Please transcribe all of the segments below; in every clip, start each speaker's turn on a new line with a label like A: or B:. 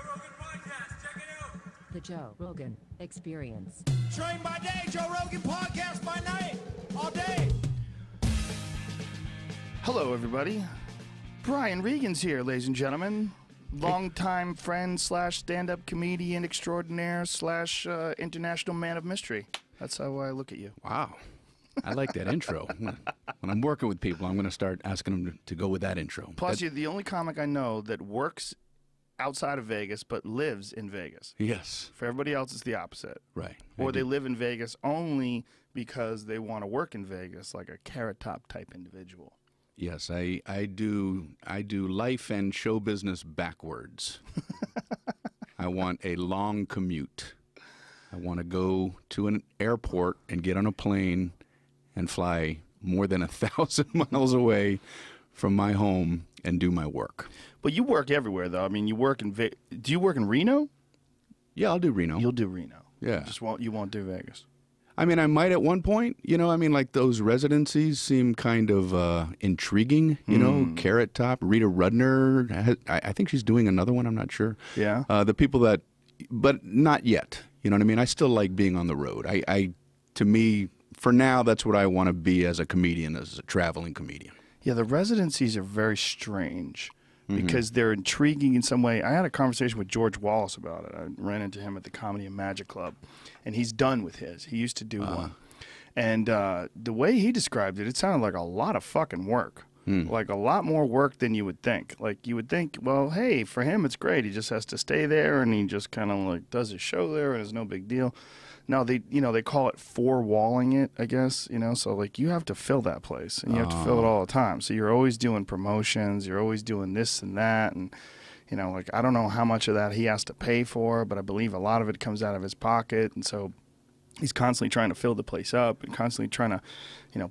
A: Rogan podcast. Check it out.
B: The Joe Rogan Experience.
A: Train by day, Joe Rogan podcast by night, all day.
C: Hello, everybody. Brian Regan's here, ladies and gentlemen. Longtime friend slash stand-up comedian extraordinaire slash international man of mystery. That's how I look at you.
D: Wow. I like that intro. When I'm working with people, I'm going to start asking them to go with that intro.
C: Plus, you're the only comic I know that works outside of Vegas but lives in Vegas.
D: Yes.
C: For everybody else, it's the opposite.
D: Right.
C: Or they live in Vegas only because they want to work in Vegas, like a Carrot Top type individual.
D: Yes, I do life and show business backwards. I want a long commute. I want to go to an airport and get on a plane and fly more than 1,000 miles away from my home and do my work.
C: But you work everywhere, though. I mean, you work in do you work in Reno?
D: Yeah, I'll do Reno.
C: You'll do Reno.
D: Yeah.
C: You won't do Vegas.
D: I mean, I might at one point, you know, I mean, like those residencies seem kind of intriguing, you know, Carrot Top, Rita Rudner, I think she's doing another one, I'm not sure.
C: Yeah.
D: The people that, but not yet, you know what I mean? I still like being on the road. To me, for now, that's what I want to be as a comedian, as a traveling comedian.
C: Yeah, the residencies are very strange because they're intriguing in some way. I had a conversation with George Wallace about it. I ran into him at the Comedy and Magic Club, and he's done with his. He used to do one. And the way he described it, it sounded like a lot of fucking work. Like a lot more work than you would think. Like you would think, well, hey, for him it's great. He just has to stay there and he just kind of like does his show there and it's no big deal. No, they call it four-walling it, I guess, so like you have to fill that place and you have to fill it all the time. So you're always doing promotions, you're always doing this and that, and like I don't know how much of that he has to pay for, but I believe a lot of it comes out of his pocket, and so he's constantly trying to fill the place up and constantly trying to,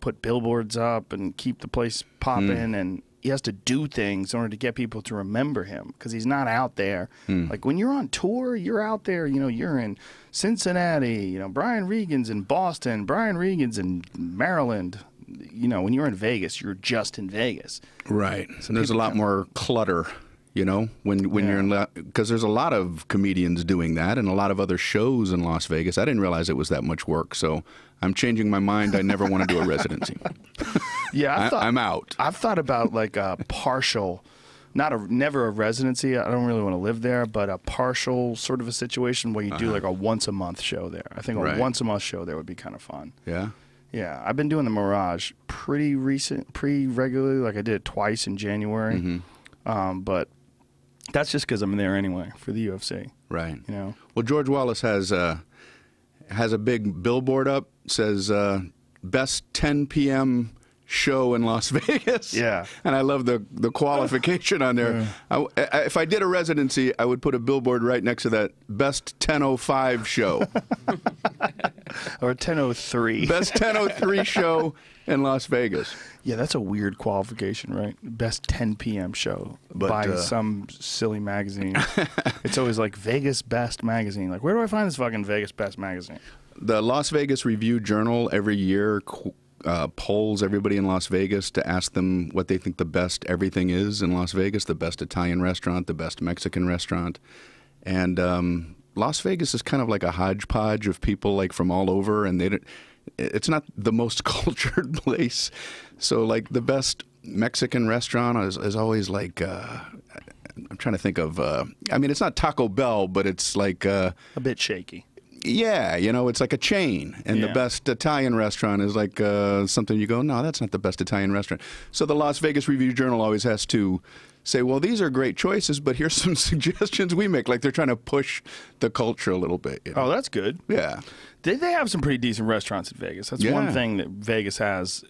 C: put billboards up and keep the place popping, and he has to do things in order to get people to remember him because he's not out there. Like when you're on tour, you're out there, you're in Cincinnati, Brian Regan's in Boston, Brian Regan's in Maryland. When you're in Vegas, you're just in Vegas.
D: Right. So there's a lot more clutter, when you're in, because there's a lot of comedians doing that and a lot of other shows in Las Vegas. I didn't realize it was that much work. So I'm changing my mind. I never want to do a residency.
C: Yeah,
D: I'm out.
C: I've thought about like a partial, never a residency. I don't really want to live there, but a partial sort of a situation where you do like a once a month show there. I think a once a month show there would be kind of fun.
D: Yeah.
C: Yeah, I've been doing the Mirage pretty regularly. Like I did it twice in January, but that's just because I'm there anyway for the UFC.
D: Right. Well, George Wallace has a big billboard up, says best 10 p.m. show in Las Vegas.
C: Yeah.
D: And I love the qualification on there. If I did a residency, I would put a billboard right next to that best 10:05 show.
C: Or 10:03.
D: Best 10:03 show in Las Vegas.
C: Yeah, that's a weird qualification, right? Best 10 p.m. show by some silly magazine. It's always like Vegas Best Magazine. Like, where do I find this fucking Vegas Best Magazine?
D: The Las Vegas Review-Journal every year polls everybody in Las Vegas to ask them what they think the best everything is in Las Vegas, the best Italian restaurant, the best Mexican restaurant. And Las Vegas is kind of like a hodgepodge of people like from all over, and it's not the most cultured place. So like the best Mexican restaurant is always like, I'm trying to think of, I mean, it's not Taco Bell, but it's like
C: a bit shaky.
D: Yeah, it's like a chain. And the best Italian restaurant is like something you go, no, that's not the best Italian restaurant. So the Las Vegas Review-Journal always has to say, well, these are great choices, but here's some suggestions we make. Like they're trying to push the culture a little bit.
C: Oh, that's good.
D: Yeah.
C: They have some pretty decent restaurants in Vegas. That's one thing that Vegas has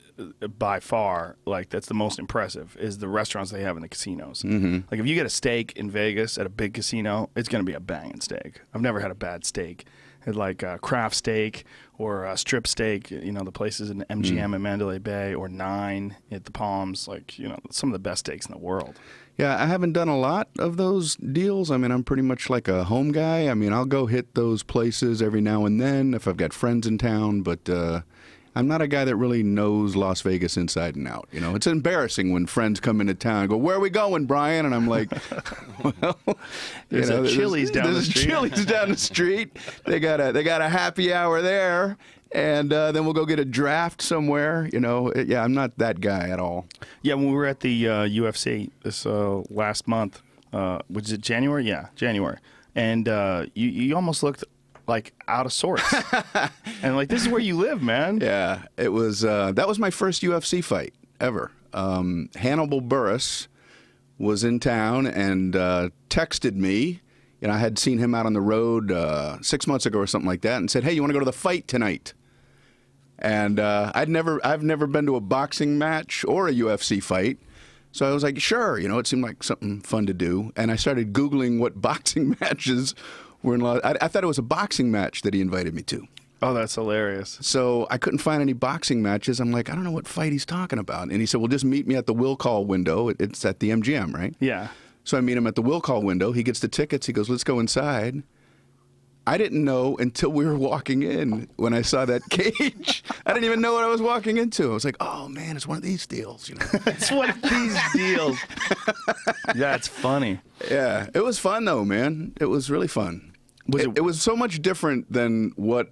C: by far, like that's the most impressive, is the restaurants they have in the casinos. Like if you get a steak in Vegas at a big casino, it's going to be a banging steak. I've never had a bad steak. Had like craft steak or strip steak, the places in MGM and Mandalay Bay, or Nine at the Palms, like, some of the best steaks in the world.
D: Yeah, I haven't done a lot of those deals. I mean, I'm pretty much like a home guy. I mean, I'll go hit those places every now and then if I've got friends in town, but I'm not a guy that really knows Las Vegas inside and out. You know, it's embarrassing when friends come into town and go, "Where are we going, Brian?" And I'm like, "Well,
C: there's a Chili's down the street.
D: Chili's down the street. They got a happy hour there, and then we'll go get a draft somewhere." You know, yeah, I'm not that guy at all.
C: Yeah, when we were at the UFC this last month, was it January? Yeah, January, and you almost looked like out of sorts, and like, this is where you live, man.
D: Yeah, it was. That was my first UFC fight ever. Hannibal Buress was in town and texted me. You know, I had seen him out on the road 6 months ago or something like that, and said, "Hey, you want to go to the fight tonight?" And I've never been to a boxing match or a UFC fight. So I was like, sure, you know, it seemed like something fun to do. And I started Googling what boxing matches were in Las Vegas. I thought it was a boxing match that he invited me to.
C: Oh, that's hilarious.
D: So I couldn't find any boxing matches. I'm like, I don't know what fight he's talking about. And he said, well, just meet me at the will call window. It's at the MGM, right?
C: Yeah.
D: So I meet him at the will call window. He gets the tickets. He goes, let's go inside. I didn't know until we were walking in when I saw that cage. I didn't even know what I was walking into. I was like, oh, man, it's one of these deals. You know?
C: It's one of these deals. Yeah, it's funny.
D: Yeah, it was fun, though, man. It was really fun. It was so much different than what...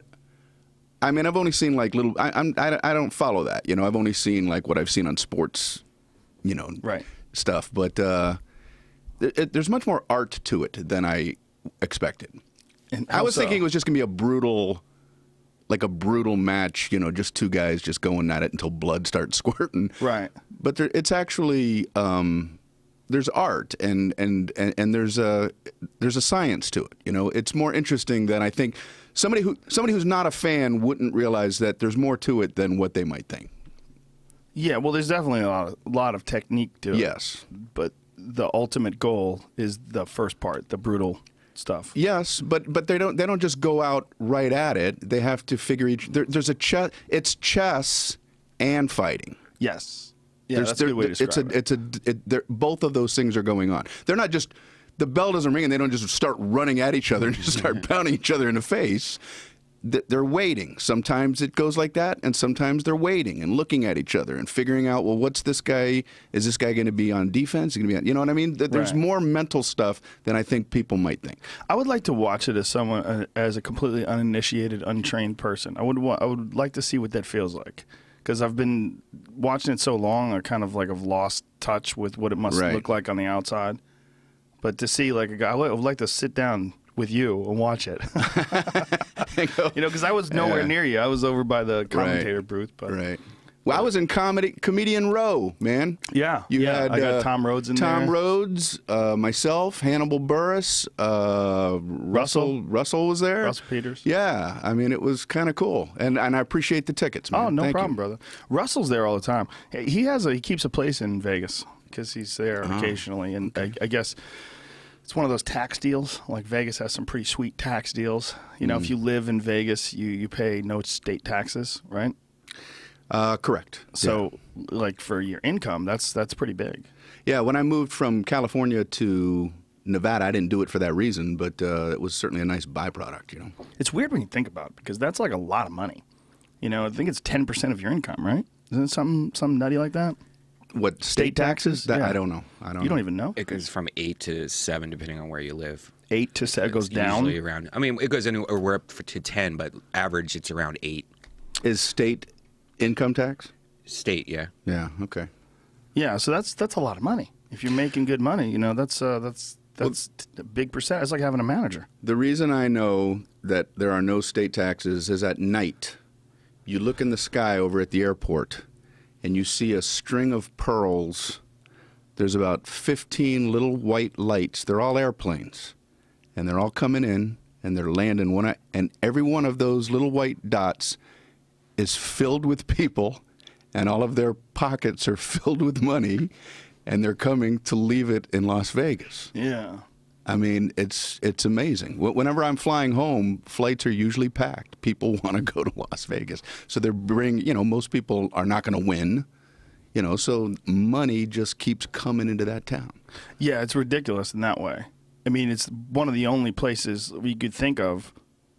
D: I mean, I've only seen, like, little... I don't follow that, you know? I've only seen, like, what I've seen on sports, you know,
C: right,
D: stuff. But there's much more art to it than I expected.
C: And
D: I was thinking it was just going to be a brutal match, you know, just two guys just going at it until blood starts squirting. Right. But it's actually, there's art and there's a science to it. You know, it's more interesting than I think somebody who's not a fan wouldn't realize that there's more to it than what they might think. Yeah,
C: well, there's definitely a lot of technique to it.
D: Yes.
C: But the ultimate goal is the first part, the brutal stuff.
D: Yes, but they don't just go out right at it. They have to figure there's a chess. It's chess and fighting.
C: Yes. Yeah, that's a good way to describe it.
D: Both of those things are going on. They're not just, the bell doesn't ring and they don't just start running at each other and just start pounding each other in the face. They're waiting. Sometimes it goes like that, and sometimes they're waiting and looking at each other and figuring out, well, what's this guy? Is this guy going to be on defense? Is he going to be on, you know what I mean? There's more mental stuff than I think people might think.
C: I would like to watch it as someone, as a completely uninitiated, untrained person. I would like to see what that feels like, because I've been watching it so long, I kind of like have lost touch with what it must look like on the outside. But to see like a guy, I would like to sit down with you and watch it. You know, because I was nowhere near you. I was over by the commentator booth. But
D: well, I was in Comedian Row, man.
C: Yeah.
D: You had,
C: I got Tom Rhodes in there.
D: Tom Rhodes, myself, Hannibal Buress, Russell was there.
C: Russell Peters.
D: Yeah. I mean, it was kind of cool. And I appreciate the tickets, man.
C: Oh, no
D: Thank
C: problem,
D: you.
C: brother. Russell's there all the time. He keeps a place in Vegas because he's there occasionally. And I guess it's one of those tax deals. Like, Vegas has some pretty sweet tax deals. You know, if you live in Vegas, you pay no state taxes, right?
D: Correct.
C: So, like, for your income, that's pretty big.
D: Yeah, when I moved from California to Nevada, I didn't do it for that reason, but it was certainly a nice byproduct, you know.
C: It's weird when you think about it, because that's like a lot of money. You know, I think it's 10% of your income, right? Isn't it something nutty like that?
D: What, state taxes? That, yeah. I don't know.
C: You don't even know?
E: It goes from 8 to 7, depending on where you live.
C: 8 to 7 goes down?
E: Usually around, I mean, it goes anywhere, we're up to 10, but average it's around 8.
D: Is state income tax?
E: State, yeah.
D: Yeah, okay.
C: Yeah, so that's a lot of money. If you're making good money, you know, that's a big percent. It's like having a manager.
D: The reason I know that there are no state taxes is at night, you look in the sky over at the airport, and you see a string of pearls. There's about 15 little white lights. They're all airplanes, and they're all coming in, and they're landing and every one of those little white dots is filled with people, and all of their pockets are filled with money, and they're coming to leave it in Las Vegas.
C: Yeah.
D: I mean, it's amazing. Whenever I'm flying home, flights are usually packed. People want to go to Las Vegas. So you know, most people are not going to win, you know, so money just keeps coming into that town.
C: Yeah, it's ridiculous in that way. I mean, it's one of the only places we could think of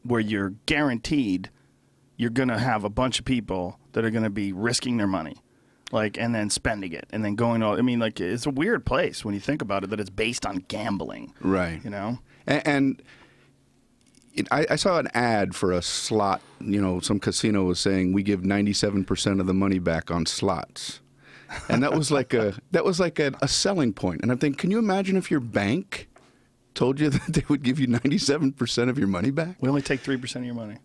C: where you're guaranteed you're going to have a bunch of people that are going to be risking their money, like, and then spending it, and then going all. I mean, like, it's a weird place when you think about it that it's based on gambling,
D: right?
C: You know,
D: and I saw an ad for a slot. You know, some casino was saying we give 97% of the money back on slots, and that was like a selling point. And I'm thinking, can you imagine if your bank told you that they would give you 97% of your money back?
C: we only take 3% of your money.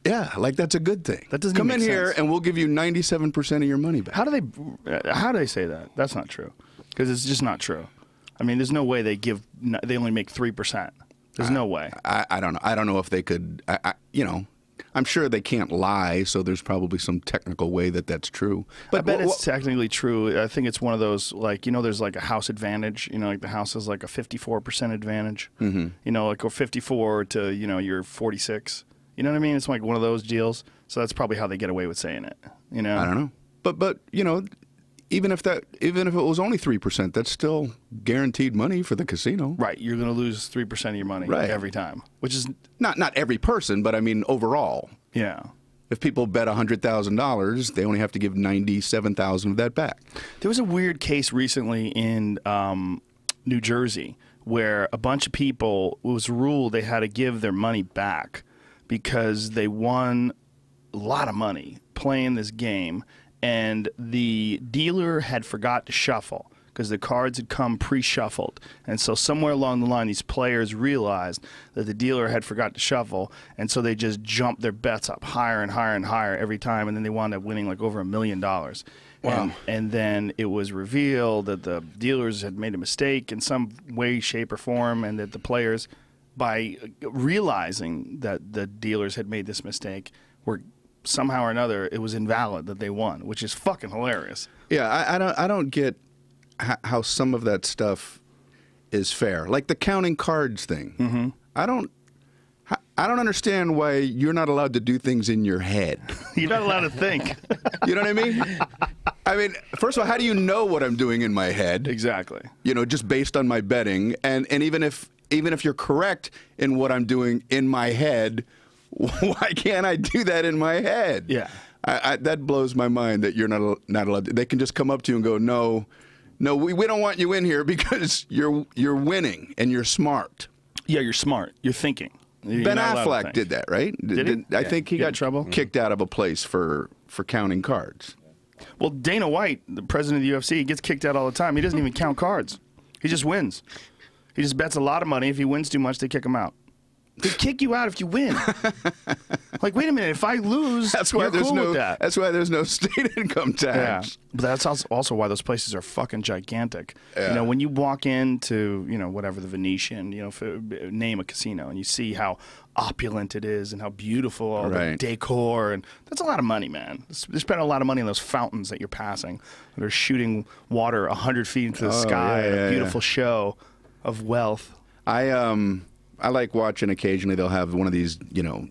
D: Yeah, like that's a good thing.
C: That doesn't
D: come
C: even
D: in
C: make
D: here
C: sense.
D: and we'll give you 97% of your money back.
C: How do they say that? That's not true, because it's just not true. I mean, there's no way they only make 3%. There's no way.
D: I don't know. I don't know if they could. You know, I'm sure they can't lie, so there's probably some technical way that that's true.
C: But I bet it's technically true. I think it's one of those, like, you know, there's like a house advantage. You know, like the house has like a 54% advantage. You know, like, or 54 to, you know, you're 46. You know what I mean? It's like one of those deals. So that's probably how they get away with saying it. You know?
D: I don't know. But you know, even if it was only 3%, that's still guaranteed money for the casino.
C: Right. You're going to lose 3% of your money every time, which is
D: not every person, but I mean overall.
C: Yeah.
D: If people bet $100,000, they only have to give $97,000 of that back.
C: There was a weird case recently in New Jersey where a bunch of people, it was ruled they had to give their money back because they won a lot of money playing this game, and the dealer had forgot to shuffle because the cards had come pre-shuffled. And so somewhere along the line, these players realized that the dealer had forgot to shuffle, and so they just jumped their bets up higher and higher and higher every time, and then they wound up winning like over $1 million.
D: Wow.
C: And then it was revealed that the dealers had made a mistake in some way, shape, or form, and that the players, by realizing that the dealers had made this mistake, were somehow or another, it was invalid that they won, which is fucking hilarious.
D: Yeah, I don't get how some of that stuff is fair. Like the counting cards thing. I don't understand why you're not allowed to do things in your head.
C: You're not allowed to think.
D: You know what I mean? I mean, first of all, how do you know what I'm doing in my head?
C: Exactly.
D: You know, just based on my betting. And even if you're correct in what I'm doing in my head, why can't I do that in my head?
C: Yeah.
D: That blows my mind that you're not allowed to. They can just come up to you and go, no, we don't want you in here because you're winning and you're smart.
C: Yeah, you're smart. You're thinking. You're
D: Ben
C: not allowed to
D: Affleck
C: think.
D: did that, right?
C: Did he?
D: I think he
C: Get in
D: got
C: trouble?
D: kicked out of a place for counting cards.
C: Well, Dana White, the president of the UFC, gets kicked out all the time. He doesn't even count cards. He just wins. He just bets a lot of money. If he wins too much, they kick him out. They kick you out if you win. Like, wait a minute, if I lose,
D: That's why
C: you're
D: there's
C: cool
D: no.
C: with that.
D: That's why there's no state income
C: Yeah,
D: tax.
C: but that's also why those places are fucking gigantic.
D: Yeah.
C: You know, when you walk into, you know, whatever, the Venetian, you know, name a casino, and you see how opulent it is and how beautiful all the
D: Right.
C: decor, and that's a lot of money, man. They spend a lot of money on those fountains that you're passing. They're shooting water 100 feet into the sky.
D: yeah,
C: a
D: yeah,
C: beautiful show of wealth.
D: I like watching occasionally. They'll have one of these, you know,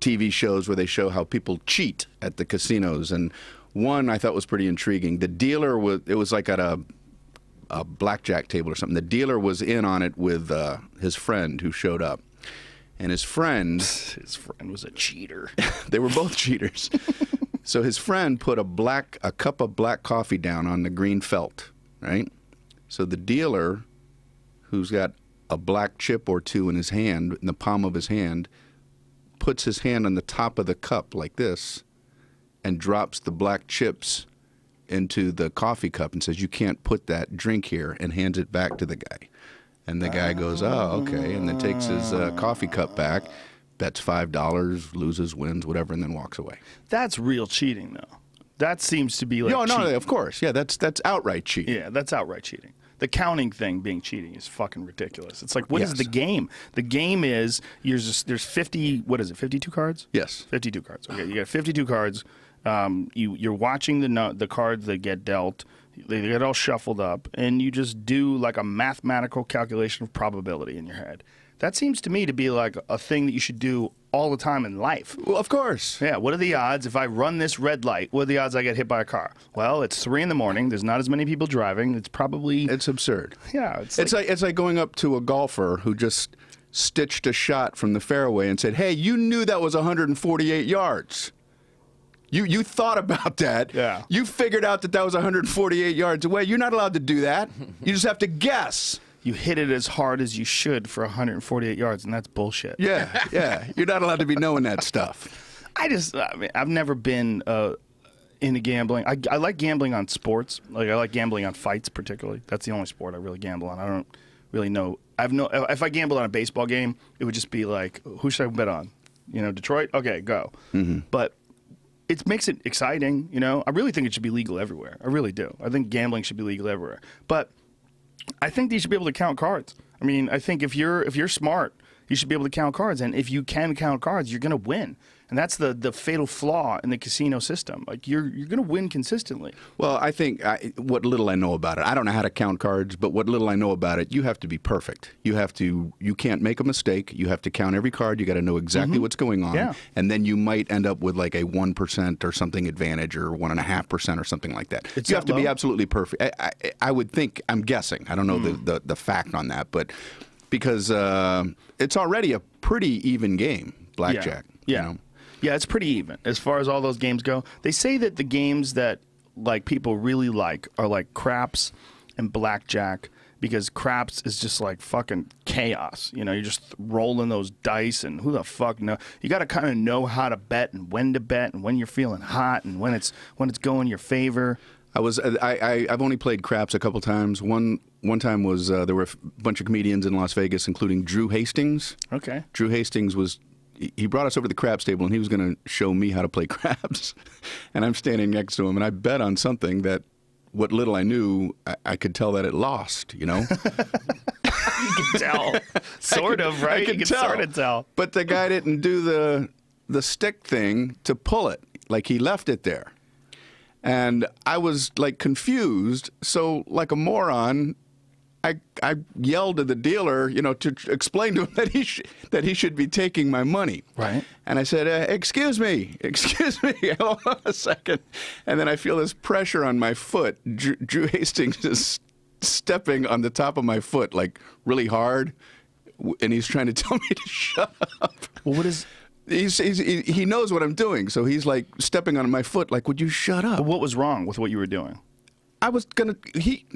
D: TV shows where they show how people cheat at the casinos, and one I thought was pretty intriguing. The dealer was like at a blackjack table or something. The dealer was in on it with his friend who showed up, and his friend
C: was a cheater.
D: they were both cheaters. So his friend put a cup of black coffee down on the green felt, right? So the dealer, who's got a black chip or two in his hand, in the palm of his hand, puts his hand on the top of the cup like this and drops the black chips into the coffee cup and says, "You can't put that drink here," and hands it back to the guy. And the guy goes, "Oh, okay," and then takes his coffee cup back, bets $5, loses, wins, whatever, and then walks away.
C: That's real cheating, though. That seems to be like
D: No,
C: cheating.
D: of course. Yeah, that's outright cheating.
C: Yeah, that's outright cheating. The counting thing being cheating is fucking ridiculous. It's like, what is
D: Yes.
C: the game? The game is there's 50, what is it, 52 cards?
D: Yes.
C: 52 cards. Okay, you got 52 cards. You're watching the cards that get dealt. They get all shuffled up, and you just do like a mathematical calculation of probability in your head. That seems to me to be like a thing that you should do all the time in life.
D: Well, of course.
C: Yeah, what are the odds if I run this red light? What are the odds I get hit by a car? Well, it's 3 in the morning. There's not as many people driving. It's probably...
D: It's absurd.
C: yeah,
D: It's like going up to a golfer who just stitched a shot from the fairway and said, "Hey, you knew that was 148 yards." You thought about that.
C: Yeah.
D: You figured out that that was 148 yards away. You're not allowed to do that. You just have to guess.
C: You hit it as hard as you should for 148 yards, and that's bullshit.
D: Yeah, yeah. You're not allowed to be knowing that stuff.
C: I mean, I've never been into gambling. I like gambling on sports. Like, I like gambling on fights, particularly. That's the only sport I really gamble on. I don't really know. If I gambled on a baseball game, it would just be like, who should I bet on? You know, Detroit? Okay, go. But it makes it exciting, you know? I really think it should be legal everywhere. I really do. I think gambling should be legal everywhere. But I think you should be able to count cards. I mean, I think if you're smart, you should be able to count cards. And if you can count cards, you're going to win. And that's the fatal flaw in the casino system. Like, you're going to win consistently.
D: Well, I think what little I know about it, I don't know how to count cards, but what little I know about it, you have to be perfect. You can't make a mistake. You have to count every card. You got to know exactly what's going on.
C: Yeah.
D: And then you might end up with like a 1% or something advantage or 1.5% or something like that.
C: It's
D: you have
C: that
D: to be
C: low?
D: absolutely perfect. I would think, I'm guessing. I don't know the fact on that, but because it's already a pretty even game, blackjack.
C: Yeah.
D: You know?
C: Yeah, it's pretty even as far as all those games go. They say that the games that like people really like are like craps and blackjack, because craps is just like fucking chaos. You know, you're just rolling those dice, and who the fuck know? You got to kind of know how to bet and when to bet and when you're feeling hot and when it's going your favor.
D: I've only played craps a couple times. One time was there were a bunch of comedians in Las Vegas, including Drew Hastings.
C: Okay.
D: Drew Hastings he brought us over to the craps table, and he was going to show me how to play craps. And I'm standing next to him, and I bet on something that, what little I knew, I could tell that it lost, you know?
C: You can tell. Sort of, right?
D: I could
C: you can
D: tell.
C: sort of tell.
D: But the guy didn't do the stick thing to pull it. Like, he left it there. And I was, like, confused. So, like a moron, I yelled at the dealer, you know, to explain to him that he should be taking my money.
C: Right.
D: And I said, excuse me, hold on a second. And then I feel this pressure on my foot. Drew Hastings is stepping on the top of my foot, like, really hard. And he's trying to tell me to shut up.
C: Well, what is...
D: He knows what I'm doing, so he's, like, stepping on my foot, like, would you shut up?
C: What was wrong with what you were doing?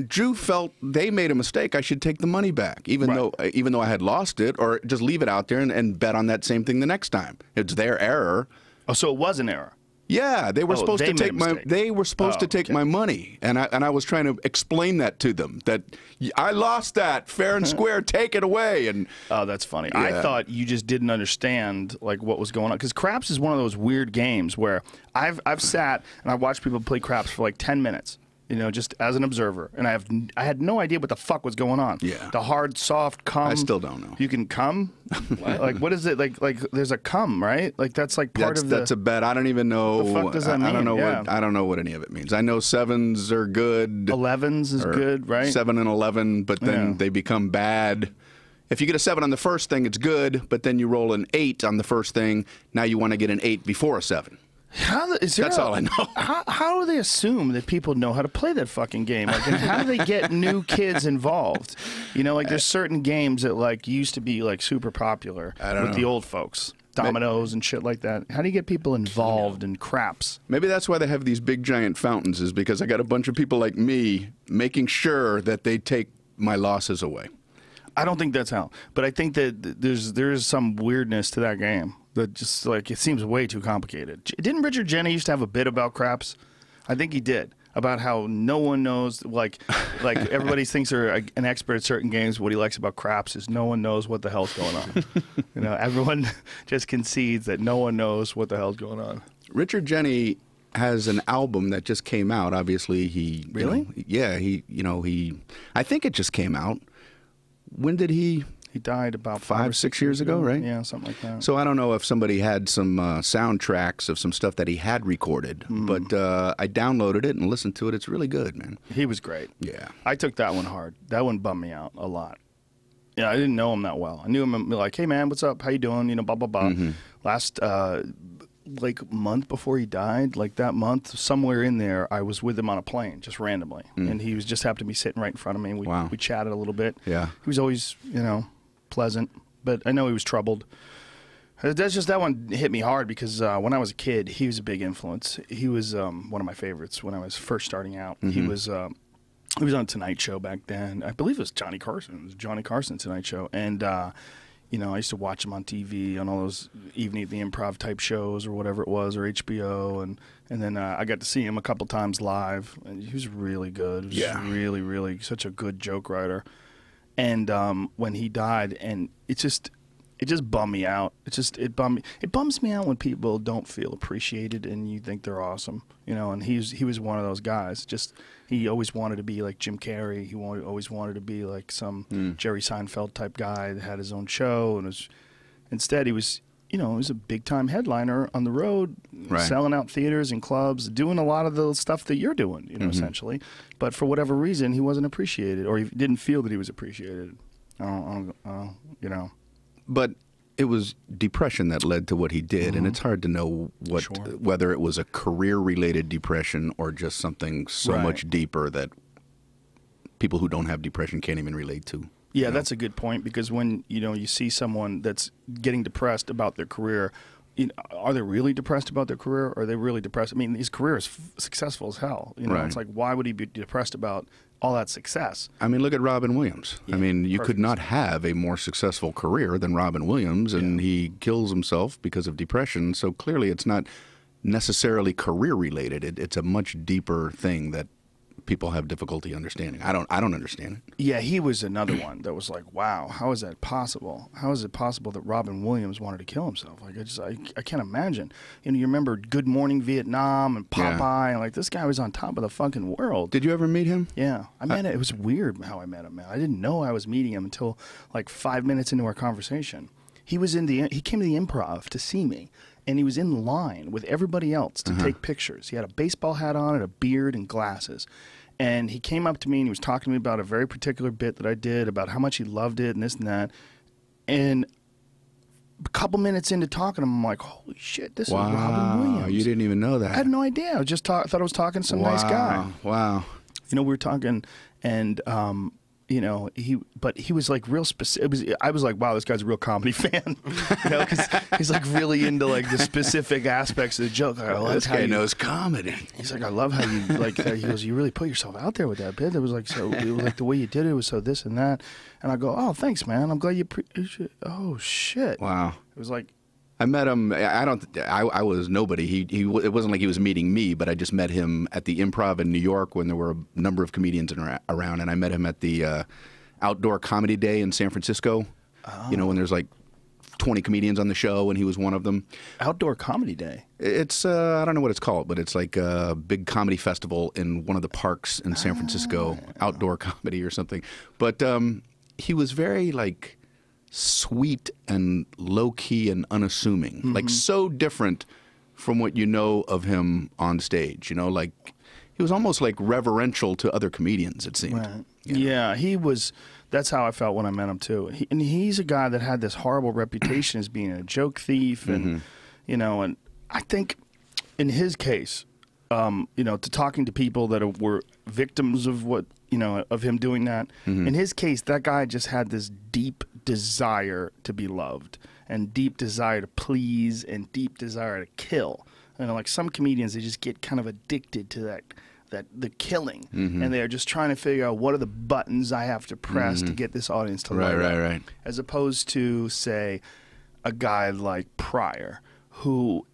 D: Drew felt they made a mistake. I should take the money back, even though I had lost it, or just leave it out there and bet on that same thing the next time. It's their error.
C: Oh, so it was an error.
D: Yeah, they were supposed to take my. They were supposed to take my money, and I was trying to explain that to them, that I lost that fair and square. Take it away. And
C: oh, that's funny.
D: Yeah.
C: I thought you just didn't understand like what was going on, because craps is one of those weird games where I've sat and I watched people play craps for like 10 minutes. You know, just as an observer, and I had no idea what the fuck was going on.
D: Yeah.
C: The hard, soft cum.
D: I still don't know.
C: You can cum? Like, what is it? Like there's a cum, right? Like, that's like part of the...
D: That's a bet. I don't even know.
C: What the fuck does that mean?
D: I don't know
C: Yeah.
D: I don't know what any of it means. I know 7s are good.
C: 11s is good, right?
D: 7 and 11, but then
C: Yeah.
D: they become bad. If you get a 7 on the first thing, it's good, but then you roll an 8 on the first thing. Now you want to get an 8 before a 7. That's all I know.
C: How do they assume that people know how to play that fucking game? Like, and how do they get new kids involved? You know, like, there's certain games that like used to be like super popular with the old folks, dominoes and shit like that. How do you get people involved in craps?
D: Maybe that's why they have these big giant fountains, is because I got a bunch of people like me making sure that they take my losses away.
C: I don't think that's how, but I think that there's some weirdness to that game that just like it seems way too complicated. Didn't Richard Jeni used to have a bit about craps? I think he did, about how no one knows, like everybody thinks they're an expert at certain games. What he likes about craps is no one knows what the hell's going on. You know, everyone just concedes that no one knows what the hell's going on.
D: Richard Jeni has an album that just came out. Obviously, he
C: Really?
D: I think it just came out. When did he?
C: He died about
D: 5 or 6 years ago, right?
C: Yeah, something like that.
D: So I don't know if somebody had some soundtracks of some stuff that he had recorded, but I downloaded it and listened to it. It's really good, man.
C: He was great.
D: Yeah.
C: I took that one hard. That one bummed me out a lot. Yeah, I didn't know him that well. I knew him like, hey man, what's up? How you doing? You know, blah blah blah. Last like month before he died, like that month, somewhere in there, I was with him on a plane, just randomly, and he was just happened to be sitting right in front of me. And we chatted a little bit.
D: Yeah.
C: He was always, you know, pleasant, but I know he was troubled. That's just that one hit me hard because when I was a kid, he was a big influence. He was one of my favorites when I was first starting out. He was on Tonight Show back then. I believe it was Johnny Carson. It was Johnny Carson Tonight Show, and you know, I used to watch him on TV on all those Evening at the Improv type shows or whatever it was, or HBO, and then I got to see him a couple times live, and he was really good. He was really, really such a good joke writer. And when he died, and it just bummed me out. It bums me out when people don't feel appreciated and you think they're awesome, you know. And he was one of those guys. Just he always wanted to be like Jim Carrey. He always wanted to be like some Jerry Seinfeld type guy that had his own show. And instead he was, you know, he was a big time headliner on the road, selling out theaters and clubs, doing a lot of the stuff that you're doing, you know, essentially. But for whatever reason, he wasn't appreciated, or he didn't feel that he was appreciated. You know.
D: But it was depression that led to what he did, and it's hard to know whether it was a career-related depression or just something so much deeper that people who don't have depression can't even relate to.
C: Yeah, that's a good point, because when you see someone that's getting depressed about their career, are they really depressed about their career, or are they really depressed? I mean, his career is successful as hell. You know, it's like, why would he be depressed about all that success?
D: I mean, look at Robin Williams. I mean, you could not have a more successful career than Robin Williams, and he kills himself because of depression. So clearly, it's not necessarily career related. It's a much deeper thing that people have difficulty understanding. I don't understand it.
C: Yeah, he was another one that was like, wow, how is that possible? How is it possible that Robin Williams wanted to kill himself? Like, I can't imagine. You know, you remember Good Morning Vietnam and Popeye, and like, this guy was on top of the fucking world.
D: Did you ever meet him?
C: Yeah, I met him. It was weird how I met him, man. I didn't know I was meeting him until like 5 minutes into our conversation. He came to the Improv to see me, and he was in line with everybody else to take pictures. He had a baseball hat on and a beard and glasses. And he came up to me and he was talking to me about a very particular bit that I did, about how much he loved it and this and that. And a couple minutes into talking to him, I'm like, holy shit, this is Robin Williams.
D: You didn't even know that.
C: I had no idea. I just thought I was talking to some nice guy.
D: Wow.
C: You know, we were talking, and you know, he was like real specific. I was like, wow, this guy's a real comedy fan. You know, because he's like really into like the specific aspects of the joke. Like,
D: this guy knows comedy.
C: He's like, I love how you like that. He goes, you really put yourself out there with that bit. It was like like the way you did it was so this and that. And I go, oh, thanks, man. I'm glad you appreciate. Oh shit.
D: Wow.
C: It was like,
D: I met him. I was nobody. It wasn't like he was meeting me, but I just met him at the Improv in New York when there were a number of comedians around, and I met him at the Outdoor Comedy Day in San Francisco. You know, when there's like 20 comedians on the show, and he was one of them.
C: Outdoor Comedy Day.
D: It's I don't know what it's called, but it's like a big comedy festival in one of the parks in San Francisco, outdoor comedy or something. But he was very like sweet and low-key and unassuming, like so different from what you know of him on stage. You know, like he was almost like reverential to other comedians, it seemed.
C: Right. Yeah, he was. That's how I felt when I met him too. And he's a guy that had this horrible reputation as being a joke thief, and you know, and I think in his case, you know, to talking to people that were victims of what, you know, of him doing that. In his case, that guy just had this deep desire to be loved, and deep desire to please, and deep desire to kill. You know, like some comedians, they just get kind of addicted to the killing, and they're just trying to figure out what are the buttons I have to press to get this audience to love it. Right. As opposed to, say, a guy like Pryor, who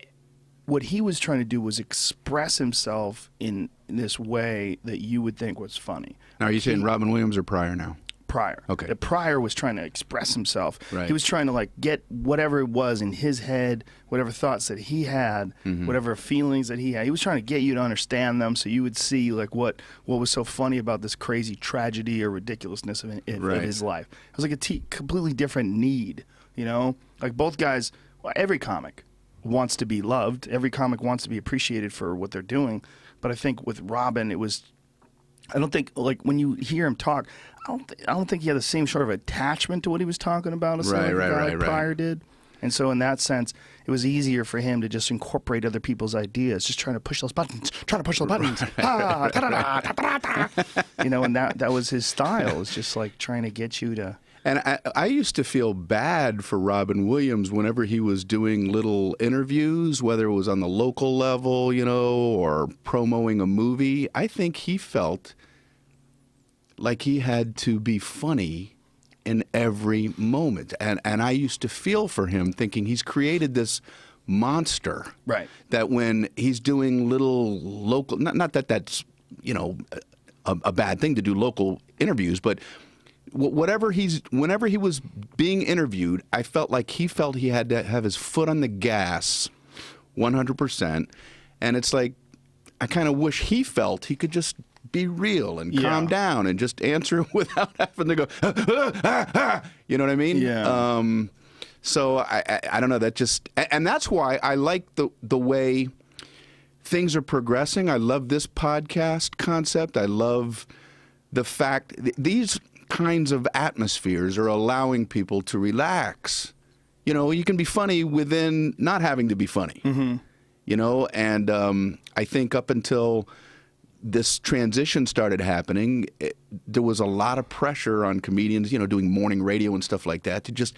C: what he was trying to do was express himself in this way that you would think was funny.
D: Now, are you saying Robin Williams or Pryor now?
C: Pryor.
D: Okay.
C: The Pryor was trying to express himself.
D: Right.
C: He was trying to like get whatever it was in his head, whatever thoughts that he had, whatever feelings that he had. He was trying to get you to understand them, so you would see like what was so funny about this crazy tragedy or ridiculousness of his life. It was like a completely different need. You know, like both guys. Well, every comic wants to be loved. Every comic wants to be appreciated for what they're doing. But I think with Robin, it was. I don't think, like, when you hear him talk, I don't think he had the same sort of attachment to what he was talking about as like Pryor did. And so in that sense, it was easier for him to just incorporate other people's ideas, just trying to push those buttons. Ah, ta-da-da, ta-da-da. You know, and that was his style. It was just like trying to get you to...
D: And I used to feel bad for Robin Williams whenever he was doing little interviews, whether it was on the local level, you know, or promoting a movie. I think he felt like he had to be funny in every moment. And I used to feel for him, thinking he's created this monster.
C: Right. That
D: when he's doing little local, not that that's, you know, a bad thing to do local interviews, but whenever he was being interviewed, I felt like he felt he had to have his foot on the gas 100%. And it's like, I kind of wish he felt he could just be real and calm down and just answer without having to go, you know what I mean?
C: Yeah.
D: So I don't know, that just, and that's why I like the way things are progressing. I love this podcast concept. I love the fact these kinds of atmospheres are allowing people to relax. You know, you can be funny within not having to be funny.
C: Mm-hmm.
D: You know, and I think up until this transition started happening, there was a lot of pressure on comedians, you know, doing morning radio and stuff like that to just,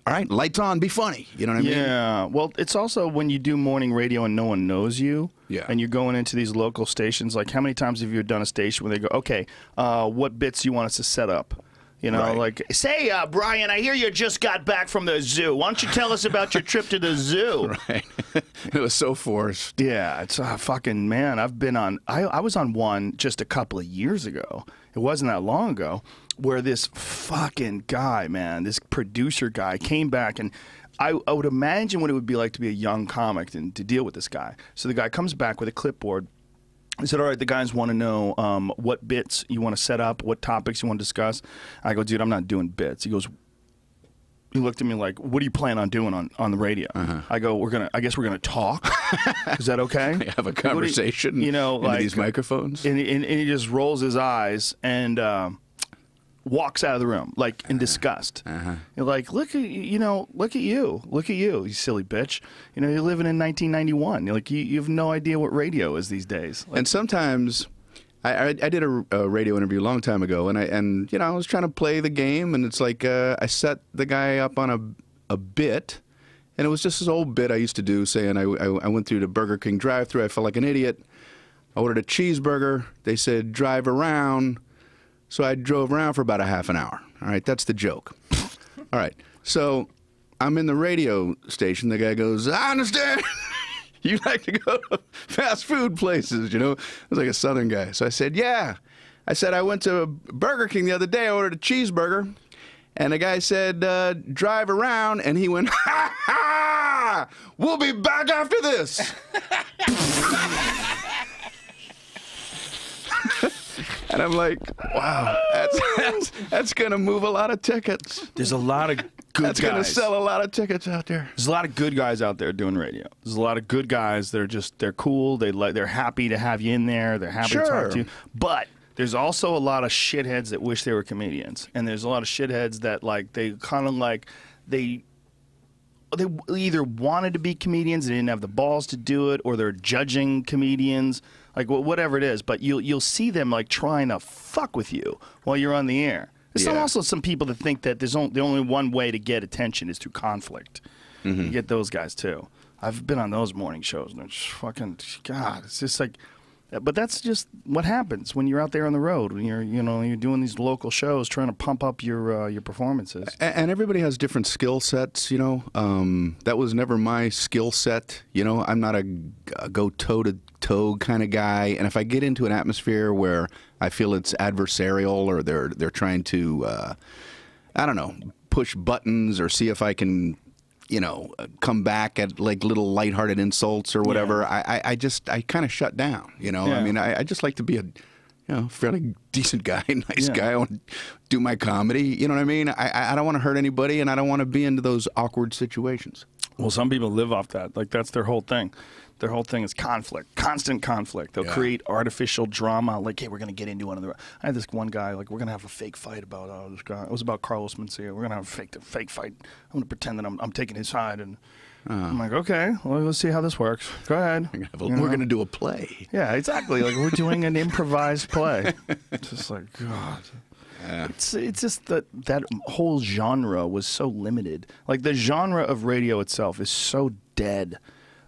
D: all right, lights on, be funny. You know what I mean?
C: Yeah. Well, it's also when you do morning radio and no one knows you, and you're going into these local stations, like how many times have you done a station where they go, okay, what bits you want us to set up? You know, like, say, Brian, I hear you just got back from the zoo. Why don't you tell us about your trip to the zoo?
D: Right. It was so forced.
C: Yeah, it's fucking, man, I've been on, I was on one just a couple of years ago. It wasn't that long ago, where this fucking guy, man, this producer guy came back, and I would imagine what it would be like to be a young comic and to deal with this guy. So the guy comes back with a clipboard. He said, all right, the guys want to know what bits you want to set up, what topics you want to discuss. I go, dude, I'm not doing bits. He goes, he looked at me like, what do you plan on doing on the radio? I go, I guess we're going to talk. Is that okay?
D: Have a conversation,
C: you know,
D: into
C: like,
D: these microphones?
C: And he just rolls his eyes and walks out of the room, like in disgust. You're like, look at you, look at you, you silly bitch. You know, you're living in 1991. You're like, you have no idea what radio is these days. Like,
D: and sometimes, I did a radio interview a long time ago, and you know, I was trying to play the game, and it's like I set the guy up on a bit, and it was just this old bit I used to do, saying I went through the Burger King drive-thru. I felt like an idiot. I ordered a cheeseburger. They said drive around. So I drove around for about a half an hour. All right, that's the joke. All right, so I'm in the radio station. The guy goes, I understand you like to go to fast food places, you know. It was like a Southern guy. So I said, yeah. I said, I went to Burger King the other day. I ordered a cheeseburger. And the guy said, drive around. And he went, ha, ha, we'll be back after this. And I'm like, wow, that's going to move a lot of tickets.
C: There's a lot of good guys.
D: That's going to sell a lot of tickets out there.
C: There's a lot of good guys out there doing radio. There's a lot of good guys that are they're cool. They're happy to have you in there. They're happy to talk to you. But there's also a lot of shitheads that wish they were comedians. And there's a lot of shitheads that, like, they kind of like, they either wanted to be comedians, they didn't have the balls to do it, or they're judging comedians, like whatever it is. But you'll see them like trying to fuck with you while you're on the air. There's also some people that think that there's the only one way to get attention is through conflict. You get those guys too. I've been on those morning shows, and it's fucking, God, it's just like, but that's just what happens when you're out there on the road, when you're doing these local shows, trying to pump up your performances.
D: And everybody has different skill sets, you know. That was never my skill set, you know. I'm not a go toe to toe kind of guy, and if I get into an atmosphere where I feel it's adversarial, or they're trying to, I don't know, push buttons or see if I can, you know, come back at like little lighthearted insults or whatever, I kind of shut down, you know. I mean, I just like to be a, you know, fairly decent guy, nice guy. I want to do my comedy, you know what I mean? I don't want to hurt anybody, and I don't want to be into those awkward situations.
C: Well, some people live off that. Like, that's their whole thing. Their whole thing is conflict, constant conflict. They'll create artificial drama, like, hey, we're going to get into one of the. I had this one guy, like, we're going to have a fake fight about this guy. It was about Carlos Mencia. We're going to have a fake fight. I'm going to pretend that I'm taking his side, and I'm like, okay, well, let's see how this works. Go ahead.
D: We're going to do a play.
C: Yeah, exactly. Like, we're doing an improvised play. Just like, God. Yeah. It's just that whole genre was so limited. Like, the genre of radio itself is so dead.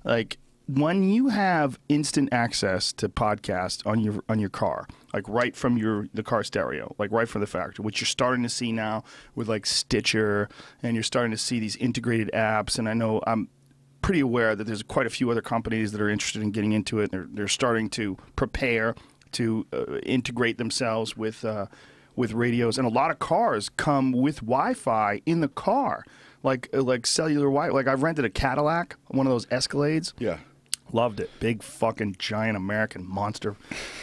C: Like, when you have instant access to podcast on your car, like right from the car stereo, like right from the factory, which you're starting to see now with like Stitcher, and you're starting to see these integrated apps. And I know I'm pretty aware that there's quite a few other companies that are interested in getting into it. They're starting to prepare to integrate themselves with radios, and a lot of cars come with Wi-Fi in the car, like cellular Wi-Fi. Like, I've rented a Cadillac, one of those Escalades.
D: Yeah.
C: Loved it. Big fucking giant American monster.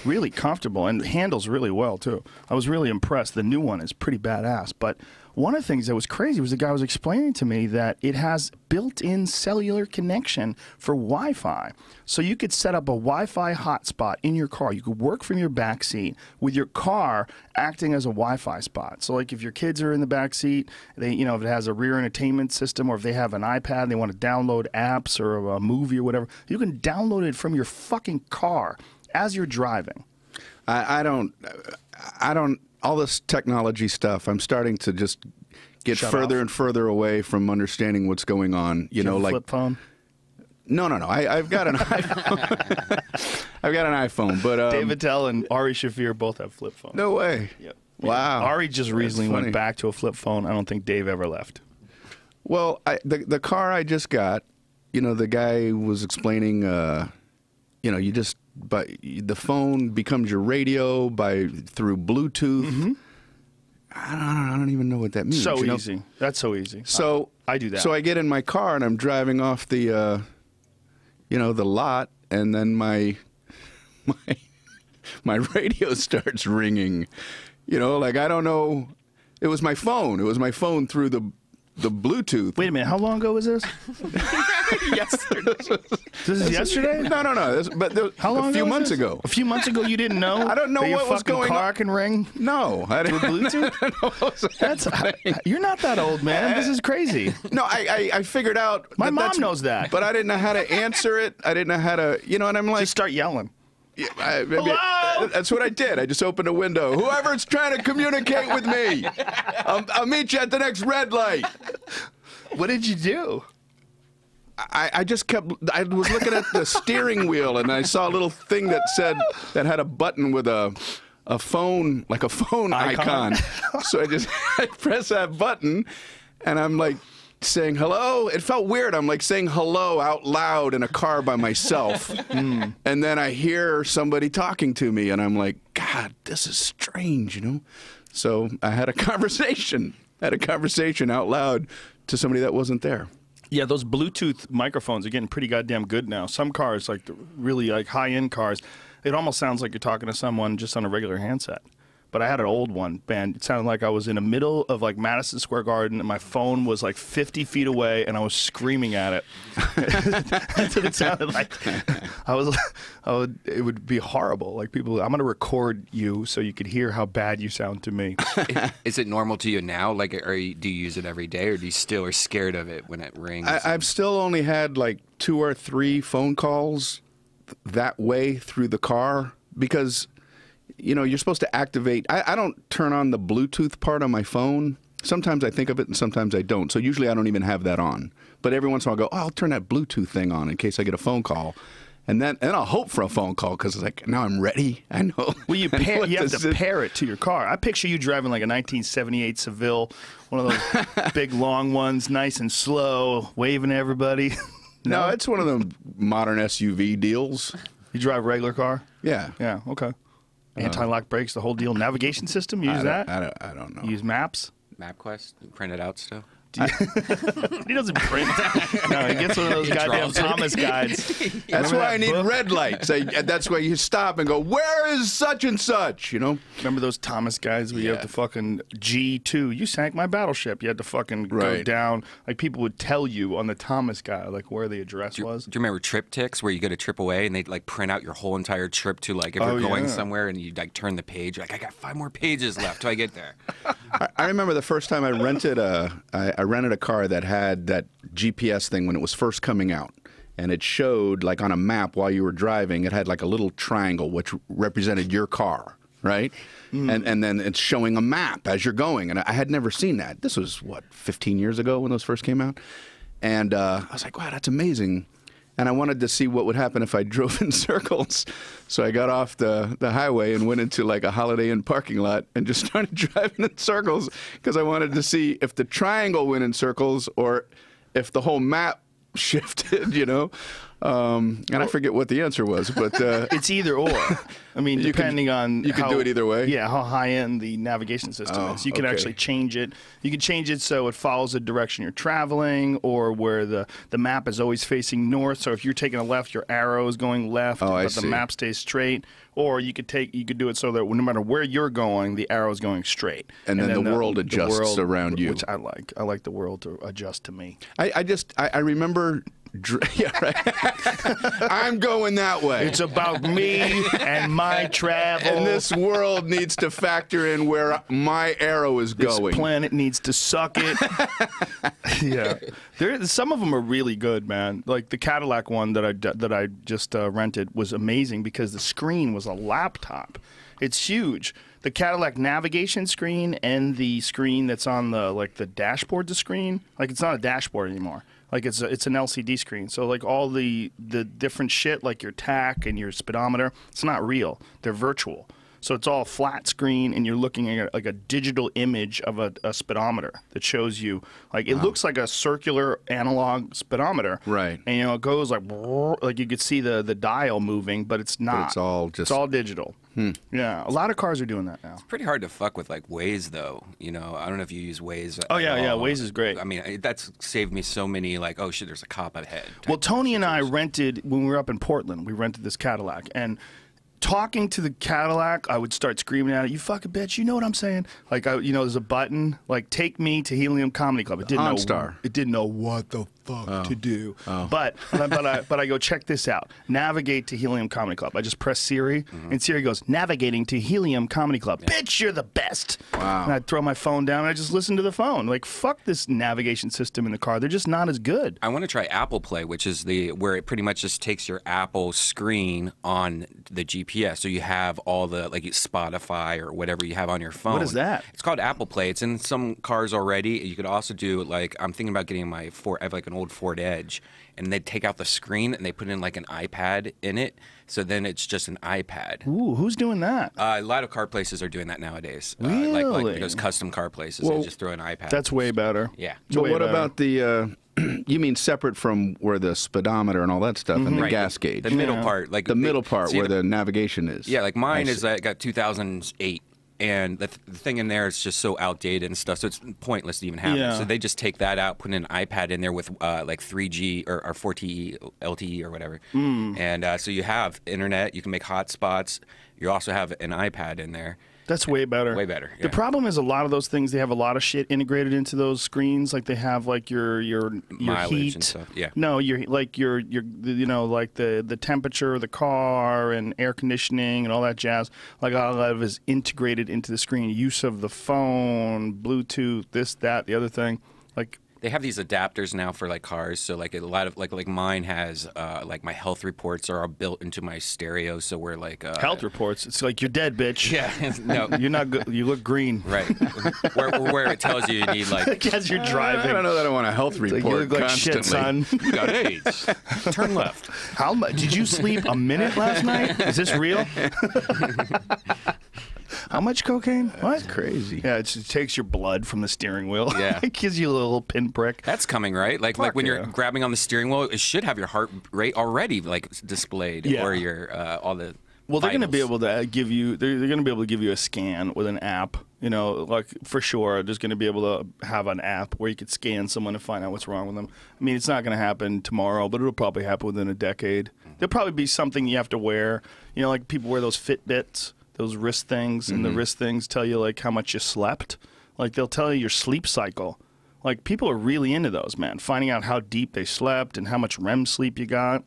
C: Really comfortable and handles really well, too. I was really impressed. The new one is pretty badass. But one of the things that was crazy was the guy was explaining to me that it has built-in cellular connection for Wi-Fi. So you could set up a Wi-Fi hotspot in your car. You could work from your back seat with your car acting as a Wi-Fi spot. So, like, if your kids are in the back seat, if it has a rear entertainment system, or if they have an iPad and they want to download apps or a movie or whatever, you can download it from your fucking car as you're driving.
D: I don't. All this technology stuff, I'm starting to just get further and further away from understanding what's going on. You know, like
C: flip phone.
D: No. I've got an iPhone. I've got an iPhone, but
C: Dave Attell and Ari Shaffir both have flip phones.
D: No way.
C: Yep.
D: Wow.
C: Ari just recently went back to a flip phone. I don't think Dave ever left.
D: Well, the car I just got, the guy was explaining, but the phone becomes your radio through Bluetooth.
C: Mm-hmm.
D: I don't even know what that means.
C: So easy. That's so easy.
D: So
C: I do that.
D: So I get in my car and I'm driving off the lot, and then my radio starts ringing. Like, I don't know. It was my phone. It was my phone through the Bluetooth.
C: Wait a minute. How long ago was this?
D: Yesterday.
C: This is yesterday?
D: No.
C: How long
D: a few
C: ago
D: months ago.
C: A few months ago, you didn't know?
D: I don't know
C: that
D: what was going on.
C: Your car can ring?
D: No, I didn't.
C: With Bluetooth? You're not that old, man. This is crazy.
D: No, I figured out.
C: My mom knows that.
D: But I didn't know how to answer it. I didn't know how to, and I'm like.
C: Just start yelling.
D: Hello? That's what I did. I just opened a window. Whoever's trying to communicate with me, I'll meet you at the next red light.
C: What did you do?
D: I just kept. I was looking at the steering wheel, and I saw a little thing that had a button with a phone, like a phone icon. So I press that button, and I'm like saying hello. It felt weird. I'm like saying hello out loud in a car by myself. And then I hear somebody talking to me, and I'm like, God, this is strange, So I had a conversation out loud to somebody that wasn't there.
C: Yeah, those Bluetooth microphones are getting pretty goddamn good now. Some cars, like the really like high-end cars, it almost sounds like you're talking to someone just on a regular handset. But I had an old one, man. It sounded like I was in the middle of like Madison Square Garden, and my phone was like 50 feet away, and I was screaming at it. That's what it sounded like. It would be horrible. Like, people, I'm going to record you so you could hear how bad you sound to me.
E: Is it normal to you now? Like, do you use it every day, or do you still are scared of it when it rings?
D: I've still only had like 2 or 3 phone calls that way through the car, because you're supposed to activate. I don't turn on the Bluetooth part on my phone. Sometimes I think of it and sometimes I don't. So usually I don't even have that on. But every once in a while I go, I'll turn that Bluetooth thing on in case I get a phone call. And I'll hope for a phone call, because it's like, now I'm ready. I know.
C: Well, you have to pair it to your car. I picture you driving like a 1978 Seville, one of those big long ones, nice and slow, waving at everybody.
D: No, it's one of them modern SUV deals.
C: You drive a regular car?
D: Yeah.
C: Yeah, okay. Anti-lock brakes, the whole deal. Navigation system, you use that?
D: I don't know.
C: You use maps?
E: MapQuest, print it out still.
C: He doesn't print. No, he gets one of those goddamn
E: draws it.
C: Thomas guides.
D: That's
C: Remember
D: why
C: that
D: I need
C: book?
D: red lights. That's why you stop and go, where is such and such? You know?
C: Remember those Thomas guides where you have to fucking G2? You sank my battleship. You had to fucking go
D: Right.
C: down. Like people would tell you on the Thomas guide, like where the address was.
E: Do you remember trip ticks where you go to trip away and they'd like print out your whole entire trip to like if you're going
C: yeah.
E: somewhere and you like turn the page, you're like I got 5 more pages left till I get there.
D: I remember the first time I rented a car that had that GPS thing when it was first coming out. And it showed, like on a map while you were driving, it had like a little triangle which represented your car, right? And then it's showing a map as you're going. And I had never seen that. This was, what, 15 years ago when those first came out? And I was like, wow, that's amazing. And I wanted to see what would happen if I drove in circles. So I got off the highway and went into like a Holiday Inn parking lot and just started driving in circles because I wanted to see if the triangle went in circles or if the whole map shifted, you know. And I forget what the answer was, but
C: It's either or. I mean, depending on
D: you can
C: how,
D: do it either way?
C: Yeah, how high end the navigation system is. You can
D: okay.
C: actually change it. You can change it so it follows the direction you're traveling, or where the map is always facing north. So if you're taking a left, your arrow is going left,
D: I
C: but the
D: see.
C: map stays straight. Or you could do it so that no matter where you're going, the arrow is going straight.
D: And then the world adjusts around you.
C: Which I like. I like the world to adjust to me.
D: I remember. Yeah, right. I'm going that way.
C: It's about me and my travel.
D: And this world needs to factor in where my arrow is
C: This
D: going.
C: planet needs to suck it. Yeah, some of them are really good, man. Like the Cadillac one that I just rented was amazing because the screen was a laptop. It's huge. The Cadillac navigation screen and the screen that's on the dashboard, the screen, like it's not a dashboard anymore. Like it's an LCD screen. So like all the different shit, like your tach and your speedometer, it's not real. They're virtual. So it's all flat screen, and you're looking at like a digital image of a speedometer that shows you, like it looks like a circular analog speedometer,
D: Right.
C: And it goes like you could see the dial moving, but it's not.
D: It's all
C: digital. Yeah, a lot of cars are doing that now.
E: Pretty hard to fuck with like Waze though. You know, I don't know if you use Waze.
C: Oh yeah,
E: at all.
C: Waze is great.
E: I mean, that's saved me so many like, oh shit, there's a cop ahead.
C: Well, Tony and I rented when we were up in Portland. We rented this Cadillac, and talking to the Cadillac, I would start screaming at it, "You fucking bitch!" You know what I'm saying? Like, there's a button like "Take me to Helium Comedy Club." It didn't know.
D: OnStar.
C: It didn't know what the fuck to do. But I go, check this out. Navigate to Helium Comedy Club. I just press Siri, and Siri goes, "Navigating to Helium Comedy Club." Bitch, you're the best.
D: Wow.
C: And I'd throw my phone down and I just listen to the phone. Like, fuck this navigation system in the car. They're just not as good.
E: I want to try Apple Play, which is where it pretty much just takes your Apple screen on the GPS. So you have all the like Spotify or whatever you have on your phone.
C: What is that?
E: It's called Apple Play. It's in some cars already. You could also do like I'm thinking about getting I have like an old Ford Edge, and they take out the screen and they put in like an iPad in it. So then it's just an iPad.
C: Ooh, who's doing that?
E: A lot of car places are doing that nowadays.
C: Really?
E: Like those custom car places, they just throw an iPad.
C: That's way better.
E: Yeah.
D: But
C: Way
D: what
C: better.
D: about the? You mean separate from where the speedometer and all that stuff and the
E: Right.
D: gas gauge?
E: The middle part, like
D: the middle part
E: see
D: where the navigation is.
E: Yeah, like mine
D: I
E: is
D: see.
E: got 2008, and the thing in there is just so outdated and stuff, so it's pointless to even have
C: Yeah.
E: it. So they just take that out, put an iPad in there with like 3G or 4T LTE or whatever, and so you have internet, you can make hotspots. You also have an iPad in there.
C: That's way better.
E: Way better.
C: The
E: Yeah.
C: problem is a lot of those things, they have a lot of shit integrated into those screens. Like they have like your
E: Mileage
C: heat
E: and stuff, yeah.
C: No, your like your like the temperature of the car and air conditioning and all that jazz. Like all of it is integrated into the screen. Use of the phone, Bluetooth, this, that, the other thing. Like
E: They have these adapters now for like cars, so like a lot of like mine has like my health reports are all built into my stereo, so we're like
C: health reports. It's like you're dead, bitch.
E: Yeah, no,
C: You're not good. You look green.
E: right. where it tells you need like
C: As you're
D: I
C: driving.
D: don't know that I want a health
C: Like,
D: report
C: you look like
D: constantly.
C: shit, son.
E: you got AIDS. Turn left.
C: How much? Did you sleep a minute last night? Is this real? How much cocaine? What?
D: Crazy.
C: Yeah, it just takes your blood from the steering wheel.
E: Yeah.
C: It gives you a little pinprick.
E: That's coming, right? Like
C: Fuck
E: when
C: yeah.
E: you're grabbing on the steering wheel, it should have your heart rate already like displayed,
C: Yeah.
E: or your all the
C: Well, they're going to be
E: vitals.
C: able to give you. They're going to be able to give you a scan with an app. You know, like for sure, there's going to be able to have an app where you could scan someone and find out what's wrong with them. I mean, it's not going to happen tomorrow, but it'll probably happen within a decade. There'll probably be something you have to wear. You know, like people wear those Fitbits, those wrist things, and the wrist things tell you like how much you slept. Like they'll tell you your sleep cycle. Like people are really into those, man. Finding out how deep they slept and how much REM sleep you got.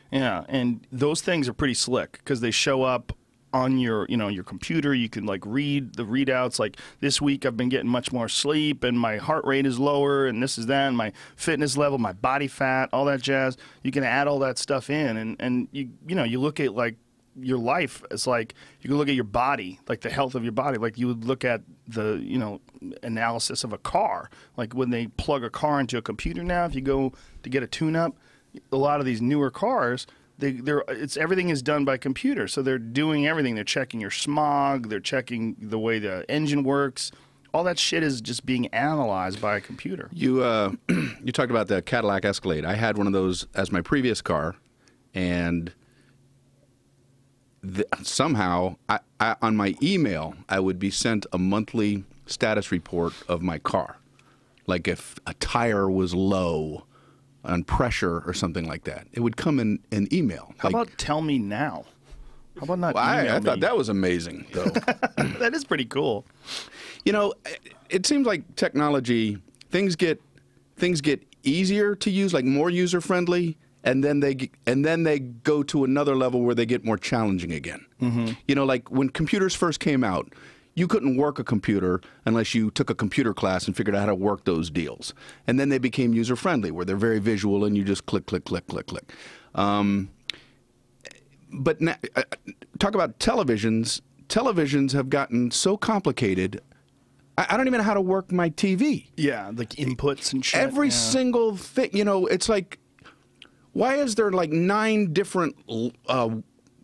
C: Yeah, and those things are pretty slick because they show up on your, you know, your computer. You can like read the readouts. Like this week, I've been getting much more sleep, and my heart rate is lower, and this is that, and my fitness level, my body fat, all that jazz. You can add all that stuff in, and you know, you look at like your life. It's like you can look at your body, like the health of your body, like you would look at the, you know, analysis of a car. Like when they plug a car into a computer now, if you go to get a tune-up. A lot of these newer cars, everything is done by computer. So they're doing everything. They're checking your smog. They're checking the way the engine works. All that shit is just being analyzed by a computer.
D: You you talked about the Cadillac Escalade. I had one of those as my previous car, and somehow I, on my email I would be sent a monthly status report of my car, like if a tire was low on pressure or something like that. It would come in an email.
C: How about tell me now? How about not email
D: I
C: me?
D: thought that was amazing, though.
C: That is pretty cool.
D: You know, it seems like technology, things get easier to use, like more user friendly, and then they go to another level where they get more challenging again. You know, like when computers first came out, you couldn't work a computer unless you took a computer class and figured out how to work those deals. And then they became user-friendly, where they're very visual and you just click, click, click, click, click. But now, talk about televisions. Televisions have gotten so complicated, I don't even know how to work my TV.
C: Yeah, like inputs and shit.
D: Every single thing, you know, it's like, why is there like 9 different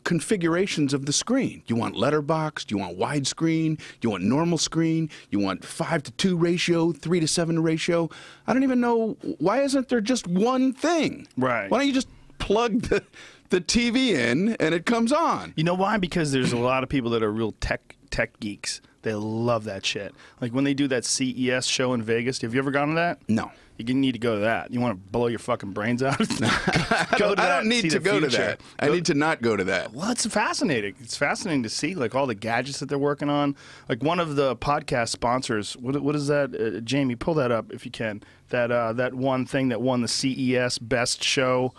D: configurations of the screen? You want letterbox? Do you want widescreen? Do you want normal screen? You want 5:2 ratio, 3:7 ratio? I don't even know. Why isn't there just one thing?
C: Right.
D: Why don't you just plug the TV in and it comes on?
C: You know why? Because there's a lot of people that are real tech geeks. They love that shit. Like when they do that CES show in Vegas. Have you ever gone to that?
D: No.
C: You need to go to that. You want to blow your fucking brains out?
D: I don't need to go to that. I need to not go to that.
C: Well, it's fascinating. It's fascinating to see like all the gadgets that they're working on. Like one of the podcast sponsors. What is that? Jamie, pull that up if you can. That one thing that won the CES Best Show,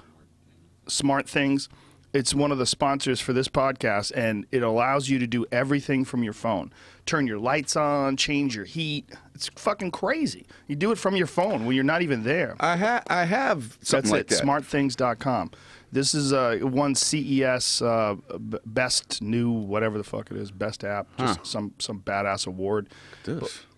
C: Smart Things. It's one of the sponsors for this podcast, and it allows you to do everything from your phone. Turn your lights on, change your heat. It's fucking crazy. You do it from your phone when you're not even there.
D: I have something like that.
C: Smartthings.com. This is one CES best new whatever the fuck it is, best app, just some badass award.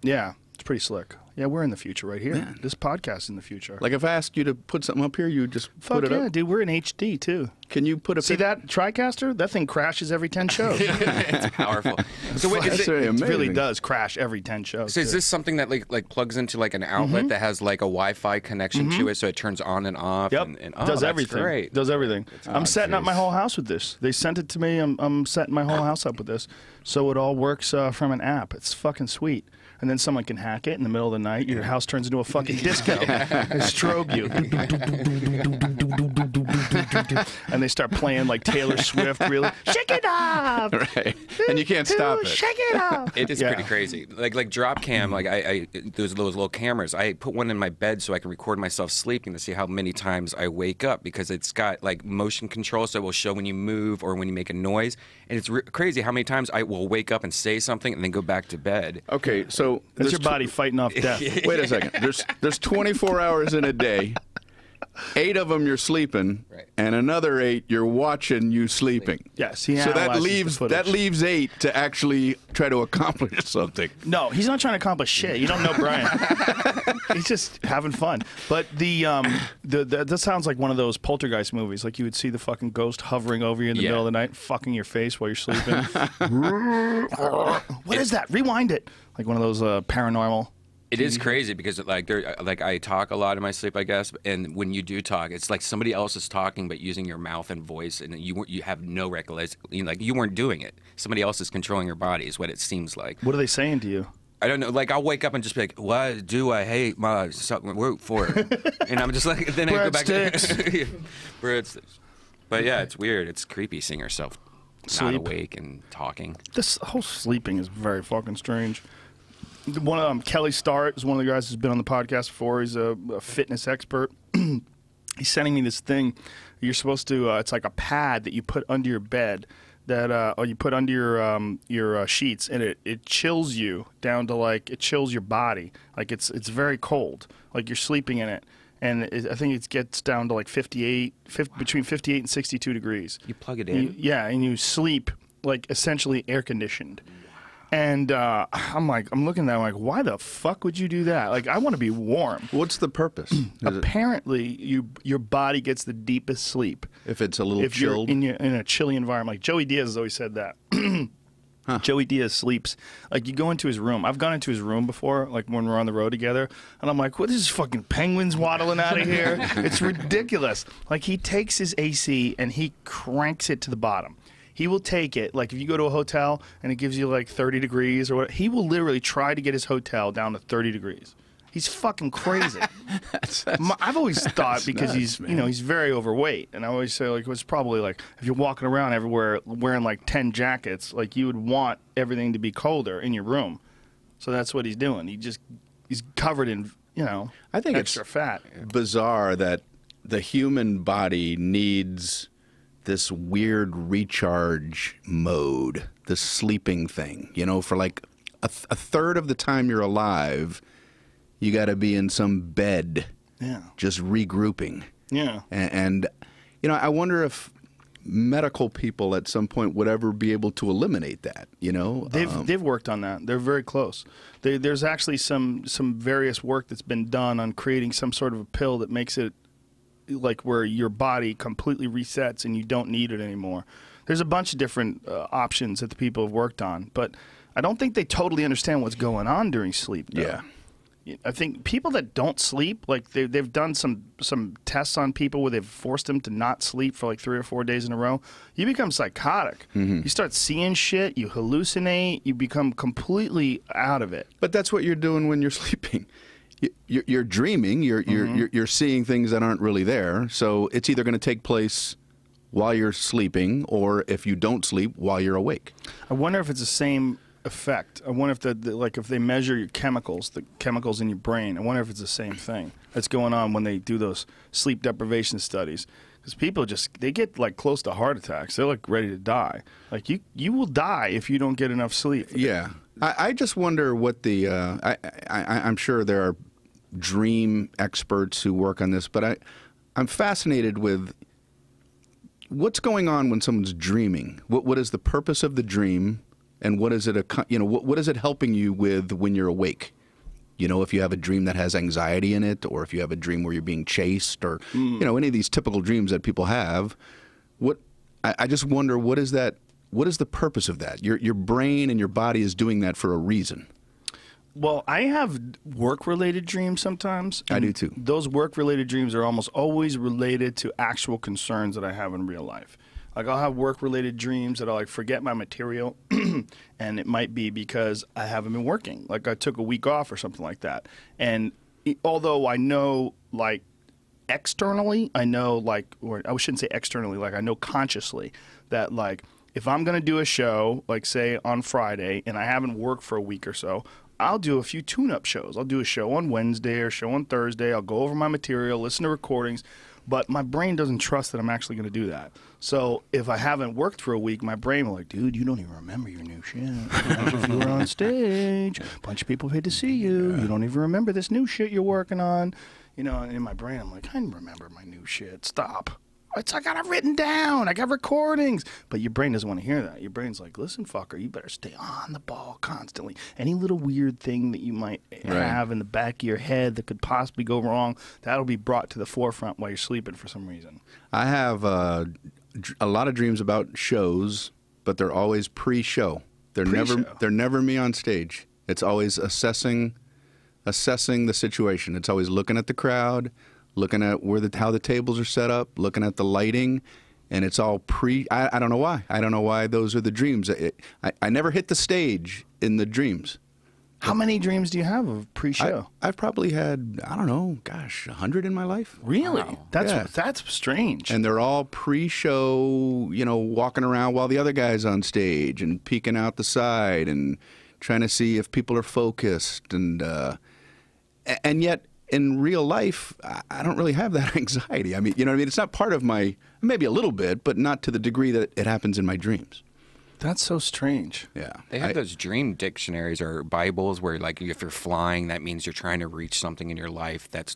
C: Yeah, it's pretty slick. Yeah, we're in the future right here. Man. This podcast is in the future.
D: Like if I asked you to put something up here, you would just put it up?
C: Yeah, dude, we're in HD too.
D: Can you put a
C: See that TriCaster? That thing crashes every 10 shows.
E: It's powerful. So wait,
C: It really does crash every 10 shows.
E: So is this something that like plugs into like an outlet that has like a Wi-Fi connection to it, so it turns on and off?
C: Yep.
E: And
C: does
E: that's
C: everything.
E: Great.
C: Does everything. I'm setting up my whole house with this. They sent it to me. I'm setting my whole house up with this, so it all works from an app. It's fucking sweet. And then someone can hack it in the middle of the night. Your house turns into a fucking disco. They strobe you. And they start playing like Taylor Swift, really. Shake it up!
D: Right. And you can't stop it.
C: Shake it up!
E: It is pretty crazy. Like drop cam, like I those little cameras. I put one in my bed so I can record myself sleeping to see how many times I wake up, because it's got like motion control, so it will show when you move or when you make a noise. And it's crazy how many times I will wake up and say something and then go back to bed.
D: Okay, so
C: that's your body fighting off death.
D: Wait a second. There's 24 hours in a day. 8 of them you're sleeping, and another 8 you're watching you sleeping.
C: Yes, he
D: so that
C: analyzes
D: leaves 8 to actually try to accomplish something.
C: No, he's not trying to accomplish shit. You don't know Brian. He's just having fun. But that sounds like one of those poltergeist movies. Like you would see the fucking ghost hovering over you in the middle of the night, fucking your face while you're sleeping. What is that? Rewind it. Like one of those paranormal.
E: It is crazy because like I talk a lot in my sleep, I guess, and when you do talk, it's like somebody else is talking but using your mouth and voice, and you have no recollection, like you weren't doing it. Somebody else is controlling your body, is what it seems like.
C: What are they saying to you?
E: I don't know. Like I'll wake up and just be like, "What do I hate my root for?" And I'm just like, then I go back to breadsticks. But yeah, it's weird. It's creepy seeing yourself not awake and talking.
C: This whole sleeping is very fucking strange. One of Kelly Starrett is one of the guys who's been on the podcast before. He's a fitness expert. He's sending me this thing. You're supposed to. It's like a pad that you put under your bed, or you put under your sheets, and it chills you down to it chills your body. Like it's very cold. Like you're sleeping in it, and I think it gets down to like between 58 and 62 degrees.
E: You plug it in.
C: And you sleep like essentially air conditioned. And I'm looking at that, I'm like, why the fuck would you do that? Like, I want to be warm.
D: What's the purpose?
C: Apparently, your body gets the deepest sleep
D: If it's a little chilled?
C: You're in a chilly environment. Like, Joey Diaz has always said that. Huh. Joey Diaz sleeps. Like, you go into his room. I've gone into his room before, like when we're on the road together, and I'm like, what is this fucking penguins waddling out of here? It's ridiculous. Like, he takes his AC and he cranks it to the bottom. He will take it, like if you go to a hotel and it gives you like 30 degrees or what, he will literally try to get his hotel down to 30 degrees. He's fucking crazy. I've always thought because he's very overweight, and I always say like it's probably like if you're walking around everywhere wearing like 10 jackets, like you would want everything to be colder in your room. So that's what he's doing. He's covered in
D: I think
C: extra fat.
D: Bizarre that the human body needs this weird recharge mode, this sleeping thing. For like a third of the time you're alive, you got to be in some bed, just regrouping.
C: Yeah.
D: And I wonder if medical people at some point would ever be able to eliminate that.
C: They've worked on that. They're very close. There's actually some various work that's been done on creating some sort of a pill that makes it like where your body completely resets and you don't need it anymore. There's a bunch of different options that the people have worked on, but I don't think they totally understand what's going on during sleep, though.
D: Yeah.
C: I think people that don't sleep, like they've done some tests on people where they've forced them to not sleep for like 3 or 4 days in a row. You become psychotic. Mm-hmm. You start seeing shit, you hallucinate, you become completely out of it.
D: But that's what you're doing when you're sleeping. You're dreaming. You're seeing things that aren't really there. So it's either going to take place while you're sleeping, or if you don't sleep, while you're awake.
C: I wonder if it's the same effect. I wonder if if they measure your chemicals, the chemicals in your brain. I wonder if it's the same thing that's going on when they do those sleep deprivation studies. Because people they get like close to heart attacks. They're like ready to die. Like you will die if you don't get enough sleep.
D: Yeah. I just wonder what the I'm sure there are dream experts who work on this, but I'm fascinated with what's going on when someone's dreaming. What is the purpose of the dream, and what is it what is it helping you with when you're awake? If you have a dream that has anxiety in it, or if you have a dream where you're being chased, or any of these typical dreams that people have. I just wonder what is that. What is the purpose of that? Your brain and your body is doing that for a reason.
C: Well, I have work-related dreams sometimes.
D: I do too.
C: Those work-related dreams are almost always related to actual concerns that I have in real life. Like I'll have work-related dreams that I'll like forget my material, and it might be because I haven't been working. Like I took a week off or something like that. And although I know like externally, I know like, or I shouldn't say externally, like I know consciously that like if I'm going to do a show, like say on Friday, and I haven't worked for a week or so, I'll do a few tune-up shows. I'll do a show on Wednesday or a show on Thursday. I'll go over my material, listen to recordings, but my brain doesn't trust that I'm actually going to do that. So if I haven't worked for a week, my brain will like, dude, you don't even remember your new shit. If you were on stage, a bunch of people paid to see you. You don't even remember this new shit you're working on. And in my brain, I'm like, I remember my new shit. Stop. I got it written down. I got recordings. But your brain doesn't want to hear that. Your brain's like, listen, fucker, you better stay on the ball constantly. Any little weird thing that you might have in the back of your head that could possibly go wrong, that'll be brought to the forefront while you're sleeping for some reason.
D: I have a lot of dreams about shows, but they're always pre-show. They're never me on stage. It's always assessing assessing the situation. It's always looking at the crowd, looking at how the tables are set up, looking at the lighting, and it's all I don't know why. I don't know why those are the dreams. I never hit the stage in the dreams.
C: How many dreams do you have of pre-show?
D: I've probably had, I don't know, 100 in my life.
C: Really?
E: Wow.
C: That's strange.
D: And they're all pre-show, walking around while the other guy's on stage and peeking out the side and trying to see if people are focused. And yet, in real life, I don't really have that anxiety. I mean, you know what I mean? It's not part of maybe a little bit, but not to the degree that it happens in my dreams.
C: That's so strange.
D: Yeah.
E: They have those dream dictionaries or Bibles where, like, if you're flying, that means you're trying to reach something in your life that's,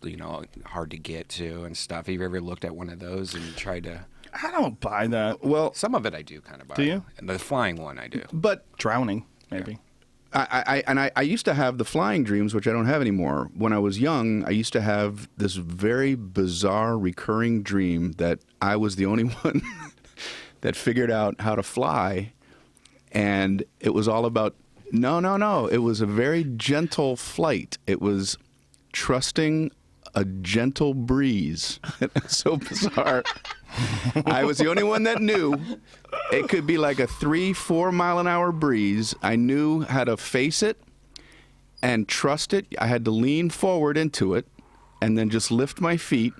E: hard to get to and stuff. Have you ever looked at one of those and tried to?
C: I don't buy that.
D: Well,
E: Some of it I do kind of buy.
C: Do you?
E: And the flying one I do.
D: but
C: Drowning, maybe.
D: I used to have the flying dreams, which I don't have anymore. When I was young, I used to have this very bizarre recurring dream that I was the only one that figured out how to fly. And it was all about, no. It was a very gentle flight. It was trusting a gentle breeze. It's so bizarre. I was the only one that knew. It could be like a 3-4 mile an hour breeze. I knew how to face it and trust it. I had to lean forward into it and then just lift my feet.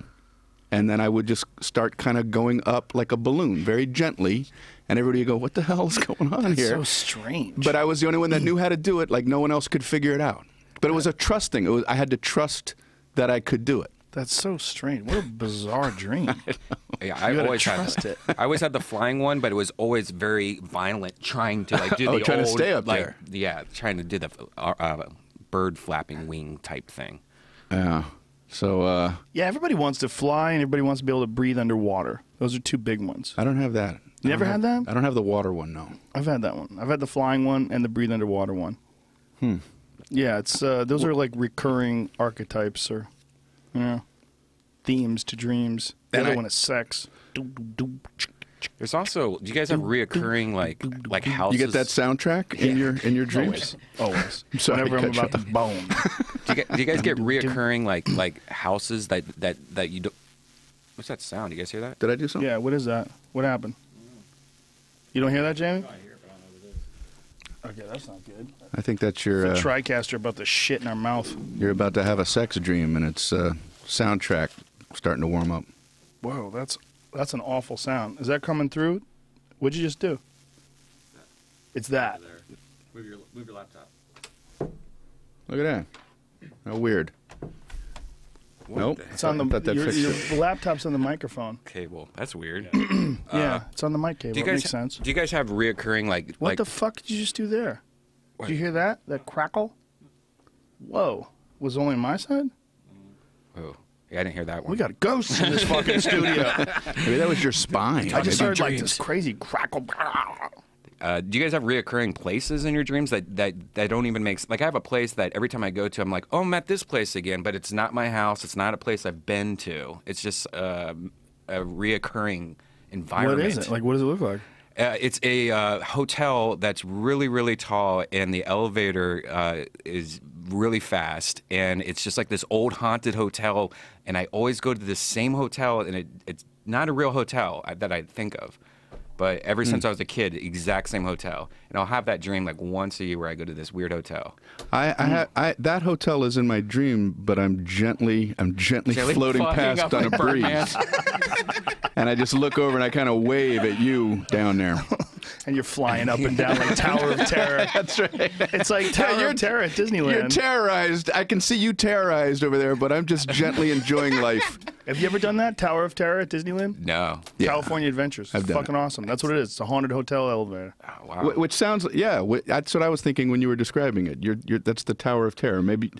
D: And then I would just start kind of going up like a balloon, very gently. And everybody would go, what the hell is going on here?
C: So strange.
D: But I was the only one that knew how to do it, like no one else could figure it out. But it was a trusting. I had to trust that I could do it.
C: That's so strange. What a bizarre dream.
E: Yeah, I
C: gotta
E: always
C: trust
E: had
C: it.
E: I always had the flying one, but it was always very violent, trying to do the
D: trying to
E: old,
D: stay up
E: like,
D: there.
E: Yeah, trying to do the bird flapping wing type thing.
D: Yeah. So
C: Yeah, everybody wants to fly and everybody wants to be able to breathe underwater. Those are two big ones.
D: I don't have that.
C: You never had that?
D: I don't have the water one, no.
C: I've had that one. I've had the flying one and the breathe underwater one. Yeah, it's those are like recurring archetypes or themes to dreams. The
D: And
C: other
D: I-
C: one is sex.
E: There's also, do you guys have reoccurring like houses?
D: You get that soundtrack in your dreams?
C: Always.
D: I'm sorry,
C: Whenever I'm
D: cut you
C: about to bone.
E: Do you guys get reoccurring like houses that you don't? What's that sound? You guys hear that?
D: Did I do something?
C: Yeah, what is that? What happened? You don't hear that, Jamie? Okay, that's not good.
D: I think that's your
C: The TriCaster about to shit in our mouth.
D: you're about to have a sex dream, and it's soundtrack starting to warm up.
C: Whoa, that's an awful sound. Is that coming through? What'd you just do? It's that.
E: Move your laptop.
D: Look at that. How weird. Nope.
C: It's on the
D: I thought that fixed
C: your
D: it.
C: laptop's on the microphone.
E: Cable. That's weird.
C: Yeah, it's on the mic cable.
E: Do you
C: It
E: guys
C: makes sense.
E: Do you guys have reoccurring
C: What the fuck did you just do there? Did you hear that? That crackle? Whoa. Was it only on my side?
E: Oh, yeah, I didn't hear that one.
C: We got ghosts in this fucking studio.
D: Maybe that was your spine.
C: I just
D: Maybe-
C: heard like this crazy crackle.
E: Do you guys have reoccurring places in your dreams that don't even make like I have a place that every time I go to I'm like, oh, I'm at this place again, but it's not my house. It's not a place I've been to. It's just a reoccurring environment.
C: What is it? Like, what does it look like?
E: It's a hotel that's really, really tall, and the elevator is really fast, and it's just like this old haunted hotel. And I always go to the same hotel, and it's not a real hotel that I think of. But ever since I was a kid, exact same hotel, and I'll have that dream like once a year where I go to this weird hotel.
D: That hotel is in my dream, but I'm gently floating
E: fucking
D: past
E: up
D: on a
E: with
D: breeze, and I just look over and I kind of wave at you down there.
C: And you're flying up and down like Tower of Terror.
D: That's right.
C: It's like Tower of Terror at Disneyland.
D: You're terrorized. I can see you terrorized over there, but I'm just gently enjoying life.
C: Have you ever done that? Tower of Terror at Disneyland?
E: No.
D: Yeah.
C: California Adventures.
D: I've
C: It's
D: done
C: fucking awesome. That's what it is. It's a haunted hotel elevator.
E: Oh, wow.
D: Which sounds, that's what I was thinking when you were describing it. That's the Tower of Terror. Maybe.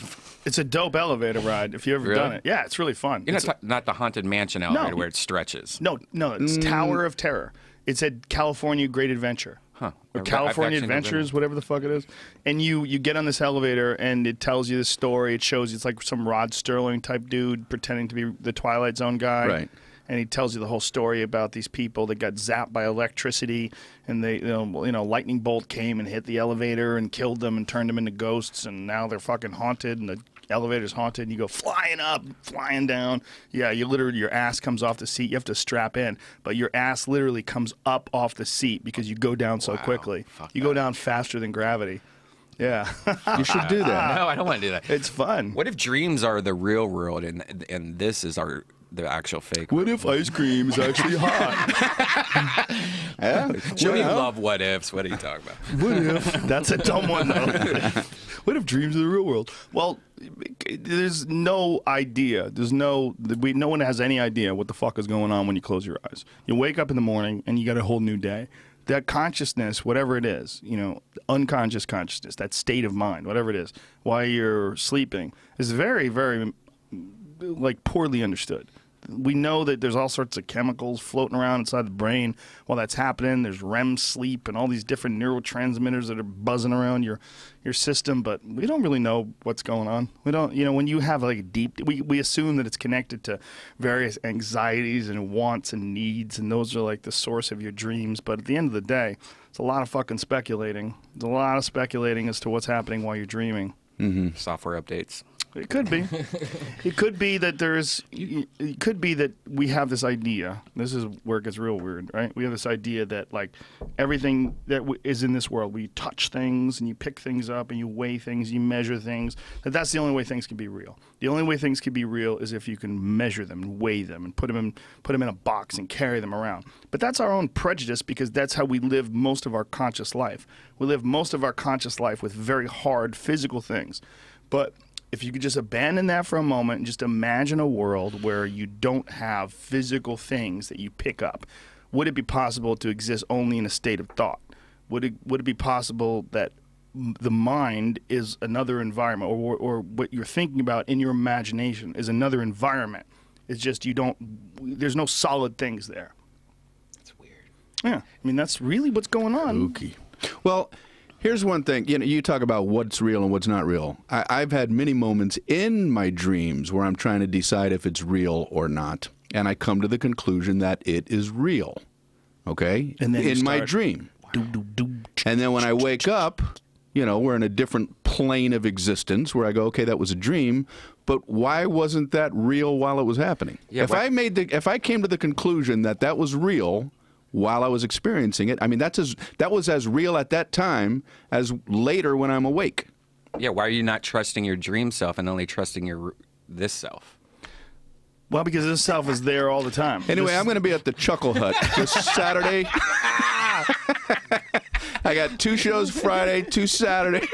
C: It's a dope elevator ride if you've ever
E: Really?
C: done it. Yeah, it's really fun.
E: You're
C: It's
E: not the haunted mansion elevator where it stretches.
C: no, it's Tower of Terror. It's at California Great Adventure.
E: Huh.
C: Or
E: I've
C: California
E: actually never
C: Adventures, whatever the fuck it is. And you get on this elevator and it tells you the story. It shows you it's like some Rod Sterling type dude pretending to be the Twilight Zone guy.
D: Right.
C: And he tells you the whole story about these people that got zapped by electricity, and they, lightning bolt came and hit the elevator and killed them and turned them into ghosts, and now they're fucking haunted, and the elevator's haunted and you go flying up, flying down. Yeah, you literally, your ass comes off the seat. You have to strap in, but your ass literally comes up off the seat because you go down so quickly. You go down faster than gravity. Yeah.
D: You should do that.
E: No, I don't want to do that.
C: It's fun.
E: What if dreams are the real world and this is the actual fake?
C: What if ice cream is actually hot?
D: Yeah?
E: Jody love what ifs. What are you talking about?
C: What if? That's a dumb one, though. What if dreams are the real world? Well, there's no idea. No one has any idea what the fuck is going on when you close your eyes. You wake up in the morning and you got a whole new day. That consciousness, whatever it is, unconscious consciousness, that state of mind, whatever it is, while you're sleeping, is very, very, poorly understood. We know that there's all sorts of chemicals floating around inside the brain while that's happening. There's REM sleep and all these different neurotransmitters that are buzzing around your system, but we don't really know what's going on. We don't, when you have we assume that it's connected to various anxieties and wants and needs, and those are like the source of your dreams. But at the end of the day, it's a lot of fucking speculating. There's a lot of speculating as to what's happening while you're dreaming.
D: Mm-hmm.
E: Software updates.
C: It could be. It could be that it could be that we have this idea. This is where it gets real weird, right? We have this idea that everything that is in this world, we touch things and you pick things up and you weigh things, you measure things. That's the only way things can be real. The only way things can be real is if you can measure them and weigh them and put them in a box and carry them around. But that's our own prejudice because that's how we live most of our conscious life. We live most of our conscious life with very hard physical things. But if you could just abandon that for a moment and just imagine a world where you don't have physical things that you pick up, would it be possible to exist only in a state of thought? Would it be possible that the mind is another environment, or what you're thinking about in your imagination is another environment? It's just there's no solid things there.
E: That's weird.
C: Yeah, I mean, that's really what's going on.
D: Okay. Well, here's one thing. You talk about what's real and what's not real. I've had many moments in my dreams where I'm trying to decide if it's real or not, and I come to the conclusion that it is real. Okay?
C: And then
D: in my dream. And then when I wake up, we're in a different plane of existence where I go, okay, that was a dream, but why wasn't that real while it was happening?
E: Yeah,
D: if I came to the conclusion that that was real while I was experiencing it, I mean, that was as real at that time as later when I'm awake.
E: Yeah, why are you not trusting your dream self and only trusting this self?
C: Well, because this self is there all the time.
D: Anyway, I'm going to be at the Chuckle Hut this Saturday. I got 2 shows Friday, 2 Saturday.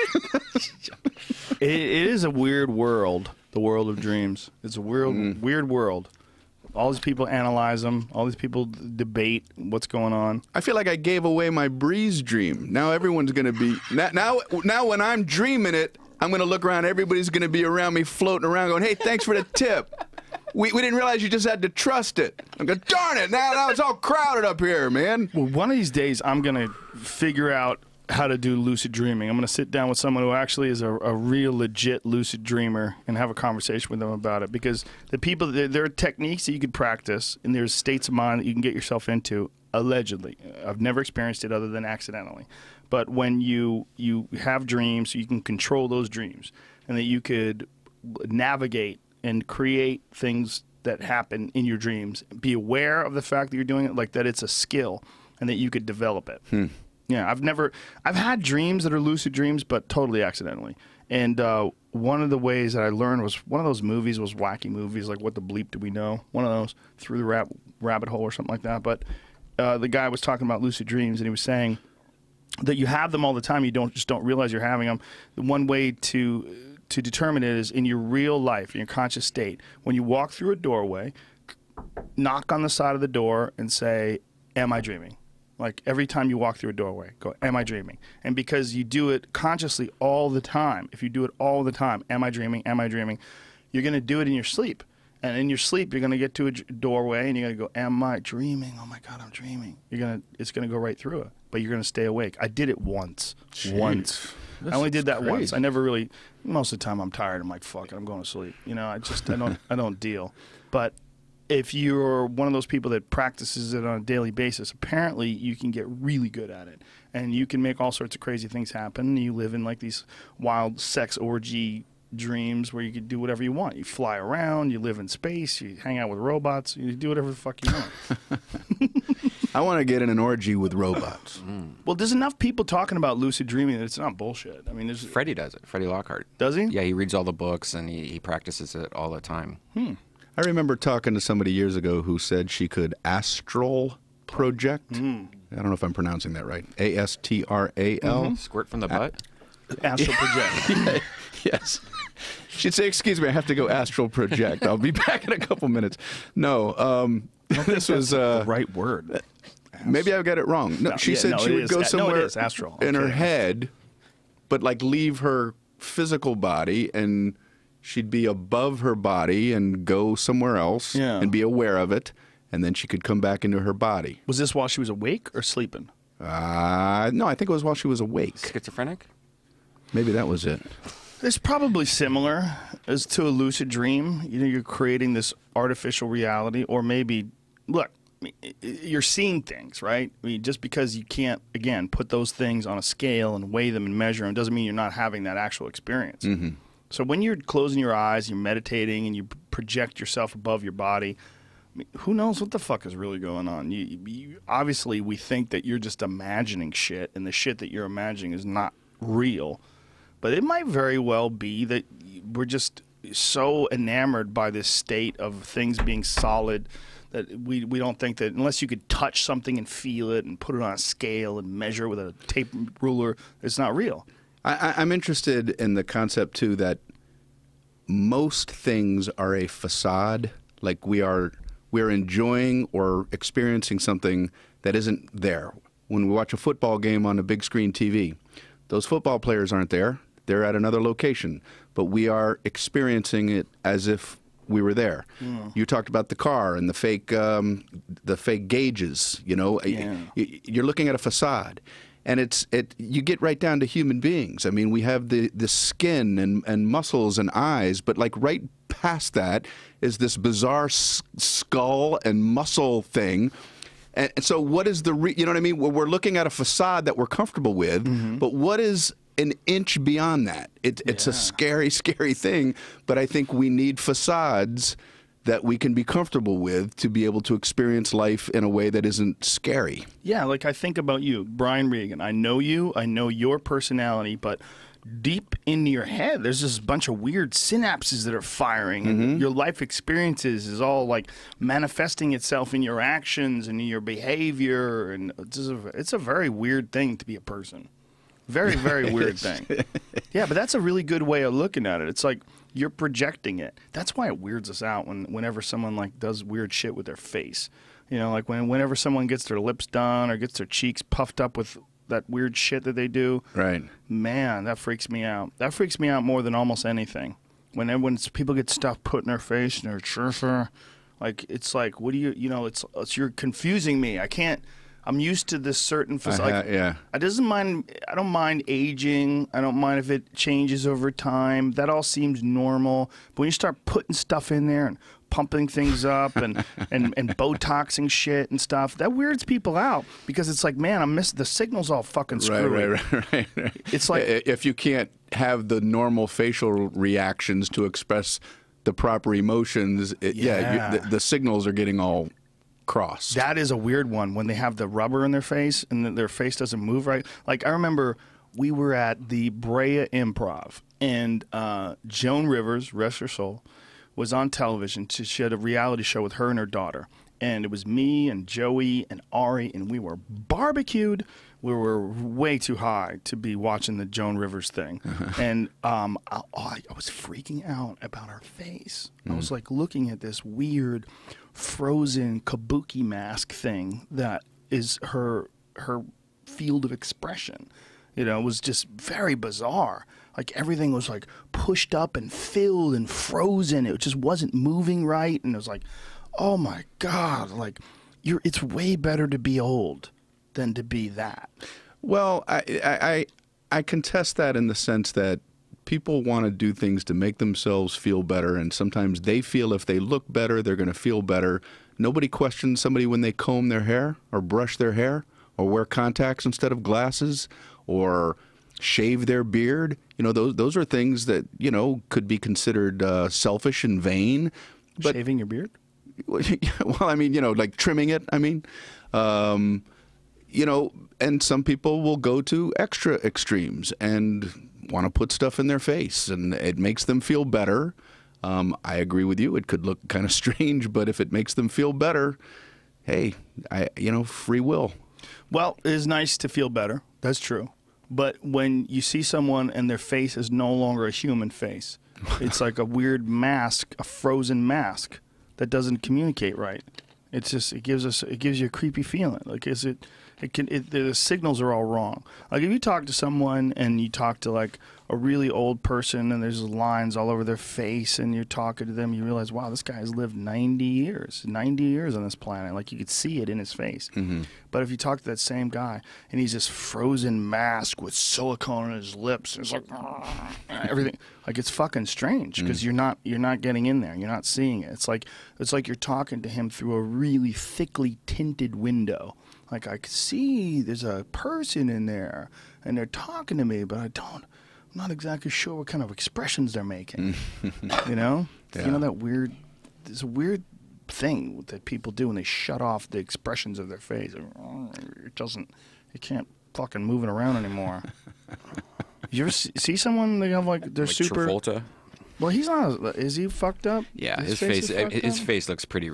C: It is a weird world, the world of dreams. It's a weird world. All these people analyze them. All these people debate what's going on.
D: I feel like I gave away my breeze dream. Now everyone's going to be... Now when I'm dreaming it, I'm going to look around. Everybody's going to be around me floating around going, hey, thanks for the tip. We didn't realize you just had to trust it. I'm going, darn it, now it's all crowded up here, man.
C: Well, one of these days, I'm going to figure out how to do lucid dreaming. I'm going to sit down with someone who actually is a real legit lucid dreamer and have a conversation with them about it, because there are techniques that you could practice and there's states of mind that you can get yourself into, allegedly. I've never experienced it other than accidentally. But when you have dreams, you can control those dreams, and that you could navigate and create things that happen in your dreams. Be aware of the fact that you're doing it, like that it's a skill and that you could develop it. Yeah, I've had dreams that are lucid dreams, but totally accidentally. And one of the ways that I learned was one of those movies, was wacky movies, like What the Bleep Do We Know? One of those, Through the Rabbit Hole or something like that. But the guy was talking about lucid dreams, and he was saying that you have them all the time. You just don't realize you're having them. The one way to determine it is in your real life, in your conscious state. When you walk through a doorway, knock on the side of the door and say, am I dreaming? Like every time you walk through a doorway, go, am I dreaming? And because you do it consciously all the time, if you do it all the time, am I dreaming, you're going to do it in your sleep. And in your sleep, you're going to get to a doorway and you're going to go, am I dreaming? Oh my God, I'm dreaming. It's going to go right through it, but you're going to stay awake. I did it once. Once. I only did that once. I never really, most of the time I'm tired. I'm like, fuck it, I'm going to sleep. I don't deal. But if you're one of those people that practices it on a daily basis, apparently you can get really good at it. And you can make all sorts of crazy things happen. You live in like these wild sex orgy dreams where you could do whatever you want. You fly around, you live in space, you hang out with robots, you do whatever the fuck you want.
D: I want to get in an orgy with robots.
C: Well, there's enough people talking about lucid dreaming that it's not bullshit. I mean, there's
E: Freddie does it. Freddie Lockhart.
C: Does he?
E: Yeah, he reads all the books and he practices it all the time.
D: I remember talking to somebody years ago who said she could astral project. I don't know if I'm pronouncing that right. A-S-T-R-A-L.
E: Squirt from the butt.
C: Astral project.
D: Yes. She'd say, "Excuse me, I have to go astral project. I'll be back in a couple minutes." No, this was
C: the right word.
D: maybe I got it wrong. No, she said she would go somewhere
C: astral.
D: in her
C: Okay.
D: head, but like leave her physical body, and she'd be above her body and go somewhere else and be aware of it, and then she could come back into her body.
C: Was this while she was awake or sleeping?
D: No, I think it was while she was awake.
E: Schizophrenic?
D: Maybe that was it.
C: It's probably similar as to a lucid dream. You know, you're creating this artificial reality, or maybe, look, you're seeing things, right? I mean, just because you can't, again, put those things on a scale and weigh them and measure them doesn't mean you're not having that actual experience. So when you're closing your eyes, you're meditating, and you project yourself above your body, I mean, who knows what the fuck is really going on? Obviously, we think that you're just imagining shit, and the shit that you're imagining is not real. But it might very well be that we're just so enamored by this state of things being solid that we don't think that unless you could touch something and feel it and put it on a scale and measure it with a tape ruler, it's not real.
D: I'm interested in the concept, too, that most things are a facade. Like we're enjoying or experiencing something that isn't there. When we watch a football game on a big screen TV, those football players aren't there. They're at another location, but we are experiencing it as if we were there. You talked about the car and the fake gauges. You know, you're looking at a facade, and you get right down to human beings. I mean, we have the skin and muscles and eyes, but like right past that is this bizarre skull and muscle thing. And so, what is you know what I mean? We're looking at a facade that we're comfortable with, but what is an inch beyond that? It's a scary, scary thing, but I think we need facades that we can be comfortable with to be able to experience life in a way that isn't scary. Yeah,
C: like I think about you, Brian Regan. I know you, I know your personality, but deep into your head, there's this bunch of weird synapses that are firing, and your life experiences is all like manifesting itself in your actions and in your behavior, and it's a very weird thing to be a person. Very, very weird thing. Yeah, but that's a really good way of looking at it. It's like you're projecting it. That's why it weirds us out whenever someone like does weird shit with their face. You know, like whenever someone gets their lips done or gets their cheeks puffed up with that weird shit that they do.
D: Right.
C: Man, that freaks me out. That freaks me out more than almost anything. When people get stuff put in their face and they're like, it's like, what do you know, you're confusing me. I'm used to this certain facade. I don't mind aging. I don't mind if it changes over time. That all seems normal. But when you start putting stuff in there and pumping things up and Botoxing shit and stuff, that weirds people out because it's like, man, I'm missing the signal's all fucking screwy.
D: Right.
C: It's like
D: if you can't have the normal facial reactions to express the proper emotions, the signals are getting all crossed. That
C: is a weird one when they have the rubber in their face and their face doesn't move right. Like I remember we were at the Brea Improv and Joan Rivers, rest her soul, was on television. She had a reality show with her and her daughter. And it was me and Joey and Ari, and we were barbecued. We were way too high to be watching the Joan Rivers thing. And I was freaking out about her face. I was like looking at this weird frozen kabuki mask thing that is her field of expression. You know, it was just very bizarre. Like everything was like pushed up and filled and frozen. It just wasn't moving right. And it was like, oh my God, like it's way better to be old than to be that.
D: Well, I contest that in the sense that people want to do things to make themselves feel better, and sometimes they feel if they look better, they're going to feel better. Nobody questions somebody when they comb their hair or brush their hair or wear contacts instead of glasses or shave their beard. You know, those are things that, you know, could be considered selfish and vain. But,
C: Shaving your beard?
D: well, I mean, you know, like trimming it, I mean. You know, and some people will go to extra extremes and want to put stuff in their face, and it makes them feel better. I agree with you. It could look kind of strange, but if it makes them feel better, hey, you know, free will.
C: Well, it is nice to feel better. That's true. But when you see someone and their face is no longer a human face, it's like a weird mask, a frozen mask that doesn't communicate right. It's just it gives you a creepy feeling. Like the signals are all wrong. Like if you talk to someone and you talk to like a really old person and there's lines all over their face and you're talking to them, you realize, wow, this guy has lived 90 years on this planet. Like you could see it in his face.
D: Mm-hmm.
C: But if you talk to that same guy and he's this frozen mask with silicone on his lips, and it's like everything, like it's fucking strange because you're not getting in there. You're not seeing it. It's like you're talking to him through a really thickly tinted window. Like I could see there's a person in there and they're talking to me, but I'm not exactly sure what kind of expressions they're making. You know?
D: Yeah.
C: You know there's a weird thing that people do when they shut off the expressions of their face. It can't fucking move it around anymore. You ever see someone, they have like, they're
E: Like
C: super.
E: Travolta.
C: Well, he's not, is he fucked up?
E: Yeah,
C: his
E: his face looks pretty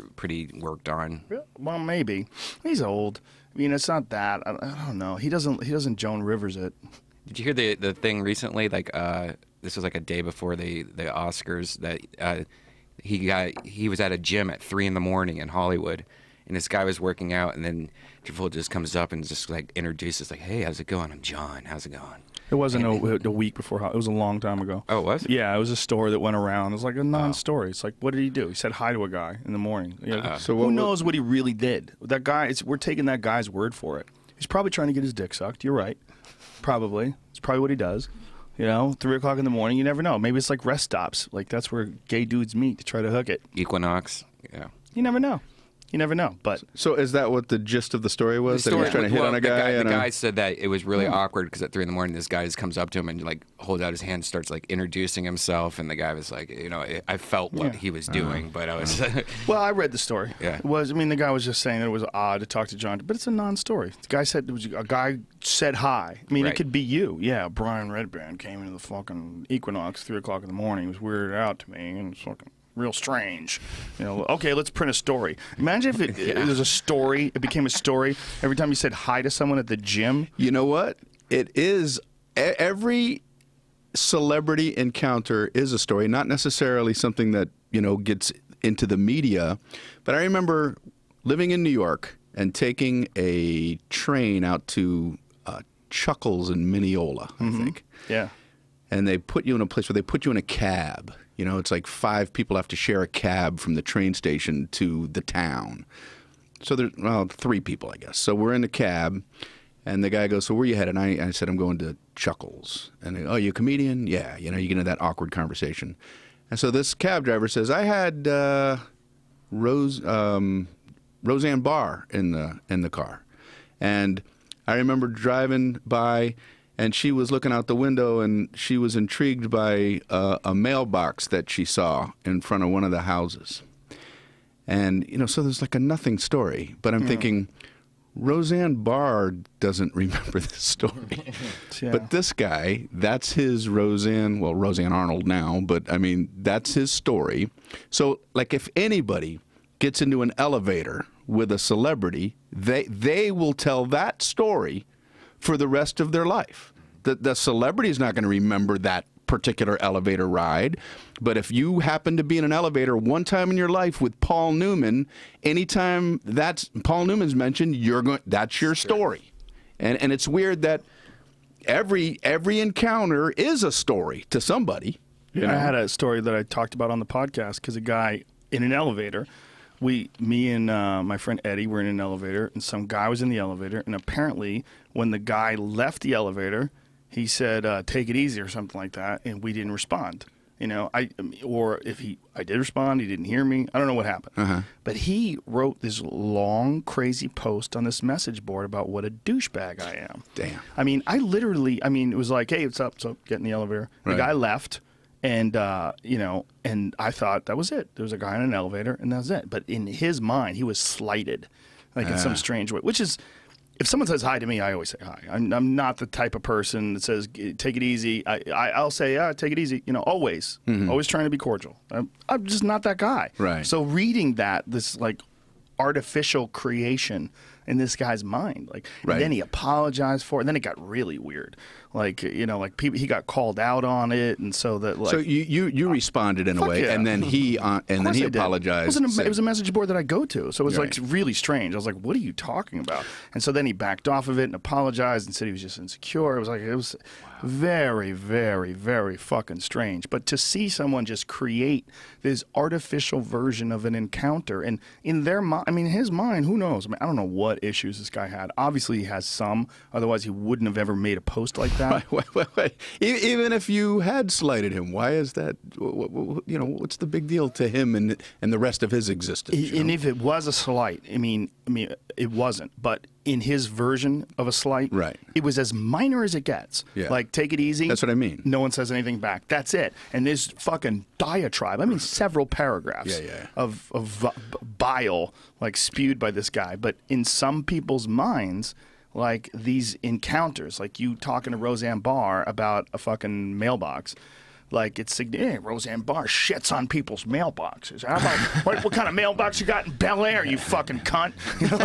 E: worked on.
C: Well, maybe. He's old. I mean, it's not that. I don't know. He doesn't Joan Rivers it.
E: Did you hear the thing recently? Like this was like a day before the Oscars that he was at a gym at 3 a.m. in Hollywood, and this guy was working out, and then Travolta just comes up and just like introduces like, "Hey, how's it going? I'm John. How's it going?"
C: It wasn't a week before. It was a long time ago.
E: Oh, it was?
C: Yeah, it was a story that went around. It was like a non-story. It's like, what did he do? He said hi to a guy in the morning.
D: So
C: who knows what he really did? That guy. We're taking that guy's word for it. He's probably trying to get his dick sucked. You're right. Probably. It's probably what he does. You know, 3 o'clock in the morning. You never know. Maybe it's like rest stops. Like that's where gay dudes meet to try to hook it.
E: Equinox. Yeah.
C: You never know. You never know. But
D: So is that what the gist of the story was? That he was trying to hit on a guy?
E: The guy said that it was really awkward because at 3 a.m. this guy just comes up to him and like holds out his hand, starts like introducing himself, and the guy was like, you know, I felt what he was doing, but I was.
C: well, I read the story.
E: Yeah.
C: It was. I mean, the guy was just saying that it was odd to talk to John, but it's a non-story. The guy said a guy said hi. I mean,
E: Right.
C: It could be you. Yeah, Brian Redband came into the fucking Equinox 3 o'clock in the morning. He was weirded out to me and it's fucking real strange. You know, okay, let's print a story. Imagine if it was a story, it became a story every time you said hi to someone at the gym.
D: You know what? It is. Every celebrity encounter is a story, not necessarily something that, you know, gets into the media. But I remember living in New York and taking a train out to Chuckles in Mineola, I think.
C: Yeah.
D: And they put you in a place where they put you in a cab. You know, it's like 5 people have to share a cab from the train station to the town. So there's, 3 people, I guess. So we're in the cab, and the guy goes, so where you headed? And I said, I'm going to Chuckles. And they, oh, you a comedian? Yeah. You know, you get into that awkward conversation. And so this cab driver says, I had Roseanne Barr in the car. And I remember driving by, and she was looking out the window, and she was intrigued by a mailbox that she saw in front of one of the houses. And, you know, so there's like a nothing story. But I'm thinking, Roseanne Barr doesn't remember this story.
C: Yeah.
D: But this guy, that's his Roseanne Arnold now, but, I mean, that's his story. So, like, if anybody gets into an elevator with a celebrity, they will tell that story for the rest of their life. The celebrity is not going to remember that particular elevator ride, but if you happen to be in an elevator one time in your life with Paul Newman, anytime that's Paul Newman's mentioned, that's your story. And it's weird that every encounter is a story to somebody. You know?
C: I had a story that I talked about on the podcast because a guy in an elevator. Me and my friend Eddie were in an elevator, and some guy was in the elevator, and apparently when the guy left the elevator, he said, take it easy or something like that, and we didn't respond. You know, or if I did respond, he didn't hear me. I don't know what happened. But he wrote this long, crazy post on this message board about what a douchebag I am.
D: Damn.
C: I mean, it was like, hey, what's up? So get in the elevator.
D: Right.
C: The guy left, and you know, and I thought that was it. There was a guy in an elevator, and that was it. But in his mind, he was slighted, like in some strange way, which is. If someone says hi to me, I always say hi. I'm not the type of person that says, take it easy. I'll say, yeah, take it easy. You know, always. Always trying to be cordial. I'm just not that guy.
D: Right.
C: So reading this like artificial creation in this guy's mind, like,
D: Right.
C: and then he apologized for it. And then it got really weird. Like, you know, like he got called out on it. And so that, like.
D: So you responded in a
C: Fuck
D: way,
C: yeah.
D: and then he apologized.
C: It was a message board that I go to, so it was
D: Right.
C: like really strange. I was like, "What are you talking about?" And so then he backed off of it and apologized and said he was just insecure. It was very, very, very fucking strange. But to see someone just create this artificial version of an encounter, and in their mind, I mean, his mind, who knows? I mean, I don't know what issues this guy had. Obviously, he has some. Otherwise, he wouldn't have ever made a post like that.
D: Wait. Even if you had slighted him, why is that? You know, what's the big deal to him and the rest of his existence? You
C: And
D: know?
C: if it was a slight, I mean, it wasn't. But in his version of a slight,
D: Right.
C: it was as minor as it gets.
D: Yeah.
C: Like, take it easy.
D: That's what I mean.
C: No one says anything back. That's it. And this fucking diatribe, I mean, several paragraphs
D: Yeah.
C: of bile, like, spewed by this guy. But in some people's minds, like, these encounters, like you talking to Roseanne Barr about a fucking mailbox, like, it's, hey, Roseanne Barr shits on people's mailboxes. How about, what kind of mailbox you got in Bel Air, you fucking cunt? You know,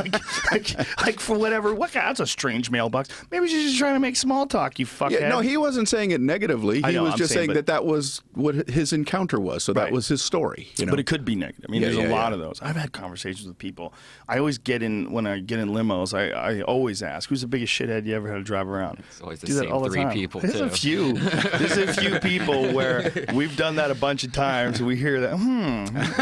C: like for whatever, that's a strange mailbox. Maybe she's just trying to make small talk, you fuckhead.
D: Yeah, no, he wasn't saying it negatively.
C: I
D: He
C: know,
D: was
C: I'm
D: just
C: saying,
D: saying that was what his encounter was. So that
C: Right.
D: was his story. You know?
C: But it could be negative. I mean,
D: Yeah,
C: there's a
D: yeah,
C: lot
D: yeah.
C: of those. I've had conversations with people. I always when I get in limos, I always ask, who's the biggest shithead you ever had to drive around?
E: It's always the
C: Do that
E: same
C: all the
E: three
C: time.
E: people,
C: There's a
E: too.
C: few. There's a few people where we've done that a bunch of times. And we hear that,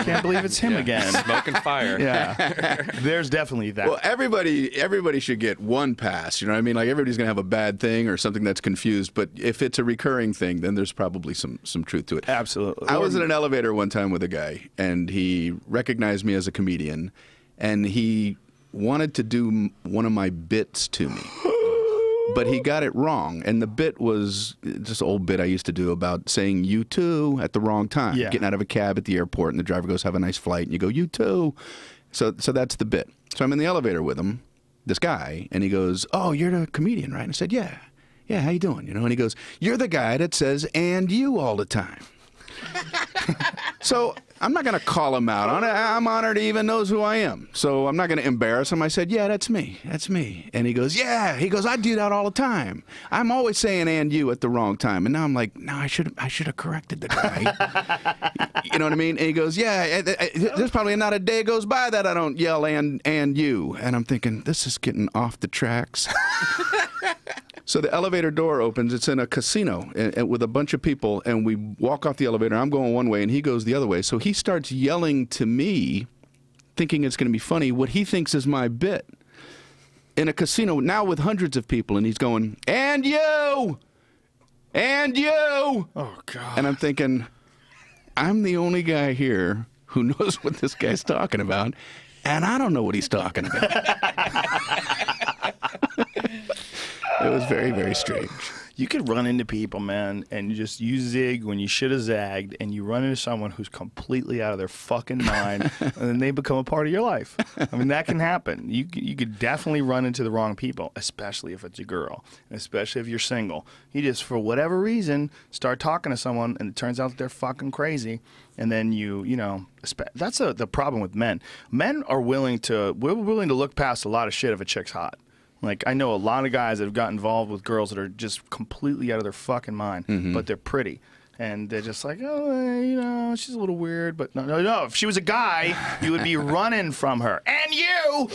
C: can't believe it's him again.
E: Smoke and fire.
C: Yeah. There's definitely that.
D: Well, everybody should get one pass. You know what I mean? Like everybody's gonna have a bad thing or something that's confused. But if it's a recurring thing, then there's probably some truth to it.
C: Absolutely.
D: I was in an elevator one time with a guy, and he recognized me as a comedian, and he wanted to do one of my bits to me. But he got it wrong, and the bit was just an old bit I used to do about saying "you too" at the wrong time.
C: Yeah.
D: Getting out of a cab at the airport, and the driver goes, "Have a nice flight," and you go, "You too." So that's the bit. So I'm in the elevator with him, this guy, and he goes, "Oh, you're the comedian, right?" And I said, "Yeah, how you doing?" You know, and he goes, "You're the guy that says 'and you' all the time." So I'm not going to call him out on it. I'm honored he even knows who I am. So I'm not going to embarrass him. I said, "Yeah, that's me. That's me." And he goes, "Yeah." He goes, "I do that all the time. I'm always saying 'and you' at the wrong time." And now I'm like, no, I should have corrected the guy. You know what I mean? And he goes, "Yeah, there's probably not a day goes by that I don't yell 'and you.'" And I'm thinking, this is getting off the tracks. So the elevator door opens. It's in a casino with a bunch of people, and we walk off the elevator. I'm going one way, and he goes the other way. So he starts yelling to me, thinking it's going to be funny, what he thinks is my bit. In a casino, now with hundreds of people, and he's going, "And you! And you!"
C: Oh, God.
D: And I'm thinking, I'm the only guy here who knows what this guy's talking about, and I don't know what he's talking about. It was very, very strange.
C: You could run into people, man, and you zig when you should have zagged, and you run into someone who's completely out of their fucking mind, and then they become a part of your life. I mean, that can happen. You could definitely run into the wrong people, especially if it's a girl, and especially if you're single. You just, for whatever reason, start talking to someone, and it turns out that they're fucking crazy, and then you know, that's the problem with men. Men are we're willing to look past a lot of shit if a chick's hot. Like, I know a lot of guys that have got involved with girls that are just completely out of their fucking mind, but they're pretty. And they're just like, oh, you know, she's a little weird, but no. If she was a guy, you would be running from her. And you!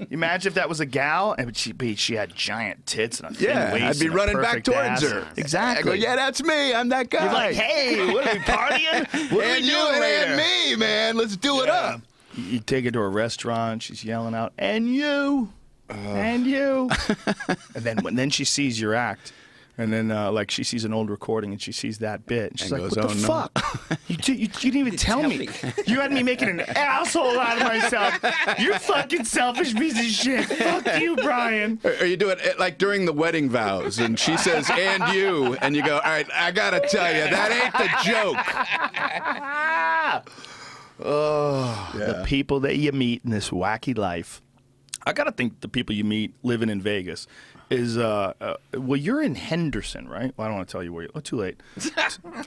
C: Imagine if that was a gal, and she had giant tits and a thin waist.
D: I'd be
C: and a
D: running back
C: perfect
D: towards
C: ass.
D: her.
C: Exactly.
D: I go, "Yeah, that's me. I'm that guy."
C: You're like, hey, what are we partying? What are we
D: "And you
C: doing later?
D: and me, man. Let's do it up."
C: You take her to a restaurant, she's yelling out, "And you, and you," and then she sees your act, And then, like, she sees an old recording and she sees that bit. And she's
D: And
C: like,
D: goes,
C: what the
D: "Oh, no."
C: fuck? You didn't even tell me. You had me making an asshole out of myself. You fucking selfish piece of shit. Fuck you, Brian.
D: Or you do it like during the wedding vows, and she says, "And you," and you go, "All right, I gotta tell you, that ain't the joke." Oh,
C: The people that you meet in this wacky life. I gotta think the people you meet living in Vegas is well, you're in Henderson, right? Well, I don't want to tell you where you're. Oh, too late.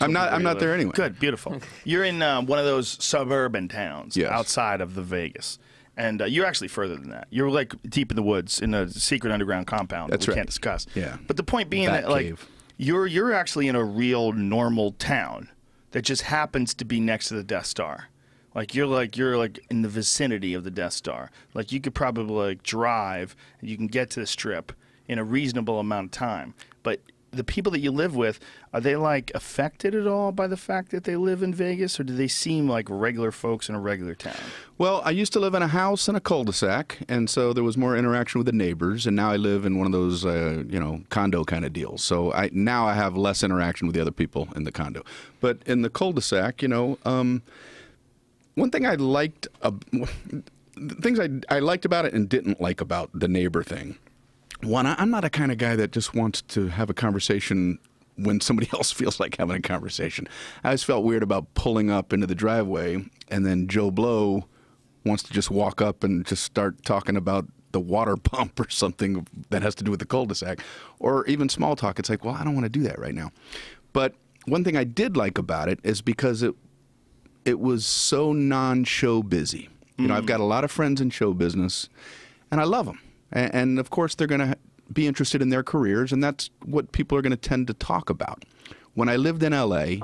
D: I'm not there anyway.
C: Good, beautiful. You're in one of those suburban towns
D: Yes.
C: outside of the Vegas, and you're actually further than that. You're like deep in the woods in a secret underground compound
D: That's
C: that we
D: right.
C: can't discuss.
D: Yeah.
C: But the point being
D: Bat
C: that like
D: cave.
C: you're actually in a real normal town that just happens to be next to the Death Star. You're in the vicinity of the Death Star. Like you could probably like drive and you can get to the Strip in a reasonable amount of time. But the people that you live with, are they like affected at all by the fact that they live in Vegas, or do they seem like regular folks in a regular town?
D: Well, I used to live in a house in a cul-de-sac, and so there was more interaction with the neighbors. And now I live in one of those, condo kind of deals. So now I have less interaction with the other people in the condo. But in the cul-de-sac, one thing I liked, things I liked about it and didn't like about the neighbor thing. One, I'm not a kind of guy that just wants to have a conversation when somebody else feels like having a conversation. I always felt weird about pulling up into the driveway and then Joe Blow wants to just walk up and just start talking about the water pump or something that has to do with the cul-de-sac, or even small talk. It's like, well, I don't want to do that right now. But one thing I did like about it is because it was so non-show busy. I've got a lot of friends in show business, and I love them. And of course, they're going to be interested in their careers, and that's what people are going to tend to talk about. When I lived in L.A.,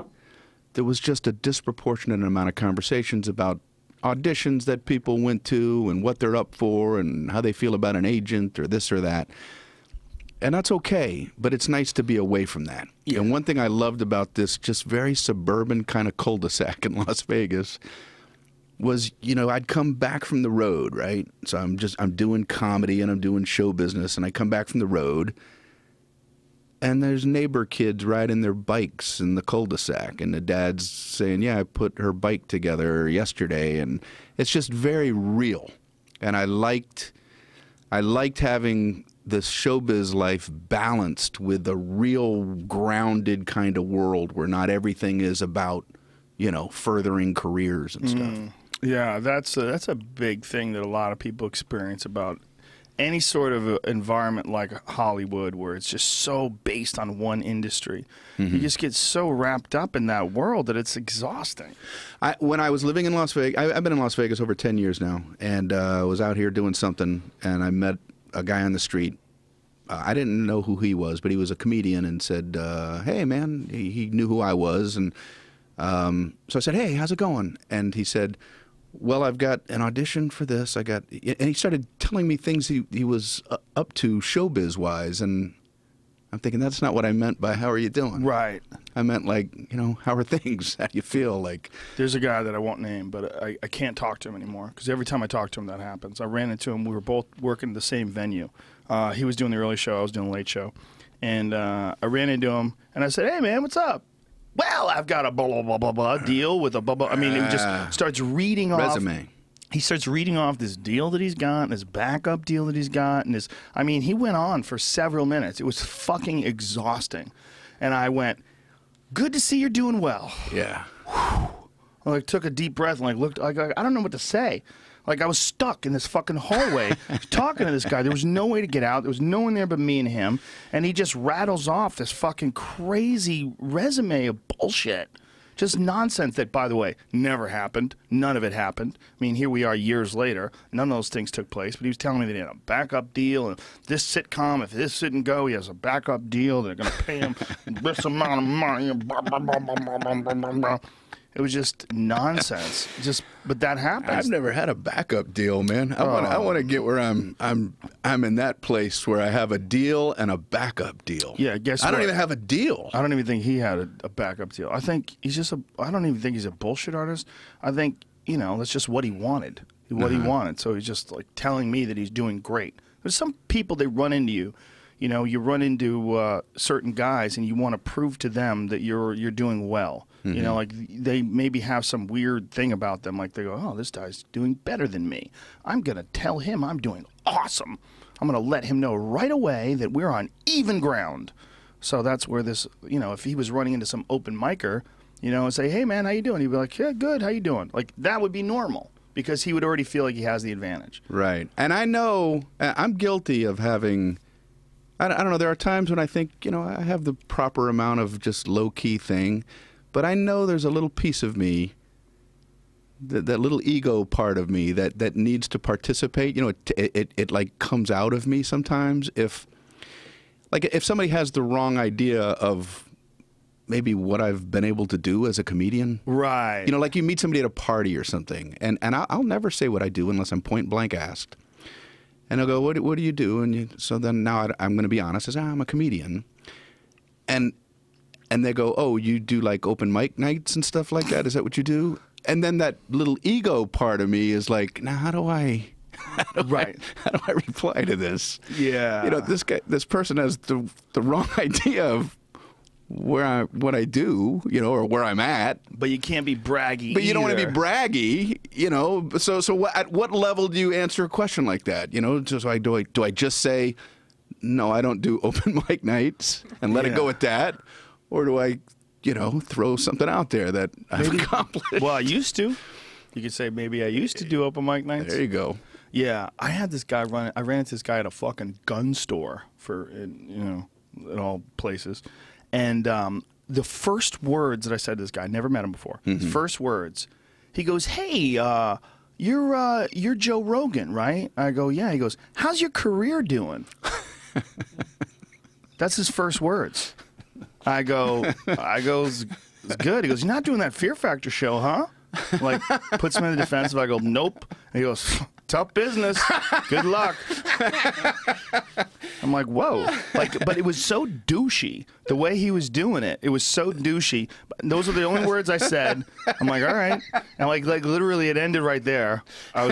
D: there was just a disproportionate amount of conversations about auditions that people went to and what they're up for and how they feel about an agent or this or that. And that's okay, but it's nice to be away from that. Yeah. And one thing I loved about this just very suburban kind of cul-de-sac in Las Vegas was, I'd come back from the road, right? So I'm doing comedy and I'm doing show business, and I come back from the road, and there's neighbor kids riding their bikes in the cul-de-sac, and the dad's saying, yeah, I put her bike together yesterday, and it's just very real. And I liked having this showbiz life balanced with a real grounded kind of world where not everything is about, furthering careers and stuff.
C: Yeah, that's a big thing that a lot of people experience about any sort of environment like Hollywood, where it's just so based on one industry. You just get so wrapped up in that world that it's exhausting.
D: When I was living in Las Vegas, I've been in Las Vegas over 10 years now, and I was out here doing something, and I met a guy on the street. I didn't know who he was, but he was a comedian, and said, hey, man, he knew who I was. And so I said, hey, how's it going? And he said, well, I've got an audition for this. And he started telling me things he was up to showbiz-wise, and I'm thinking, that's not what I meant by how are you doing?
C: Right.
D: I meant like, how are things? How do you feel? Like,
C: there's a guy that I won't name, but I can't talk to him anymore because every time I talk to him, that happens. I ran into him. We were both working the same venue. He was doing the early show. I was doing the late show. And I ran into him, and I said, hey, man, what's up? Well, I've got a blah, blah, blah, blah, blah deal with a blah, blah. I mean, it just starts reading off.
D: resume.
C: He starts reading off this deal that he's got, and this backup deal that he's got, and he went on for several minutes. It was fucking exhausting. And I went, good to see you're doing well.
D: Yeah.
C: I took a deep breath and looked, I don't know what to say. I was stuck in this fucking hallway talking to this guy. There was no way to get out. There was no one there but me and him. And he just rattles off this fucking crazy resume of bullshit. Just nonsense that, by the way, never happened. None of it happened. I mean, here we are years later. None of those things took place. But he was telling me that he had a backup deal. And this sitcom, if this didn't go, he has a backup deal. They're going to pay him this amount of money. Blah, blah, blah, blah, blah, blah, blah, blah. It was just nonsense. But that happens.
D: I've never had a backup deal, man. I want to get where I'm in that place where I have a deal and a backup deal.
C: Yeah, guess what?
D: I don't even have a deal.
C: I don't even think he had a backup deal. I think he's just I don't even think he's a bullshit artist. I think, that's just what he wanted. He wanted. So he's just telling me that he's doing great. There's some people that run into you, You know, you run into certain guys and you want to prove to them that you're doing well. You know, like they maybe have some weird thing about them. Like they go, oh, this guy's doing better than me. I'm going to tell him I'm doing awesome. I'm going to let him know right away that we're on even ground. So that's where this, you know, if he was running into some open micer, you know, and say, hey, man, how you doing? He'd be like, yeah, good. How you doing? Like that would be normal because he would already feel like he has the advantage.
D: Right. And I know I'm guilty of having, I don't know, there are times when I think, you know, I have the proper amount of just low-key thing. But I know there's a little piece of me, that little ego part of me that needs to participate. You know, it like comes out of me sometimes. If somebody has the wrong idea of maybe what I've been able to do as a comedian.
C: Right.
D: You know, like you meet somebody at a party or something, and I'll never say what I do unless I'm point blank asked. And I'll go, what do you do? And so then now I'm going to be honest. I say, I'm a comedian. And they go, oh, you do like open mic nights and stuff like that? Is that what you do? And then that little ego part of me is like, now how do I reply to this?
C: Yeah.
D: You know, this person has the wrong idea of what I do, you know, or where I'm at.
C: But you can't be braggy.
D: But you don't want to
C: either.
D: be braggy, you know. So at what level do you answer a question like that? You know, do I just say, no, I don't do open mic nights and let it go at that? Or do I, you know, throw something out there that I've accomplished?
C: Well, I used to. You could say maybe I used to do open mic nights.
D: There you go.
C: Yeah, I had this guy I ran into this guy at a fucking gun store in all places. And the first words that I said to this guy, I never met him before. His first words, he goes, hey, you're Joe Rogan, right? I go, yeah. He goes, how's your career doing? That's his first words. I go, it's good. He goes, you're not doing that Fear Factor show, huh? Like, puts me in the defensive. I go, nope. And he goes, tough business. Good luck. I'm like, whoa. Like, but it was so douchey. The way he was doing it, it was so douchey. Those were the only words I said. I'm like, all right. And like literally, it ended right there. I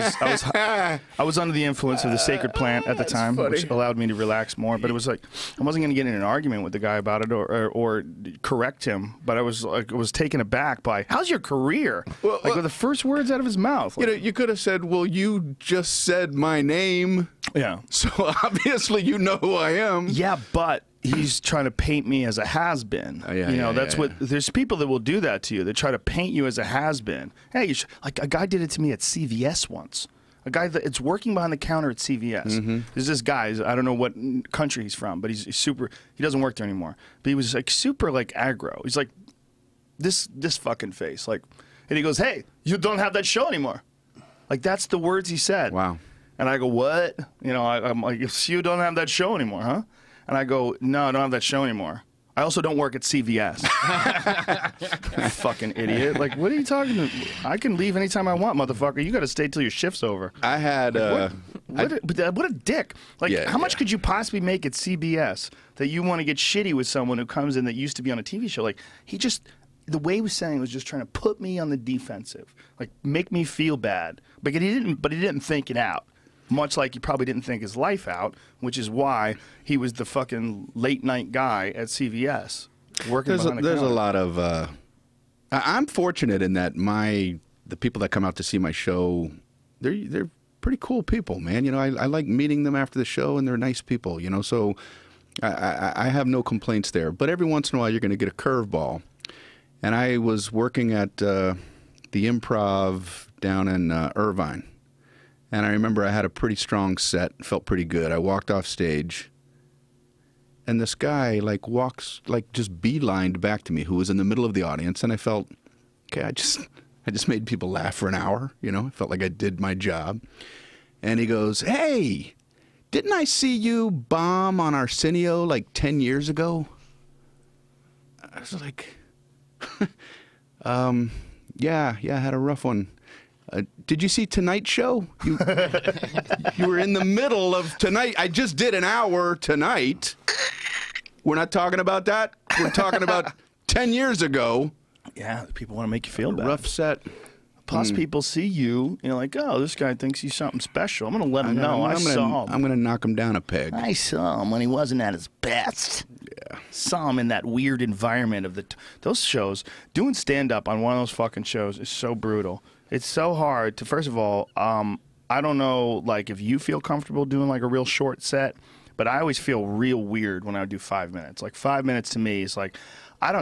C: was under the influence of the sacred plant at the time, which allowed me to relax more. But it was like I wasn't going to get in an argument with the guy about it or correct him. But I was taken aback by, how's your career?
D: Well,
C: like with the first words out of his mouth. Like,
D: you know, you could have said, well, you just said my name.
C: Yeah.
D: So obviously you know who I am.
C: Yeah, but he's trying to paint me as a has-been. That's what. There's people that will do that to you. They try to paint you as a has-been. Hey, like a guy did it to me at CVS once. A guy that's working behind the counter at CVS. There's this guy. I don't know what country he's from, but he's super. He doesn't work there anymore. But he was like super like aggro. He's like this fucking face. Like, and he goes, "Hey, you don't have that show anymore." Like that's the words he said.
D: Wow.
C: And I go, what? You know, I'm like, you don't have that show anymore, huh? And I go, no, I don't have that show anymore. I also don't work at CVS. Fucking idiot. Like, what are you talking to? I can leave anytime I want, motherfucker. You got to stay till your shift's over.
D: I had...
C: what a dick. Like, how much could you possibly make at CBS that you want to get shitty with someone who comes in that used to be on a TV show? Like, he just... The way he was saying was just trying to put me on the defensive. Like, make me feel bad. But he didn't think it out. Much like he probably didn't think his life out, which is why he was the fucking late night guy at CVS working behind the counter.
D: There's a lot of. I'm fortunate in that the people that come out to see my show, they're pretty cool people, man. You know, I like meeting them after the show, and they're nice people. You know, so I have no complaints there. But every once in a while, you're going to get a curveball. And I was working at the Improv down in Irvine. And I remember I had a pretty strong set, felt pretty good. I walked off stage, and this guy just beelined back to me, who was in the middle of the audience, and I felt, okay, I just made people laugh for an hour, you know? I felt like I did my job. And he goes, hey, didn't I see you bomb on Arsenio like 10 years ago? I was like, yeah, I had a rough one. Did you see Tonight Show? You were in the middle of Tonight. I just did an hour tonight. We're not talking about that. We're talking about 10 years ago.
C: Yeah, people want to make you feel bad.
D: Rough set.
C: Plus, people see you, like, oh, this guy thinks he's something special. I'm going to let him know. I saw him.
D: I'm going to knock him down a peg.
C: I saw him when he wasn't at his best.
D: Yeah.
C: Saw him in that weird environment of those shows. Doing stand-up on one of those fucking shows is so brutal. It's so hard to, first of all, I don't know, like, if you feel comfortable doing, like, a real short set, but I always feel real weird when I do 5 minutes. Like, 5 minutes to me is like, I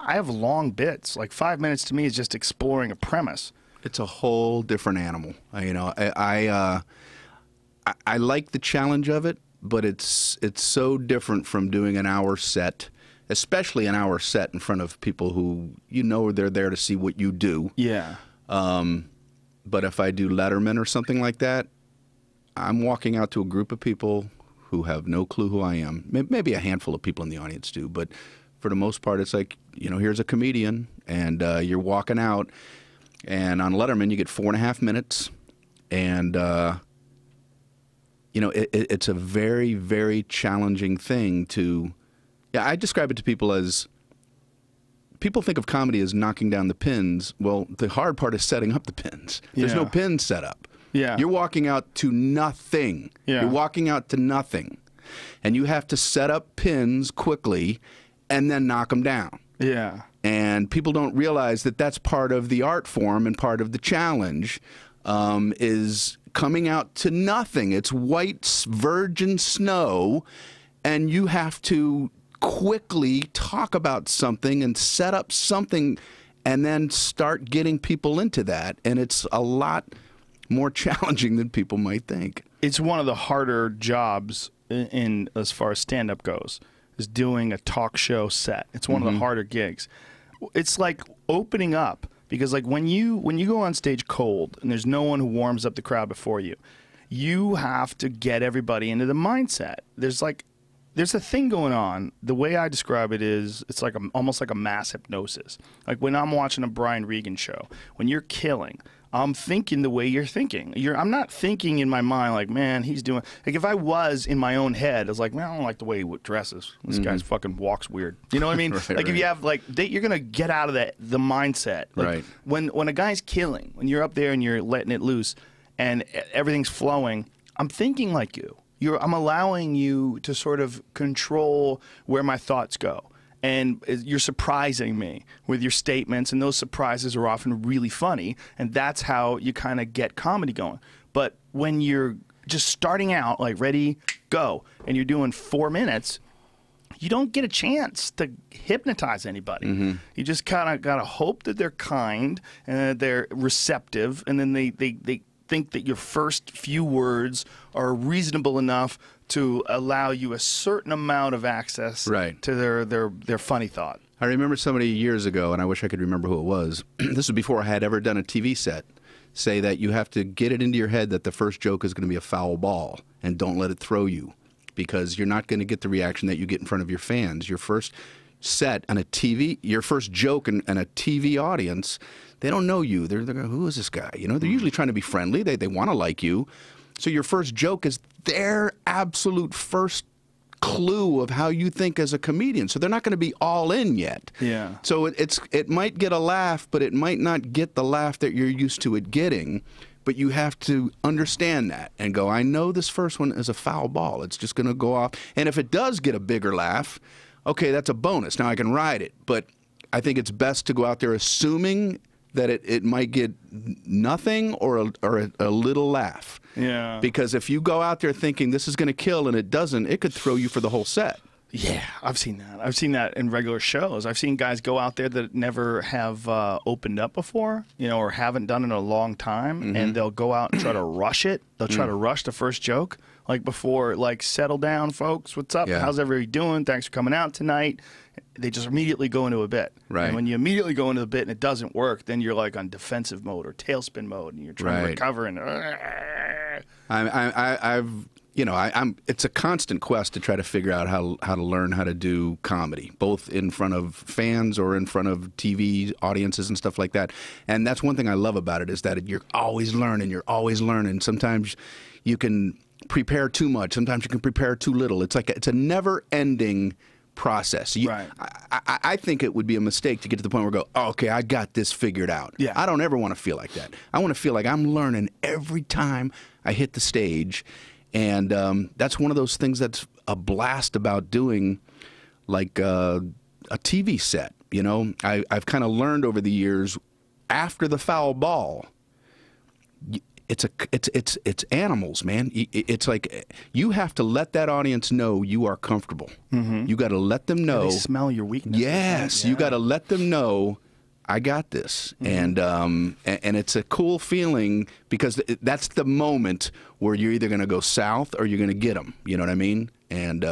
C: have long bits. Like, 5 minutes to me is just exploring a premise.
D: It's a whole different animal. I like the challenge of it, but it's so different from doing an hour set, especially an hour set in front of people who they're there to see what you do.
C: Yeah.
D: But if I do Letterman or something like that, I'm walking out to a group of people who have no clue who I am. Maybe a handful of people in the audience do, but for the most part, it's like, here's a comedian, and you're walking out. And on Letterman, you get 4.5 minutes, and it's a very, very challenging thing to. Yeah, I describe it to people as. People think of comedy as knocking down the pins. Well, the hard part is setting up the pins. There's no pins set up.
C: Yeah.
D: You're walking out to nothing.
C: Yeah.
D: You're walking out to nothing, and you have to set up pins quickly, and then knock them down.
C: Yeah.
D: And people don't realize that that's part of the art form and part of the challenge is coming out to nothing. It's white virgin snow, and you have to quickly talk about something and set up something and then start getting people into that. And it's a lot more challenging than people might think.
C: It's one of the harder jobs in as far as stand-up goes, is doing a talk show set. It's one of the harder gigs. It's like opening up, because like when you go on stage cold and there's no one who warms up the crowd before you, you have to get everybody into the mindset. There's a thing going on. The way I describe it is, it's like almost like a mass hypnosis. Like when I'm watching a Brian Regan show, when you're killing, I'm thinking the way you're thinking. I'm not thinking in my mind like, man, he's doing. Like if I was in my own head, I was like, man, I don't like the way he dresses. This guy's fucking walks weird. You know what I mean? If you have you're gonna get out of the mindset. Like,
D: right.
C: When a guy's killing, when you're up there and you're letting it loose, and everything's flowing, I'm thinking like you. I'm allowing you to sort of control where my thoughts go. And you're surprising me with your statements, and those surprises are often really funny, and that's how you kind of get comedy going. But when you're just starting out, like ready, go, and you're doing 4 minutes, you don't get a chance to hypnotize anybody. You just kind of got to hope that they're kind and they're receptive, and then they think that your first few words are reasonable enough to allow you a certain amount of access to their funny thought.
D: I remember somebody years ago, and I wish I could remember who it was. This was before I had ever done a TV set. Say that you have to get it into your head that the first joke is going to be a foul ball, and don't let it throw you, because you're not going to get the reaction that you get in front of your fans. Your first set on a TV, your first joke in a TV audience, they don't know you. They're going, who is this guy? They're usually trying to be friendly. They want to like you. So your first joke is their absolute first clue of how you think as a comedian. So they're not going to be all in yet.
C: Yeah.
D: So it might get a laugh, but it might not get the laugh that you're used to it getting. But you have to understand that and go, I know this first one is a foul ball. It's just going to go off. And if it does get a bigger laugh, okay, that's a bonus. Now I can ride it. But I think it's best to go out there assuming that it might get nothing or a little laugh.
C: Yeah.
D: Because if you go out there thinking this is going to kill and it doesn't, it could throw you for the whole set.
C: Yeah, I've seen that. I've seen that in regular shows. I've seen guys go out there that never have opened up before, or haven't done it in a long time, and they'll go out and try to rush it. They'll try to rush the first joke, like before, like, settle down, folks. What's up?
D: Yeah.
C: How's everybody doing? Thanks for coming out tonight. They just immediately go into a bit.
D: Right.
C: And when you immediately go into the bit and it doesn't work, then you're like on defensive mode or tailspin mode, and you're trying to recover. And it's a constant quest to try to figure out how to learn how to do comedy, both in front of fans or in front of TV audiences and stuff like that. And that's one thing I love about it, is that you're always learning. You're always learning. Sometimes you can prepare too much. Sometimes you can prepare too little. It's a never-ending
D: process.
C: Right.
D: I think it would be a mistake to get to the point where we go, oh, okay, I got this figured out.
C: Yeah.
D: I don't ever want to feel like that. I want to feel like I'm learning every time I hit the stage. And that's one of those things that's a blast about doing like a TV set. You know, I've kind of learned over the years after the foul ball, it's animals, man. It's like you have to let that audience know you are comfortable. You got to let them know.
C: They smell your weakness.
D: Yes,
C: Yeah.
D: you got to let them know I got this, and it's a cool feeling because that's the moment where you're either going to go south or you're going to get them. You know what I mean? And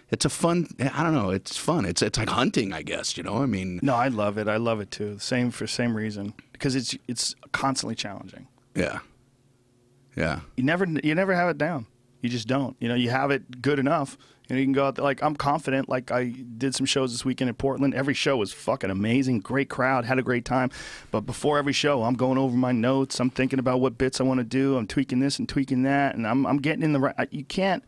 D: it's a fun. I don't know. It's fun. It's like hunting, I guess. You know. I mean.
C: No, I love it. I love it too. Same reason because it's constantly challenging.
D: Yeah. Yeah.
C: You never have it down. You just don't. You know, you have it good enough. You know, you can go out there, like, I'm confident. Like, I did some shows this weekend in Portland. Every show was fucking amazing. Great crowd. Had a great time. But before every show, I'm going over my notes. I'm thinking about what bits I want to do. I'm tweaking this and tweaking that. And I'm getting in the right. You can't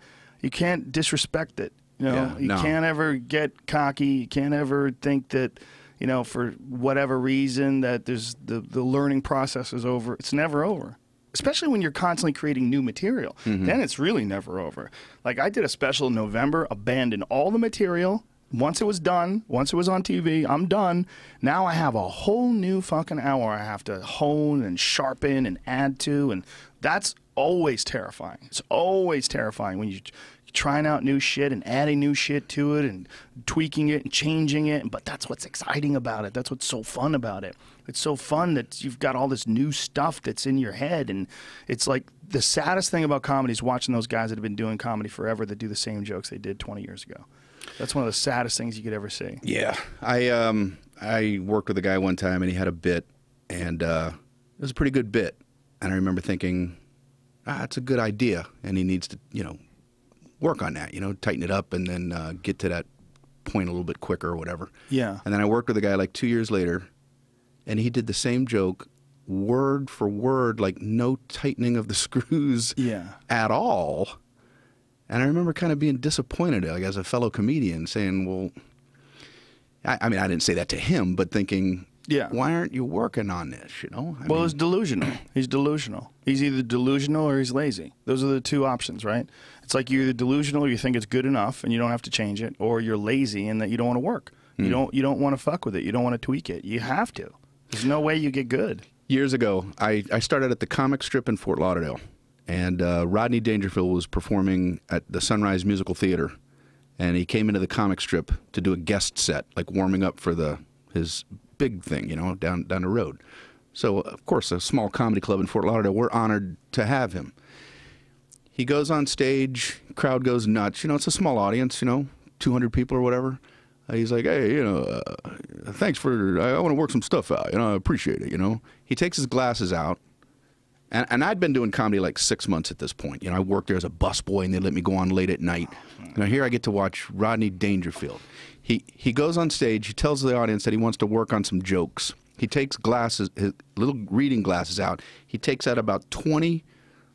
C: disrespect it. You know,
D: Yeah,
C: you
D: no.
C: can't ever get cocky. You can't ever think that, you know, for whatever reason that there's the learning process is over. It's never over. Especially when you're constantly creating new material. Then it's really never over. Like, I did a special in November, abandoned all the material. Once it was done, once it was on TV, I'm done. Now I have a whole new fucking hour I have to hone and sharpen and add to, and that's always terrifying. It's always terrifying when you're trying out new shit and adding new shit to it and tweaking it and changing it. But that's what's exciting about it. That's what's so fun about it. It's so fun that you've got all this new stuff that's in your head. And it's like the saddest thing about comedy is watching those guys that have been doing comedy forever that do the same jokes they did 20 years ago. That's one of the saddest things you could ever see.
D: Yeah. I worked with a guy one time, and he had a bit, and it was a pretty good bit. And I remember thinking, it's a good idea, and he needs to, you know, work on that, you know, tighten it up, and then get to that point a little bit quicker or whatever.
C: Yeah.
D: And then I worked with a guy like 2 years later, and he did the same joke word for word, like no tightening of the screws at all. And I remember kind of being disappointed, like as a fellow comedian, saying, well, I mean, I didn't say that to him, but thinking, why aren't you working on this, you know? I
C: Well,
D: mean,
C: it's delusional. He's delusional. He's either delusional or he's lazy. Those are the two options, right? It's like you're either delusional or you think it's good enough and you don't have to change it, or you're lazy and that you don't want to work. You don't want to fuck with it. You don't want to tweak it. You have to. There's no way you get good.
D: Years ago, I started at the comic strip in Fort Lauderdale, and Rodney Dangerfield was performing at the Sunrise Musical Theater, and he came into the comic strip to do a guest set, like warming up for his big thing, you know, down the road. So, of course, a small comedy club in Fort Lauderdale, we're honored to have him. He goes on stage, crowd goes nuts. You know, it's a small audience, you know, 200 people or whatever. He's like, hey, you know, thanks for, I want to work some stuff out, you know, I appreciate it, you know. He takes his glasses out, and I'd been doing comedy like 6 months at this point. You know, I worked there as a busboy, and they let me go on late at night. Now here I get to watch Rodney Dangerfield. He goes on stage, he tells the audience that he wants to work on some jokes. He takes glasses, his little reading glasses out. He takes out about 20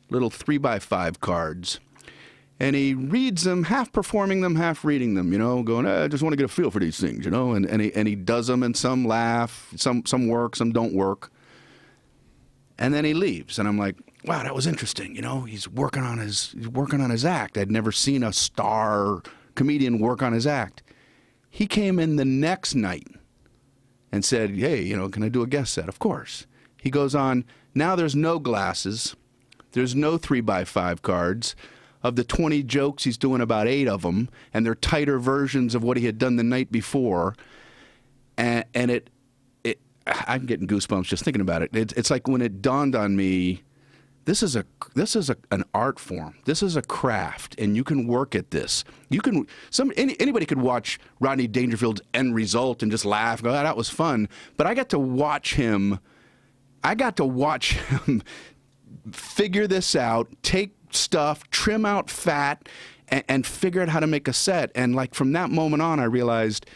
D: little 3x5 cards, and he reads them, half performing them, half reading them, you know, going, I just want to get a feel for these things, you know, and he does them, and some laugh, some work, some don't work. And then he leaves, and I'm like, wow, that was interesting, you know, he's working on his act. I'd never seen a star comedian work on his act. He came in the next night and said, hey, you know, can I do a guest set? Of course. He goes on, now there's no glasses, there's no 3x5 cards. Of the 20 jokes, he's doing about 8 of them, and they're tighter versions of what he had done the night before. And I'm getting goosebumps just thinking about it. It's like when it dawned on me, this is an art form. This is a craft, and you can work at this. You can anybody could watch Rodney Dangerfield's end result and just laugh, go, oh, that was fun. But I got to watch him. Figure this out, take stuff, trim out fat, and figure out how to make a set. And like from that moment on, I realized,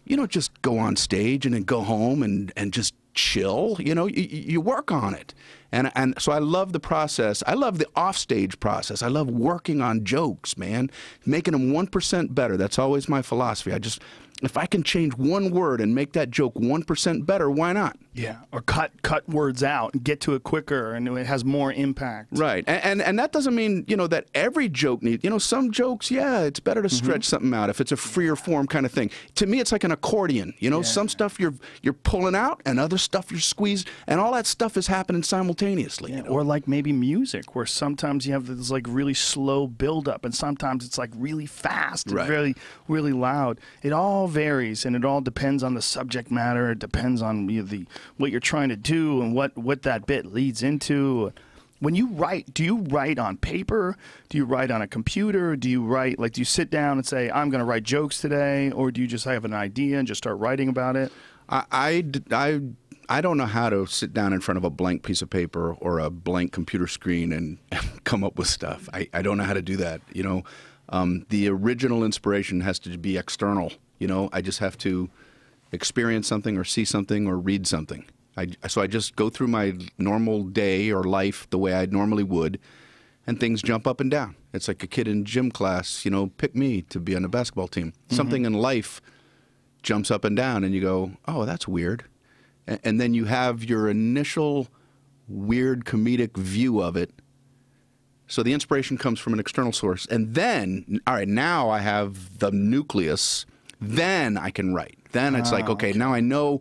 D: you don't just go on stage and then go home and just chill. You know, you work on it. And so I love the process. I love the offstage process. I love working on jokes, man, making them 1% better. That's always my philosophy. If I can change one word and make that joke 1% better, why not?
C: Yeah, or cut words out and get to it quicker, and it has more impact.
D: Right, and that doesn't mean, you know, that every joke needs, you know, some jokes, yeah, it's better to stretch something out if it's a freer form kind of thing. To me, it's like an accordion, you know, some stuff you're pulling out and other stuff you're squeezed, and all that stuff is happening simultaneously.
C: Yeah,
D: you know?
C: or like maybe music, where sometimes you have this like really slow buildup, and sometimes it's like really fast and really, really loud. It all varies, and it all depends on the subject matter. It depends on what you're trying to do and what that bit leads into. When you write, do you write on paper? Do you write on a computer? Do you write, like, do you sit down and say, I'm going to write jokes today? Or do you just have an idea and just start writing about it?
D: I don't know how to sit down in front of a blank piece of paper or a blank computer screen and come up with stuff. I don't know how to do that. You know, the original inspiration has to be external. You know, I just have to experience something or see something or read something. So I just go through my normal day or life the way I normally would, and things jump up and down. It's like a kid in gym class, you know, pick me to be on the basketball team. Something in life jumps up and down, and you go, oh, that's weird. And then you have your initial weird comedic view of it. So the inspiration comes from an external source. And then, all right, now I have the nucleus. Then I can write. Then it's like, okay, now I know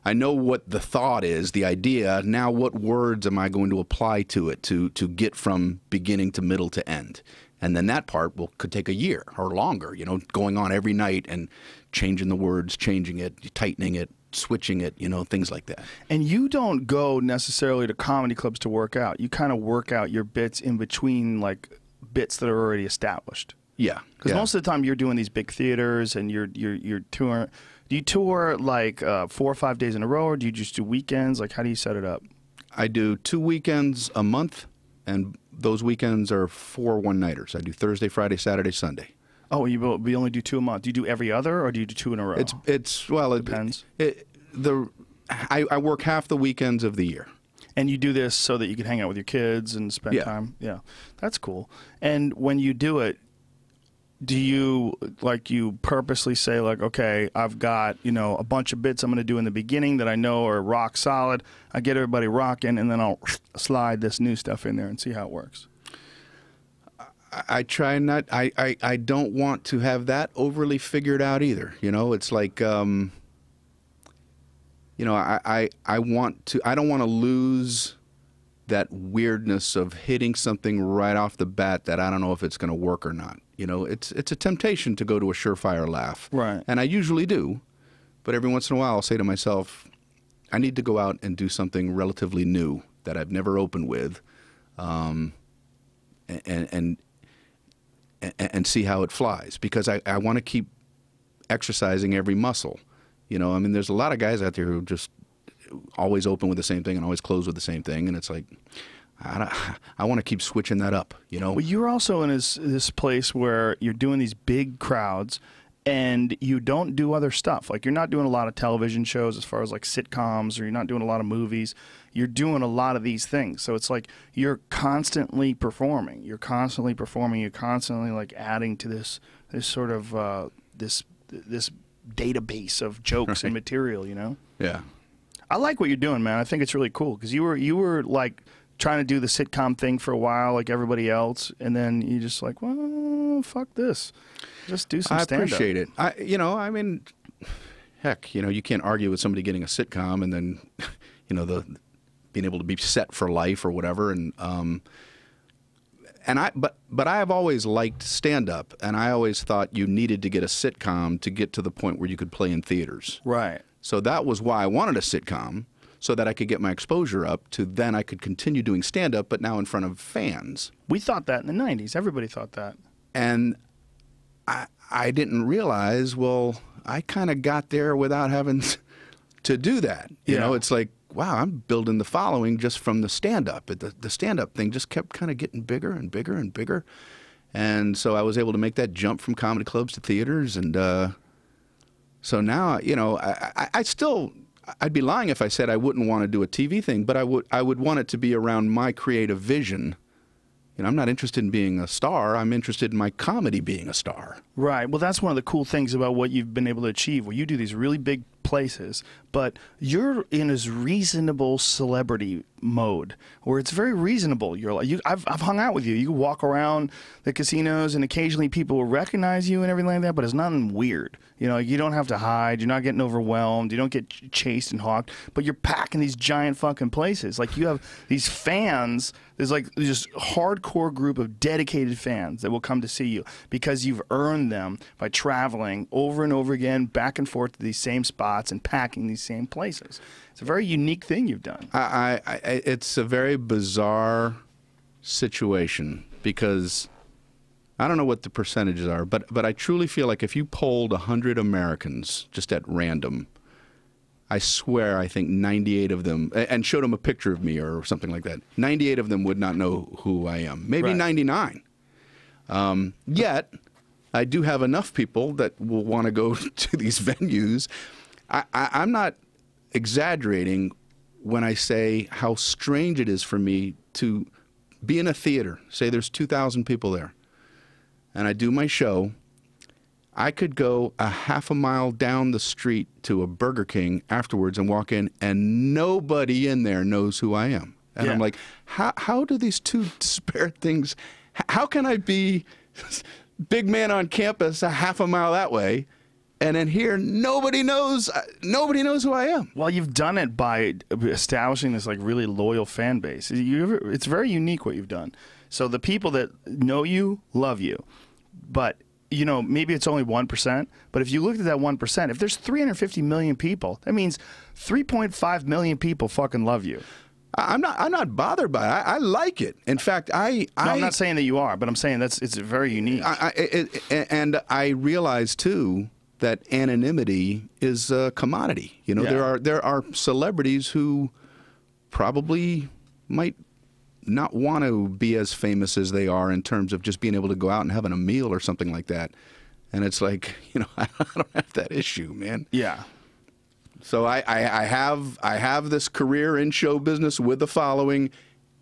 D: what the thought is, the idea. Now what words am I going to apply to it to get from beginning to middle to end? And then that part could take a year or longer, you know, going on every night and changing the words, changing it, tightening it, switching it, you know, things like that.
C: And you don't go necessarily to comedy clubs to work out. You kind of work out your bits in between, like, bits that are already established.
D: Yeah.
C: Because most of the time you're doing these big theaters and you're touring. Do you tour like 4 or 5 days in a row, or do you just do weekends? Like, how do you set it up?
D: I do 2 weekends a month, and those weekends are 4 one-nighters. I do Thursday, Friday, Saturday, Sunday.
C: Oh, we only do 2 a month. Do you do every other, or do you do 2 in a row?
D: It
C: depends.
D: I work half the weekends of the year.
C: And you do this so that you can hang out with your kids and spend time? Yeah. That's cool. And when you do it, do you purposely say, like, okay, I've got, you know, a bunch of bits I'm going to do in the beginning that I know are rock solid. I get everybody rocking, and then I'll slide this new stuff in there and see how it works?
D: I try not. I don't want to have that overly figured out either. You know, it's like, you know, I want to. I don't want to lose that weirdness of hitting something right off the bat that I don't know if it's going to work or not. You know, it's a temptation to go to a surefire laugh. Right. And I usually do. But every once in a while I'll say to myself, I need to go out and do something relatively new that I've never opened with, and see how it flies. Because I want to keep exercising every muscle. You know, I mean, there's a lot of guys out there who just always open with the same thing and always close with the same thing. And it's like, I want to keep switching that up, you know.
C: Well, you're also in this place where you're doing these big crowds and you don't do other stuff. Like, you're not doing a lot of television shows as far as like sitcoms, or you're not doing a lot of movies. You're doing a lot of these things. So it's like you're constantly performing. You're constantly performing. You're constantly like adding to this sort of this database of jokes and material, you know? Yeah. I like what you're doing, man. I think it's really cool because you were like trying to do the sitcom thing for a while, like everybody else, and then you just like, well, fuck this, just do some stand-up. I appreciate it.
D: You know, I mean, heck, you know, you can't argue with somebody getting a sitcom and then, you know, being able to be set for life or whatever, but I have always liked stand-up, and I always thought you needed to get a sitcom to get to the point where you could play in theaters. Right. So that was why I wanted a sitcom, so that I could get my exposure up to then I could continue doing stand-up, but now in front of fans.
C: We thought that in the 90s. Everybody thought that.
D: And I didn't realize, well, I kind of got there without having to do that. You know, it's like, wow, I'm building the following just from the stand-up. The stand-up thing just kept kind of getting bigger and bigger and bigger. And so I was able to make that jump from comedy clubs to theaters. And so now, you know, I'd be lying if I said I wouldn't want to do a TV thing, but I would want it to be around my creative vision. You know, I'm not interested in being a star. I'm interested in my comedy being a star.
C: Right. Well, that's one of the cool things about what you've been able to achieve, where you do these really big places, but you're in this reasonable celebrity mode where it's very reasonable. You're like, I've hung out with you. You walk around the casinos and occasionally people will recognize you and everything like that, but it's nothing weird. You know, you don't have to hide. You're not getting overwhelmed. You don't get chased and hawked, but you're packing these giant fucking places. Like you have these fans. There's like this hardcore group of dedicated fans that will come to see you because you've earned them by traveling over and over again, back and forth to these same spots and packing these same places. It's a very unique thing you've done.
D: It's a very bizarre situation because I don't know what the percentages are, but I truly feel like if you polled 100 Americans just at random, I swear I think 98 of them, and showed them a picture of me or something like that, 98 of them would not know who I am. Maybe
C: Right.
D: 99. Yet, I do have enough people that will want to go to these venues. I'm not exaggerating when I say how strange it is for me to be in a theater, say there's 2,000 people there, and I do my show. I could go a half a mile down the street to a Burger King afterwards and walk in, and nobody in there knows who I am. And
C: Yeah.
D: I'm like, how do these two disparate things, how can I be big man on campus a half a mile that way, and then here nobody knows who I am?
C: Well, you've done it by establishing this like really loyal fan base. It's very unique what you've done. So the people that know you love you, but you know, maybe it's only 1%, but if you looked at that 1%, if there's 350 million people, that means 3.5 million people fucking love you.
D: I'm not bothered by it. I like it. In fact,
C: I'm not saying that you are, but I'm saying it's very unique.
D: And I realize too that anonymity is a commodity. You know,
C: Yeah.
D: there are celebrities who probably might not want to be as famous as they are in terms of just being able to go out and having a meal or something like that. And it's like, you know, I don't have that issue, man.
C: Yeah.
D: So I have this career in show business with the following,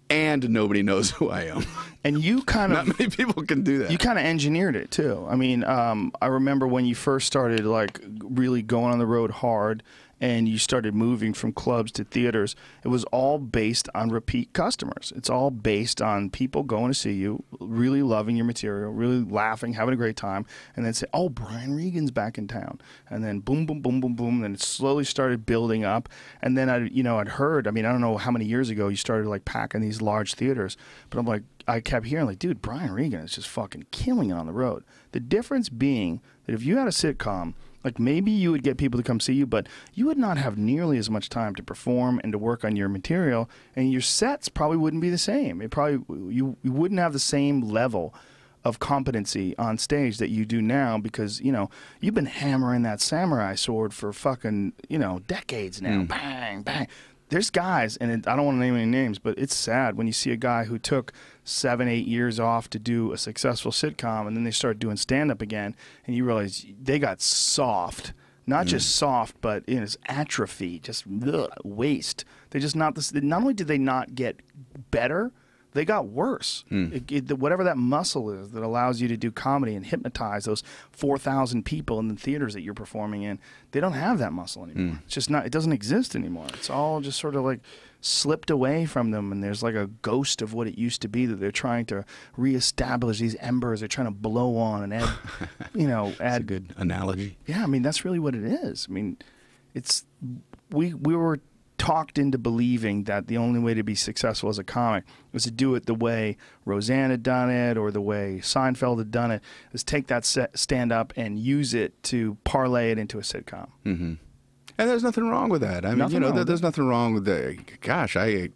D: and nobody knows who I am.
C: And you kind of
D: Not many people can do that.
C: You kind of engineered it too. I mean, I remember when you first started like really going on the road hard and you started moving from clubs to theaters, it was all based on repeat customers. It's all based on people going to see you, really loving your material, really laughing, having a great time, and then say, oh, Brian Regan's back in town. And then boom, boom, boom, boom, boom. And it slowly started building up. And then I'd heard, I mean, I don't know how many years ago you started like packing these large theaters, but I'm like, I kept hearing like, dude, Brian Regan is just fucking killing it on the road. The difference being that if you had a sitcom, like maybe you would get people to come see you, but you would not have nearly as much time to perform and to work on your material, and your sets probably wouldn't be the same. It probably you wouldn't have the same level of competency on stage that you do now because, you know, you've been hammering that samurai sword for fucking, you know, decades now. Bang, bang. There's guys, and I don't want to name any names, but it's sad when you see a guy who took 7, 8 years off to do a successful sitcom, and then they start doing stand-up again, and you realize they got soft. Not just soft, but it's atrophy, just waste. They're just not this. Not only did they not get better, they got worse. Whatever that muscle is that allows you to do comedy and hypnotize those 4,000 people in the theaters that you're performing in, they don't have that muscle anymore. It's just not. It doesn't exist anymore. It's all just sort of like slipped away from them, and there's like a ghost of what it used to be that they're trying to reestablish. These embers they're trying to blow on and add, add.
D: That's a good analogy.
C: Yeah, I mean that's really what it is. I mean, it's we were talked into believing that the only way to be successful as a comic was to do it the way Roseanne had done it or the way Seinfeld had done it, is take that stand-up and use it to parlay it into a sitcom.
D: Mm-hmm. And there's nothing wrong with that. I mean, there's nothing wrong with that. Gosh, I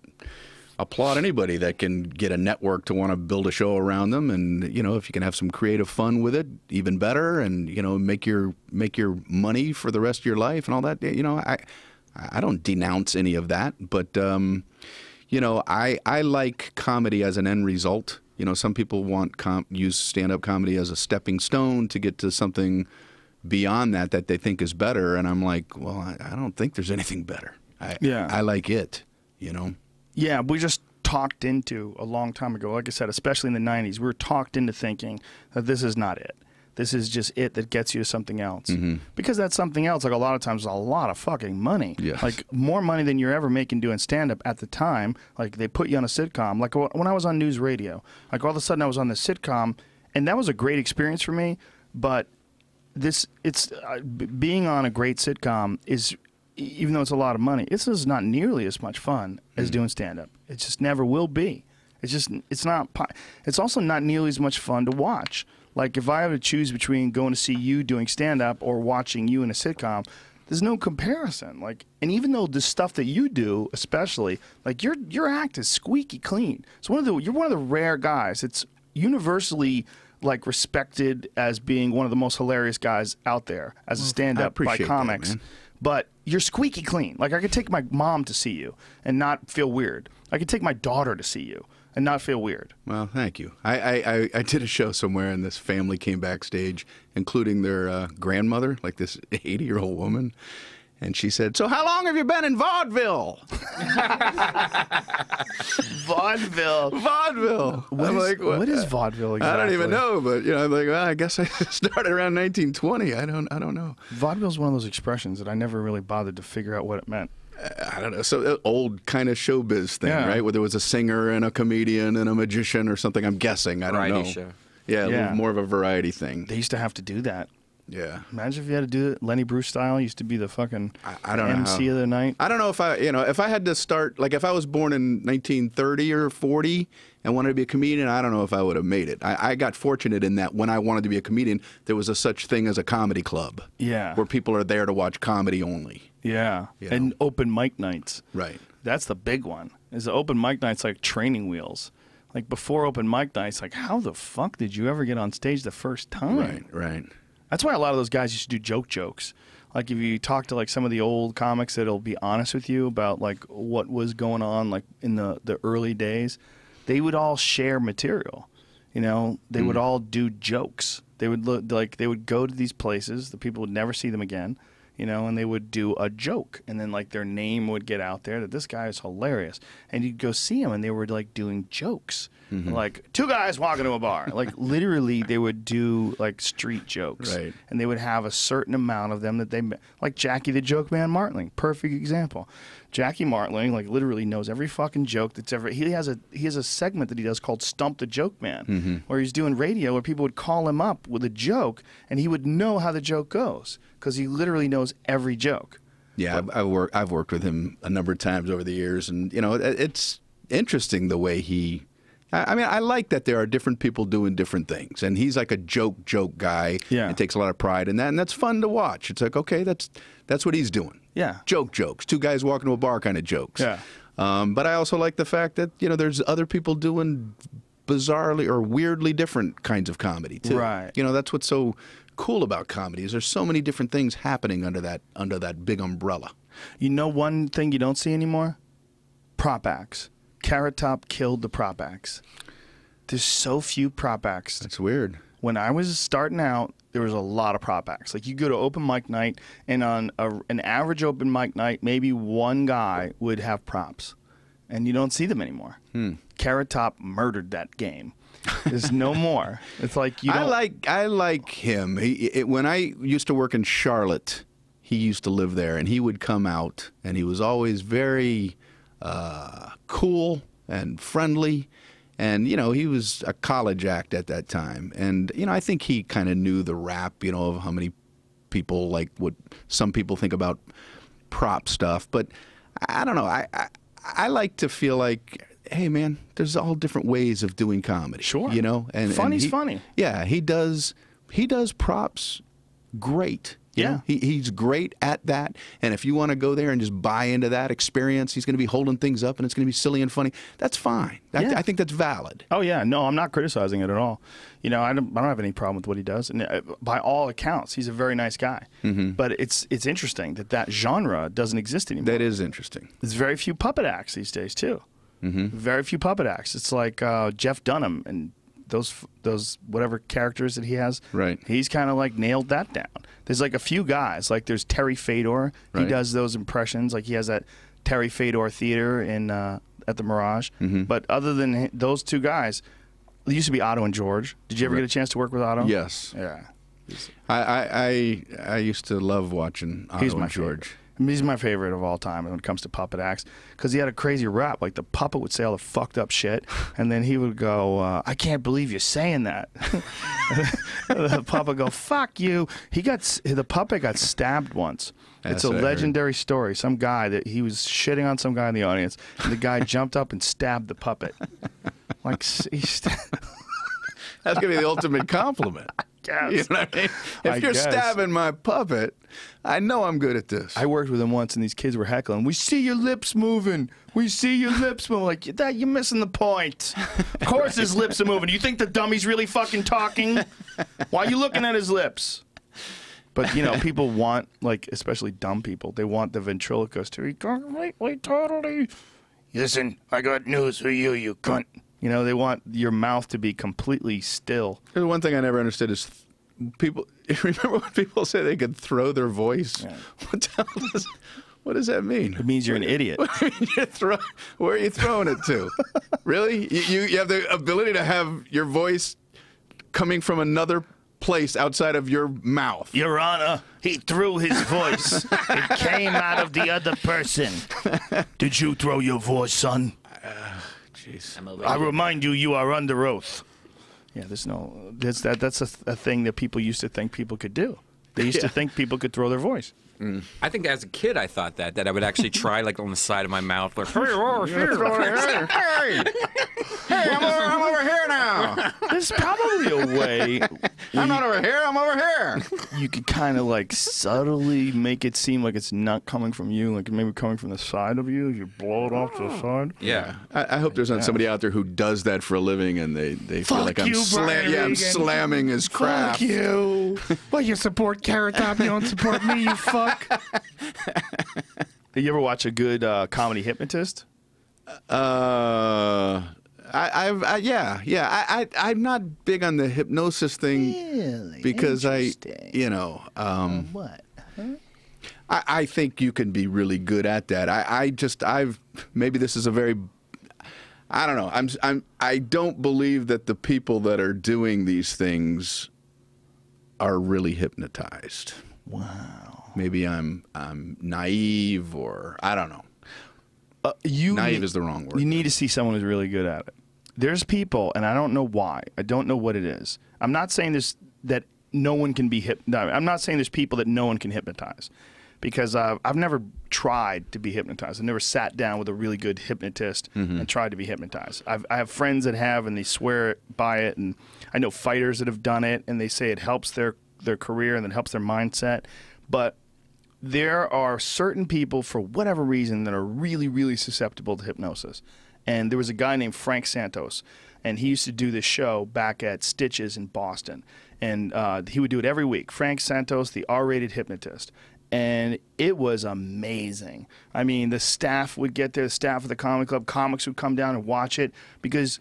D: applaud anybody that can get a network to want to build a show around them, and if you can have some creative fun with it, even better, and make your money for the rest of your life and all that. I don't denounce any of that, but I like comedy as an end result. Some people use stand-up comedy as a stepping stone to get to something beyond that they think is better, and I'm like, well, I don't think there's anything better. I like it, you know.
C: Yeah, we just talked into a long time ago, like I said, especially in the 90s, we were talked into thinking that this is not it. This is just it that gets you to something else. Because that something else, like a lot of times, is a lot of fucking money.
D: Yes.
C: Like more money than you're ever making doing stand-up at the time. Like they put you on a sitcom. Like when I was on news radio, like all of a sudden I was on this sitcom, and that was a great experience for me. But being on a great sitcom is, even though it's a lot of money, this is not nearly as much fun as doing stand-up. It just never will be. It's not. It's also not nearly as much fun to watch. Like if I have to choose between going to see you doing stand-up or watching you in a sitcom, there's no comparison. Like, and even though the stuff that you do, especially, like your act is squeaky clean. You're one of the rare guys. It's universally like respected as being one of the most hilarious guys out there as a stand-up by comics. But you're squeaky clean. Like I could take my mom to see you and not feel weird. I could take my daughter to see you and not feel weird.
D: Well, thank you. I did a show somewhere, and this family came backstage, including their grandmother, like this 80-year-old woman. And she said, "So how long have you been in vaudeville?"
C: Vaudeville.
D: Vaudeville.
C: What is vaudeville exactly?
D: I don't even know, but I'm like, well, I guess I started around 1920. I don't know.
C: Vaudeville is one of those expressions that I never really bothered to figure out what it meant.
D: I don't know. So old kind of showbiz thing, right? Where there was a singer and a comedian and a magician or something. I'm guessing. I don't know.
E: Variety show.
D: Yeah, a little more of a variety thing.
C: They used to have to do that.
D: Yeah.
C: Imagine if you had to do it. Lenny Bruce style used to be the fucking
D: I don't
C: MC
D: know
C: of the night.
D: I don't know if if I had to start, like if I was born in 1930 or 40 and wanted to be a comedian, I don't know if I would have made it. I got fortunate in that when I wanted to be a comedian, there was a such thing as a comedy club.
C: Yeah.
D: Where people are there to watch comedy only.
C: Yeah.
D: You
C: And
D: know?
C: open mic nights.
D: Right.
C: That's the big one. Is the open mic nights like training wheels. Like before open mic nights, like how the fuck did you ever get on stage the first time?
D: Right.
C: That's why a lot of those guys used to do jokes. Like if you talk to like some of the old comics that'll be honest with you about like what was going on like in the early days, they would all share material. You know, they would all do jokes. They would they would go to these places, the people would never see them again, you know, and they would do a joke, and then like their name would get out there that this guy is hilarious, and you'd go see them, and they were like doing jokes. Like two guys walking to a bar. Like literally they would do like street jokes.
D: Right.
C: And they would have a certain amount of them that they like Jackie the Joke Man Martling. Perfect example. Jackie Martling like literally knows every fucking joke that's ever he has a segment that he does called Stump the Joke Man, where he's doing radio where people would call him up with a joke and he would know how the joke goes because he literally knows every joke.
D: Yeah, I've worked with him a number of times over the years, and it's interesting the way he. I mean, I like that there are different people doing different things, and he's like a joke guy.
C: Yeah,
D: and takes a lot of pride in that, and that's fun to watch. It's like, okay, that's what he's doing.
C: Yeah,
D: jokes, two guys walking to a bar kind of jokes.
C: Yeah,
D: but I also like the fact that there's other people doing bizarrely or weirdly different kinds of comedy too.
C: Right.
D: That's what's so cool about comedy is there's so many different things happening under that big umbrella.
C: You know one thing you don't see anymore? Prop acts. Carrot Top killed the prop acts. There's so few prop acts.
D: That's weird.
C: When I was starting out, there was a lot of prop acts. Like you go to open mic night, and on an average open mic night, maybe one guy would have props, and you don't see them anymore. Carrot Top murdered that game. There's no more. It's like you don't.
D: I like him. When I used to work in Charlotte, he used to live there, and he would come out, and he was always very cool and friendly, and he was a college act at that time, and I think he kind of knew the rap, of how many people like what some people think about prop stuff, but I don't know. I like to feel like, hey man, there's all different ways of doing comedy. Sure, and
C: funny's funny.
D: Yeah, he does props great.
C: Yeah.
D: He's great at that. And if you want to go there and just buy into that experience, he's going to be holding things up and it's going to be silly and funny. That's fine. I think that's valid.
C: Oh, yeah. No, I'm not criticizing it at all. I don't have any problem with what he does. And by all accounts, he's a very nice guy. But it's interesting that genre doesn't exist anymore.
D: That is interesting.
C: There's very few puppet acts these days, too. Very few puppet acts. It's like Jeff Dunham and those whatever characters that he has.
D: Right.
C: He's kind of like nailed that down. There's like a few guys. Like there's Terry Fedor. He
D: Right.
C: does those impressions. Like he has that Terry Fedor Theater in at the Mirage. But other than those two guys, there used to be Otto and George. Did you ever
D: Right.
C: get a chance to work with Otto?
D: Yes.
C: Yeah.
D: I used to love watching Otto
C: He's my
D: and George.
C: favorite. He's my favorite of all time when it comes to puppet acts because he had a crazy rap. Like the puppet would say all the fucked up shit, and then he would go, "I can't believe you're saying that." The puppet would go, "Fuck you." The puppet got stabbed once. It's
D: That's
C: a
D: what I heard.
C: legendary story. Some guy that he was shitting on some guy in the audience, and the guy jumped up and stabbed the puppet. Like
D: That's gonna be the ultimate compliment.
C: Yes.
D: You know what I mean? If
C: I
D: you're
C: guess.
D: stabbing my puppet, I know I'm good at this.
C: I worked with him once, and these kids were heckling. We see your lips moving. We see your lips moving. Like that, you're missing the point. Of course, his lips are moving. You think the dummy's really fucking talking? Why are you looking at his lips? But you know, people want, like, especially dumb people, they want the ventriloquist to be completely, totally. Listen, I got news for you, you cunt. You know, they want your mouth to be completely still.
D: There's one thing I never understood is people. Remember when people say they could throw their voice?
C: Yeah.
D: What does that mean?
C: It means you're an idiot.
D: Where are you throwing it to? Really? You have the ability to have your voice coming from another place outside of your mouth.
C: Your Honor, he threw his voice. It came out of the other person. Did you throw your voice, son?
D: Jeez.
C: I remind you, you are under oath. Yeah, that's a thing that people used to think people could do. They used to think people could throw their voice.
E: I think as a kid I thought that I would actually try like on the side of my mouth, like, hey,
D: I'm over here now.
C: There's probably a way
D: I'm not over here. I'm over here.
C: you could kind of like subtly make it seem like it's not coming from you, like maybe coming from the side of you. You blow it off to the side.
E: yeah.
D: I hope there's not somebody out there who does that for a living and they feel
C: Fuck
D: like I'm,
C: you, Brian
D: I'm
C: Regan.
D: slamming his craft.
C: Fuck you. Well, you support Carrot Top, you don't support me, you fuck. You ever watch a good comedy hypnotist?
D: Yeah. I'm not big on the hypnosis thing
C: Really?
D: because
C: Interesting. What?
D: I think you can be really good at that. Maybe this is a very, I don't know. I don't believe that the people that are doing these things are really hypnotized.
C: Wow.
D: Maybe I'm naive, or I don't know. Naive is the wrong word.
C: You need to see someone who's really good at it. There's people, and I don't know why. I don't know what it is. I'm not saying that no one can be I'm not saying there's people that no one can hypnotize, because I've never tried to be hypnotized. I've never sat down with a really good hypnotist and tried to be hypnotized. I have friends that have, and they swear by it, and I know fighters that have done it, and they say it helps their career and it helps their mindset. But there are certain people, for whatever reason, that are really, really susceptible to hypnosis. And there was a guy named Frank Santos, and he used to do this show back at Stitches in Boston. And he would do it every week. Frank Santos, the R-rated hypnotist. And it was amazing. I mean, the staff would get there, the staff of the comedy club, comics would come down and watch it, because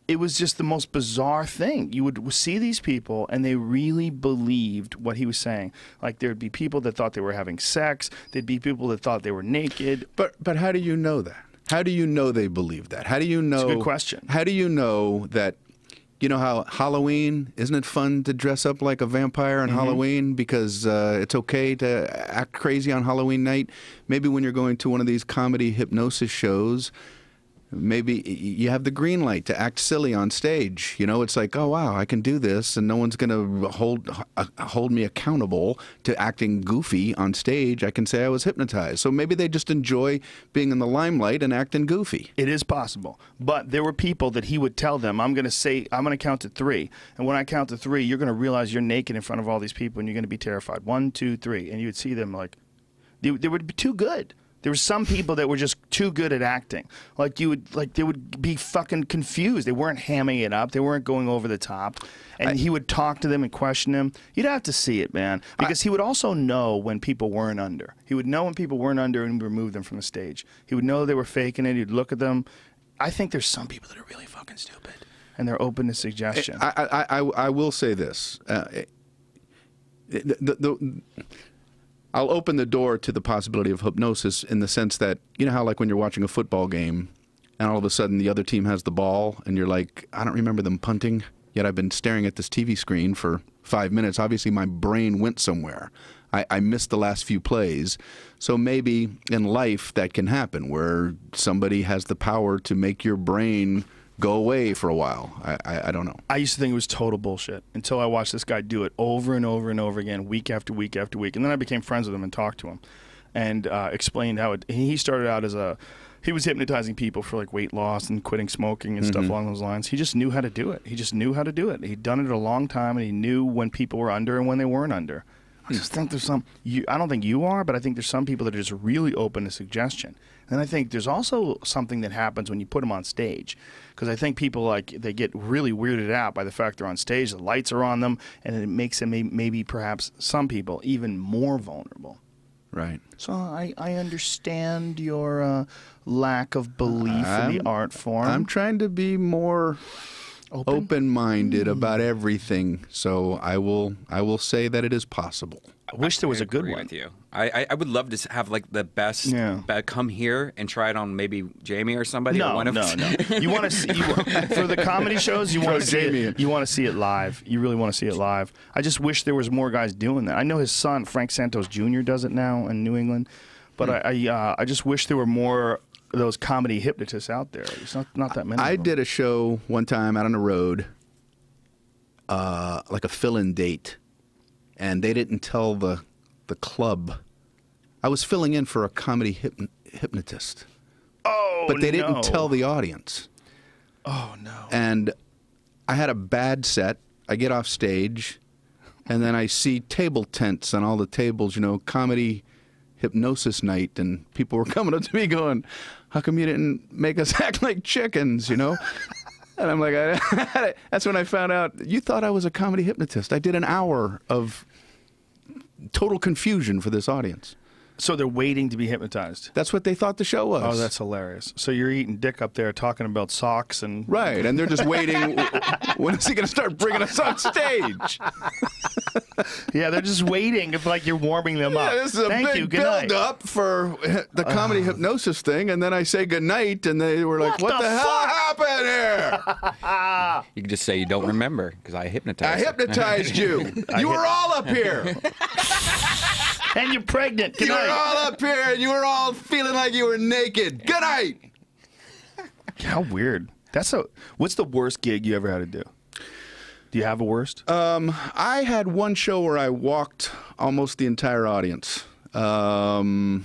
C: it was just the most bizarre thing. You would see these people, and they really believed what he was saying. Like, there'd be people that thought they were having sex. There'd be people that thought they were naked.
D: But how do you know that? How do you know they believe that? How do you know?
C: It's a good question.
D: How do you know that? You know how Halloween, isn't it fun to dress up like a vampire on Halloween because it's okay to act crazy on Halloween night? Maybe when you're going to one of these comedy hypnosis shows, maybe you have the green light to act silly on stage. You know, it's like, oh, wow, I can do this, and no one's going to hold me accountable to acting goofy on stage. I can say I was hypnotized. So maybe they just enjoy being in the limelight and acting goofy.
C: It is possible. But there were people that he would tell them, I'm going to count to 3. And when I count to 3, you're going to realize you're naked in front of all these people, and you're going to be terrified. 1, 2, 3. And you would see them like, they would be too good. There were some people that were just too good at acting. They would be fucking confused. They weren't hamming it up. They weren't going over the top. And he would talk to them and question them. You'd have to see it, man. Because he would also know when people weren't under. He would know when people weren't under and remove them from the stage. He would know they were faking it. He'd look at them. I think there's some people that are really fucking stupid. and they're open to suggestion.
D: I will say this. I'll open the door to the possibility of hypnosis in the sense that, you know how like when you're watching a football game and all of a sudden the other team has the ball and you're like, I don't remember them punting, yet I've been staring at this TV screen for 5 minutes. Obviously my brain went somewhere. I missed the last few plays. So maybe in life that can happen where somebody has the power to make your brain go away for a while. I don't know.
C: I used to think it was total bullshit until I watched this guy do it over and over and over again, week after week after week. And then I became friends with him and talked to him and explained how he started out as he was hypnotizing people for like weight loss and quitting smoking and stuff along those lines. He just knew how to do it. He just knew how to do it. He'd done it a long time, and he knew when people were under and when they weren't under. I just think there's I don't think you are, but I think there's some people that are just really open to suggestion. And I think there's also something that happens when you put them on stage. Because I think people, they get really weirded out by the fact they're on stage, the lights are on them, and it makes them maybe perhaps some people even more vulnerable.
D: Right.
C: So I understand your lack of belief in the art form.
D: I'm trying to be more open-minded about everything, so I will say that it is possible.
C: I wish there was a good
E: agree
C: one.
E: with you. I would love to have like the best. Come here and try it on maybe Jamie or somebody.
C: No. You want to see for the comedy shows. You want to see
D: Jamie
C: it. You want to see it live. You really want to see it live. I just wish there was more guys doing that. I know his son Frank Santos Jr. does it now in New England, but I just wish there were more of those comedy hypnotists out there. There's not that many.
D: I did a show one time out on the road, like a fill-in date, and they didn't tell the club. I was filling in for a comedy hypnotist.
C: Oh,
D: but they didn't tell the audience.
C: Oh, no.
D: And I had a bad set. I get off stage, and then I see table tents on all the tables, comedy hypnosis night, and people were coming up to me going, how come you didn't make us act like chickens, And I'm like, that's when I found out, you thought I was a comedy hypnotist. I did an hour of total confusion for this audience.
C: So they're waiting to be hypnotized.
D: That's what they thought the show was.
C: Oh, that's hilarious. So you're eating dick up there talking about socks and...
D: Right, and they're just waiting. When is he going to start bringing us on stage?
C: Yeah, they're just waiting. It's like you're warming them up.
D: This is a big build-up for the comedy hypnosis thing, and then I say goodnight, and they were like, what the hell happened here?
E: You can just say you don't remember, because I hypnotized
D: I hypnotized you. You were all up here.
C: And you're pregnant. Good
D: You
C: night.
D: were all up here, and you were all feeling like you were naked. Good night.
C: How weird. What's the worst gig you ever had to do? Do you have a worst?
D: I had one show where I walked almost the entire audience. I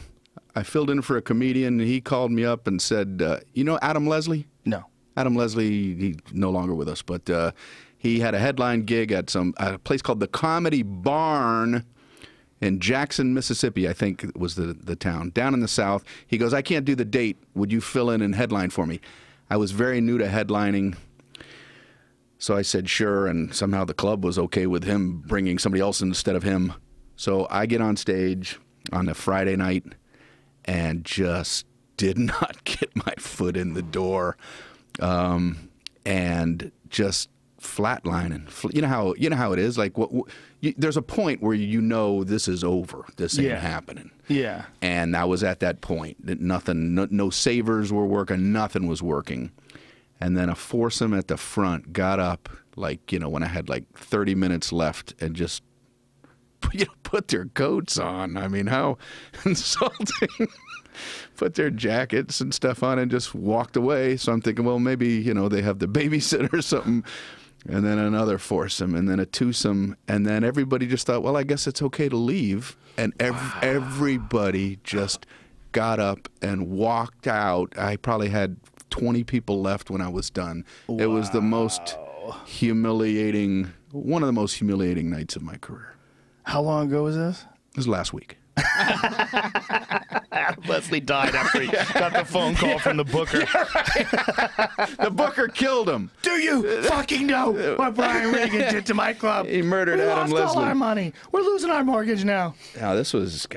D: filled in for a comedian, and he called me up and said, you know Adam Leslie?
C: No.
D: Adam Leslie, he's no longer with us, but he had a headline gig at a place called the Comedy Barn in Jackson, Mississippi, I think was the town, down in the South. He goes, I can't do the date. Would you fill in and headline for me? I was very new to headlining, so I said sure, and somehow the club was okay with him bringing somebody else instead of him. So I get on stage on a Friday night and just did not get my foot in the door, and just flatlining. You know how it is. Like there's a point where this is over. This ain't happening.
C: Yeah.
D: And I was at that point. Nothing. No savers were working. Nothing was working. And then a foursome at the front got up, when I had 30 minutes left, and just put their coats on. I mean, how insulting. Put their jackets and stuff on and just walked away. So I'm thinking, well, maybe, they have the babysitter or something. And then another foursome, and then a twosome, and then everybody just thought, well, I guess it's okay to leave. And everybody just got up and walked out. I probably had 20 people left when I was done. Wow. It was the most humiliating, one of the most humiliating nights of my career.
C: How long ago was this?
D: It was last week.
C: Leslie died after he got the phone call from the booker.
D: The booker killed him.
C: Do you fucking know what Brian Regan did to my club?
D: He murdered Adam Leslie.
C: We lost all our money. We're losing our mortgage now.
D: Now, this was,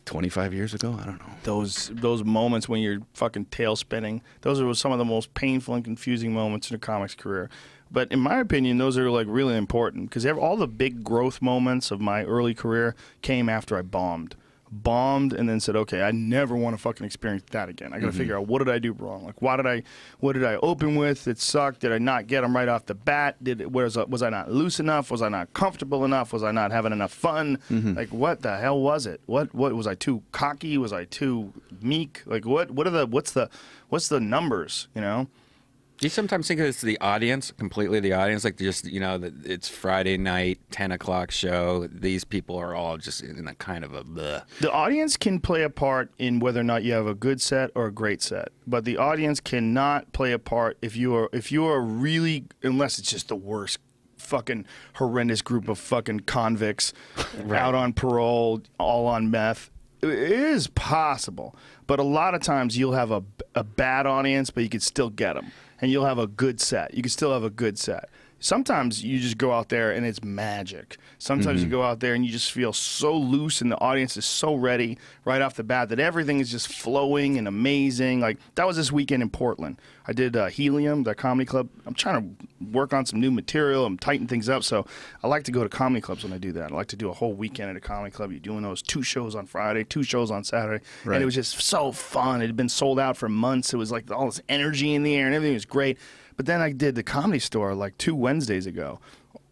D: 25 years ago? I don't know.
C: Those moments when you're fucking tail spinning, those are some of the most painful and confusing moments in a comic's career. But in my opinion, those are like really important because all the big growth moments of my early career came after I bombed and then said, okay, I never want to fucking experience that again. I got to figure out, what did I do wrong? Like, what did I open with? It sucked. Did I not get them right off the bat? Was I not loose enough? Was I not comfortable enough? Was I not having enough fun? Like, what the hell was it? What was I too cocky? Was I too meek? Like, what's the numbers, you know?
E: Do you sometimes think it's the audience, completely the audience? Like, just, you know, that it's Friday night, 10 o'clock show. These people are all just in a kind of a bleh.
C: The audience can play a part in whether or not you have a good set or a great set. But the audience cannot play a part if you are really, unless it's just the worst fucking horrendous group of fucking convicts out on parole, all on meth. It is possible. But a lot of times you'll have a bad audience, but you can still get them. And you'll have a good set. You can still have a good set. Sometimes you just go out there and it's magic. Sometimes you go out there and you just feel so loose and the audience is so ready right off the bat that everything is just flowing and amazing. Like, that was this weekend in Portland. I did Helium, the comedy club. I'm trying to work on some new material. I'm tightening things up. So I like to go to comedy clubs when I do that. I like to do a whole weekend at a comedy club. You're doing those 2 shows on Friday, 2 shows on Saturday. Right. And it was just so fun. It had been sold out for months. It was like all this energy in the air and everything was great. But then I did the Comedy Store like 2 Wednesdays ago.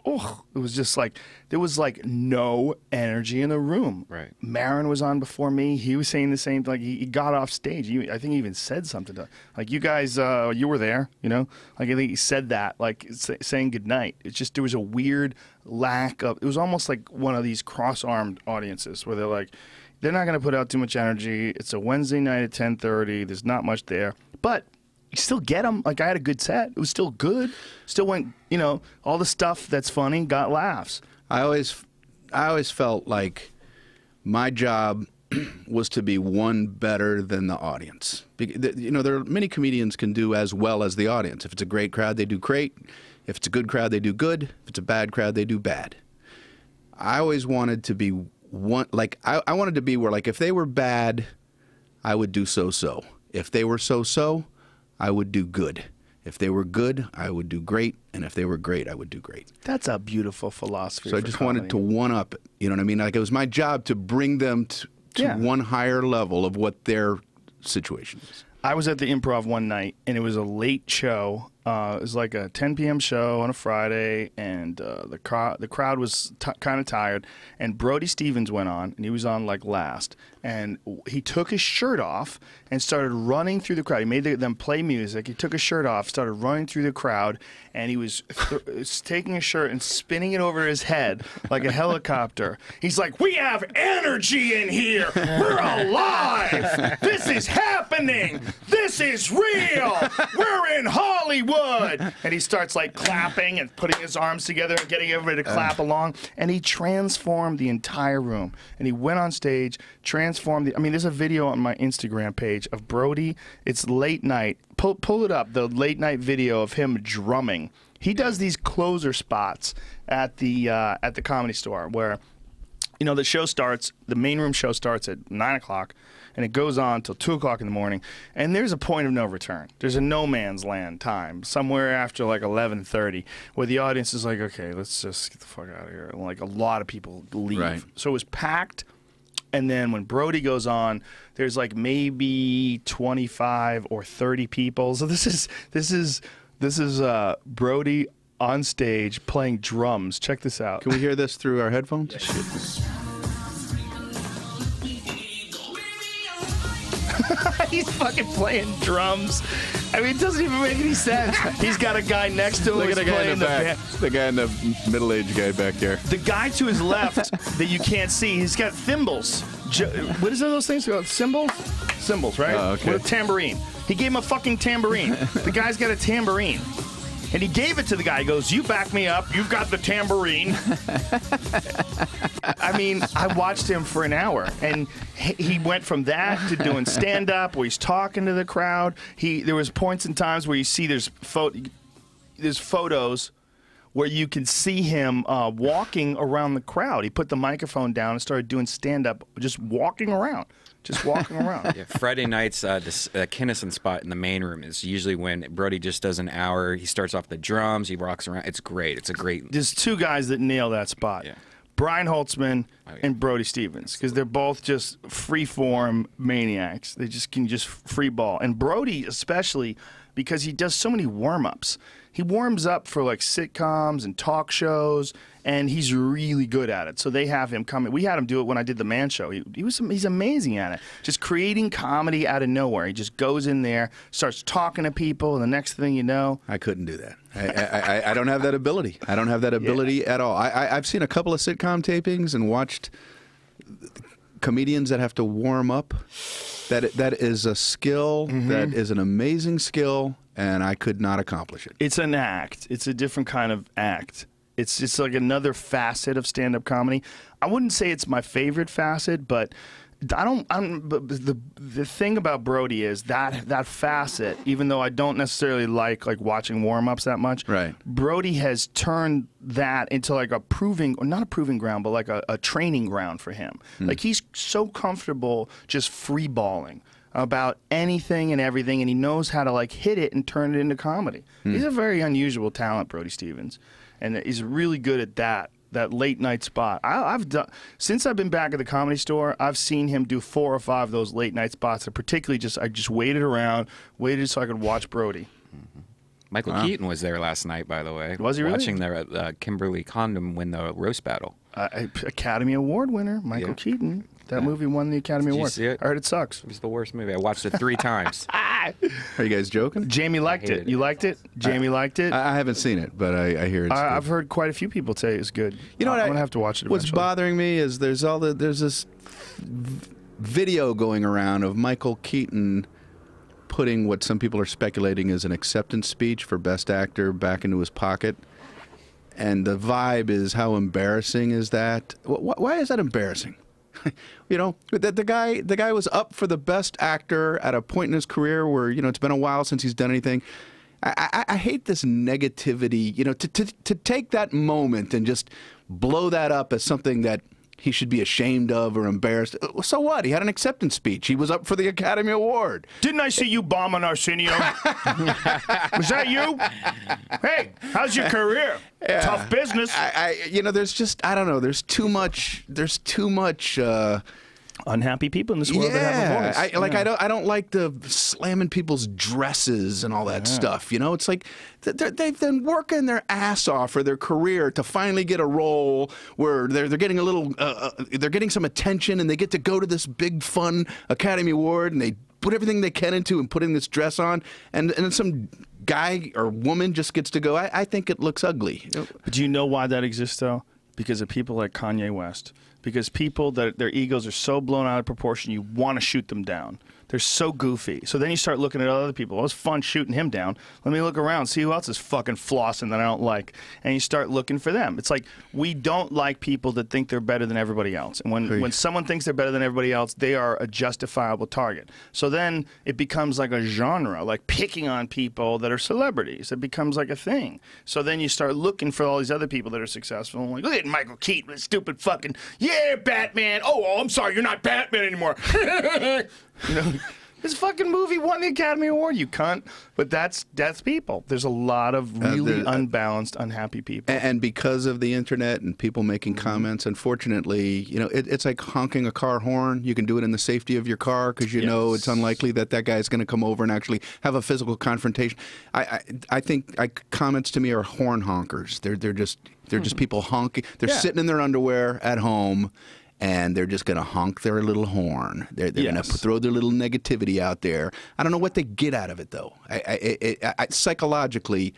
C: Oh, it was just like, there was like no energy in the room.
E: Right.
C: Maron was on before me. He was saying the same thing. Like, he got off stage. I think he even said something to, like, you guys, you were there, you know? Like, I think he said that, like, saying goodnight. It's just, there was a weird lack of, it was almost like one of these cross-armed audiences where they're like, they're not going to put out too much energy. It's a Wednesday night at 10:30. There's not much there. But you still get them. Like, I had a good set. It was still good. Still went, you know, all the stuff that's funny got laughs.
D: I always felt like my job was to be one better than the audience. You know, there are many comedians can do as well as the audience. If it's a great crowd, they do great. If it's a good crowd, they do good. If it's a bad crowd, they do bad. I always wanted to be one, like, I wanted to be where, like, if they were bad, I would do so-so. If they were so-so, I would do good. If they were good, I would do great. And if they were great, I would do great.
C: That's a beautiful philosophy.
D: So I just wanted to one-up it. You know what I mean? Like, it was my job to bring them to one higher level of what their situation is.
C: I was at the Improv one night, and it was a late show. It was like a 10 p.m. show on a Friday, and the crowd was kind of tired. And Brody Stevens went on, and he was on like last. And he took his shirt off and started running through the crowd. He made them play music. He took his shirt off, started running through the crowd, and he was taking his shirt and spinning it over his head like a helicopter. He's like, "We have energy in here. We're alive. This is happening. This is real. We're in Hollywood." And he starts like clapping and putting his arms together and getting everybody to clap along. And he transformed the entire room. And he went on stage, transformed the, I mean, there's a video on my Instagram page of Brody. It's late night. Pull it up, the late night video of him drumming. He does these closer spots at the Comedy Store where, you know, the show starts, the main room show starts at 9 o'clock, and it goes on till 2 o'clock in the morning, and there's a point of no return. There's a no man's land time somewhere after like 11:30 where the audience is like, okay, let's just get the fuck out of here. And like, a lot of people leave.
D: Right.
C: So it was packed, and then when Brody goes on, there's like maybe 25 or 30 people. So this is Brody on stage playing drums. Check this out.
D: Can we hear this through our headphones?
C: He's fucking playing drums. I mean, it doesn't even make any sense. He's got a guy next to him.
D: Look at the guy in the back. The guy in the middle-aged guy back there.
C: The guy to his left that you can't see, he's got thimbles. What is those things called? Cymbals? Cymbals, right?
D: Oh, okay.
C: With a tambourine. He gave him a fucking tambourine. The guy's got a tambourine. And he gave it to the guy. He goes, "You back me up. You've got the tambourine." I mean, I watched him for an hour, and he went from that to doing stand-up, where he's talking to the crowd. There was points and times where you see there's photos where you can see him walking around the crowd. He put the microphone down and started doing stand-up, just walking around. Just walking around.
E: Yeah, Friday nights, this Kinnison spot in the main room is usually when Brody just does an hour. He starts off the drums, he walks around. It's great. It's a great.
C: There's two guys that nail that spot.
E: Yeah.
C: Brian Holtzman and Brody Stevens, because they're both just free-form maniacs. They just can just free ball. And Brody especially, because he does so many warm-ups. He warms up for like sitcoms and talk shows, and he's really good at it. So they have him come. We had him do it when I did the Man Show. He's amazing at it. Just creating comedy out of nowhere. He just goes in there, starts talking to people, and the next thing you know,
D: I couldn't do that. I don't have that ability. I don't have that ability at all. I've seen a couple of sitcom tapings and watched comedians that have to warm up. That is a skill. That is an amazing skill, and I could not accomplish it.
C: it's an act. It's a different kind of act. It's just like another facet of stand-up comedy. I wouldn't say it's my favorite facet, but but the thing about Brody is that facet, even though I don't necessarily like watching warm-ups that much,
D: right.
C: Brody has turned that into like not a proving ground, but like a training ground for him. Like he's so comfortable just free balling about anything and everything, and he knows how to like hit it and turn it into comedy. He's a very unusual talent, Brody Stevens, and he's really good at that late night spot. I've done since I've been back at the Comedy Store. I've seen him do 4 or 5 of those late night spots. And particularly, I just waited so I could watch Brody.
E: Michael Keaton was there last night, by the way.
C: Was he really?
E: Watching Kimberly Condon win the roast battle.
C: Academy Award winner Michael Keaton. That movie won the Academy Award.
E: Did you see it?
C: I heard it sucks.
E: It was the worst movie. I watched it 3 times.
D: Are you guys joking?
C: Jamie liked it. You liked it? Jamie liked it?
D: I haven't seen it, but I hear it's good.
C: I've heard quite a few people say it's good.
D: You know what?
C: I'm gonna have to watch it
D: What's
C: eventually.
D: bothering me is there's this video going around of Michael Keaton putting what some people are speculating is an acceptance speech for Best Actor back into his pocket. And the vibe is, how embarrassing is that? Why is that embarrassing? You know, the guy was up for the Best Actor at a point in his career where, you know, it's been a while since he's done anything. I hate this negativity, you know, to take that moment and just blow that up as something that he should be ashamed of or embarrassed. So what? He had an acceptance speech. He was up for the Academy Award.
C: Didn't I see you bomb on Arsenio? Was that you? Hey, how's your career?
D: Yeah.
C: Tough business.
D: You know, there's just, I don't know, there's too much
C: unhappy people in this world that have a voice.
D: I don't like the slamming people's dresses and all that stuff. You know, it's like they've been working their ass off for their career to finally get a role where they're getting a little they're getting some attention, and they get to go to this big fun Academy Award, and they put everything they can into and putting this dress on, and then some guy or woman just gets to go. I think it looks ugly.
C: But do you know why that exists, though? Because of people like Kanye West. Because people that their egos are so blown out of proportion, you want to shoot them down. They're so goofy. So then you start looking at other people. Well, it was fun shooting him down. Let me look around, see who else is fucking flossing that I don't like. And you start looking for them. It's like we don't like people that think they're better than everybody else. And when someone thinks they're better than everybody else, they are a justifiable target. So then it becomes like a genre, like picking on people that are celebrities. It becomes like a thing. So then you start looking for all these other people that are successful. And like, look at Michael Keaton, stupid fucking, yeah, Batman. Oh, I'm sorry, you're not Batman anymore. You know, this fucking movie won the Academy Award, you cunt. But that's people. There's a lot of really unbalanced, unhappy people.
D: And because of the internet and people making comments, unfortunately, you know, it's like honking a car horn. You can do it in the safety of your car because you know it's unlikely that guy's going to come over and actually have a physical confrontation. I think comments to me are horn honkers. They're just people honking. They're sitting in their underwear at home, and they're just going to honk their little horn. They're going to throw their little negativity out there. I don't know what they get out of it, though. Psychologically,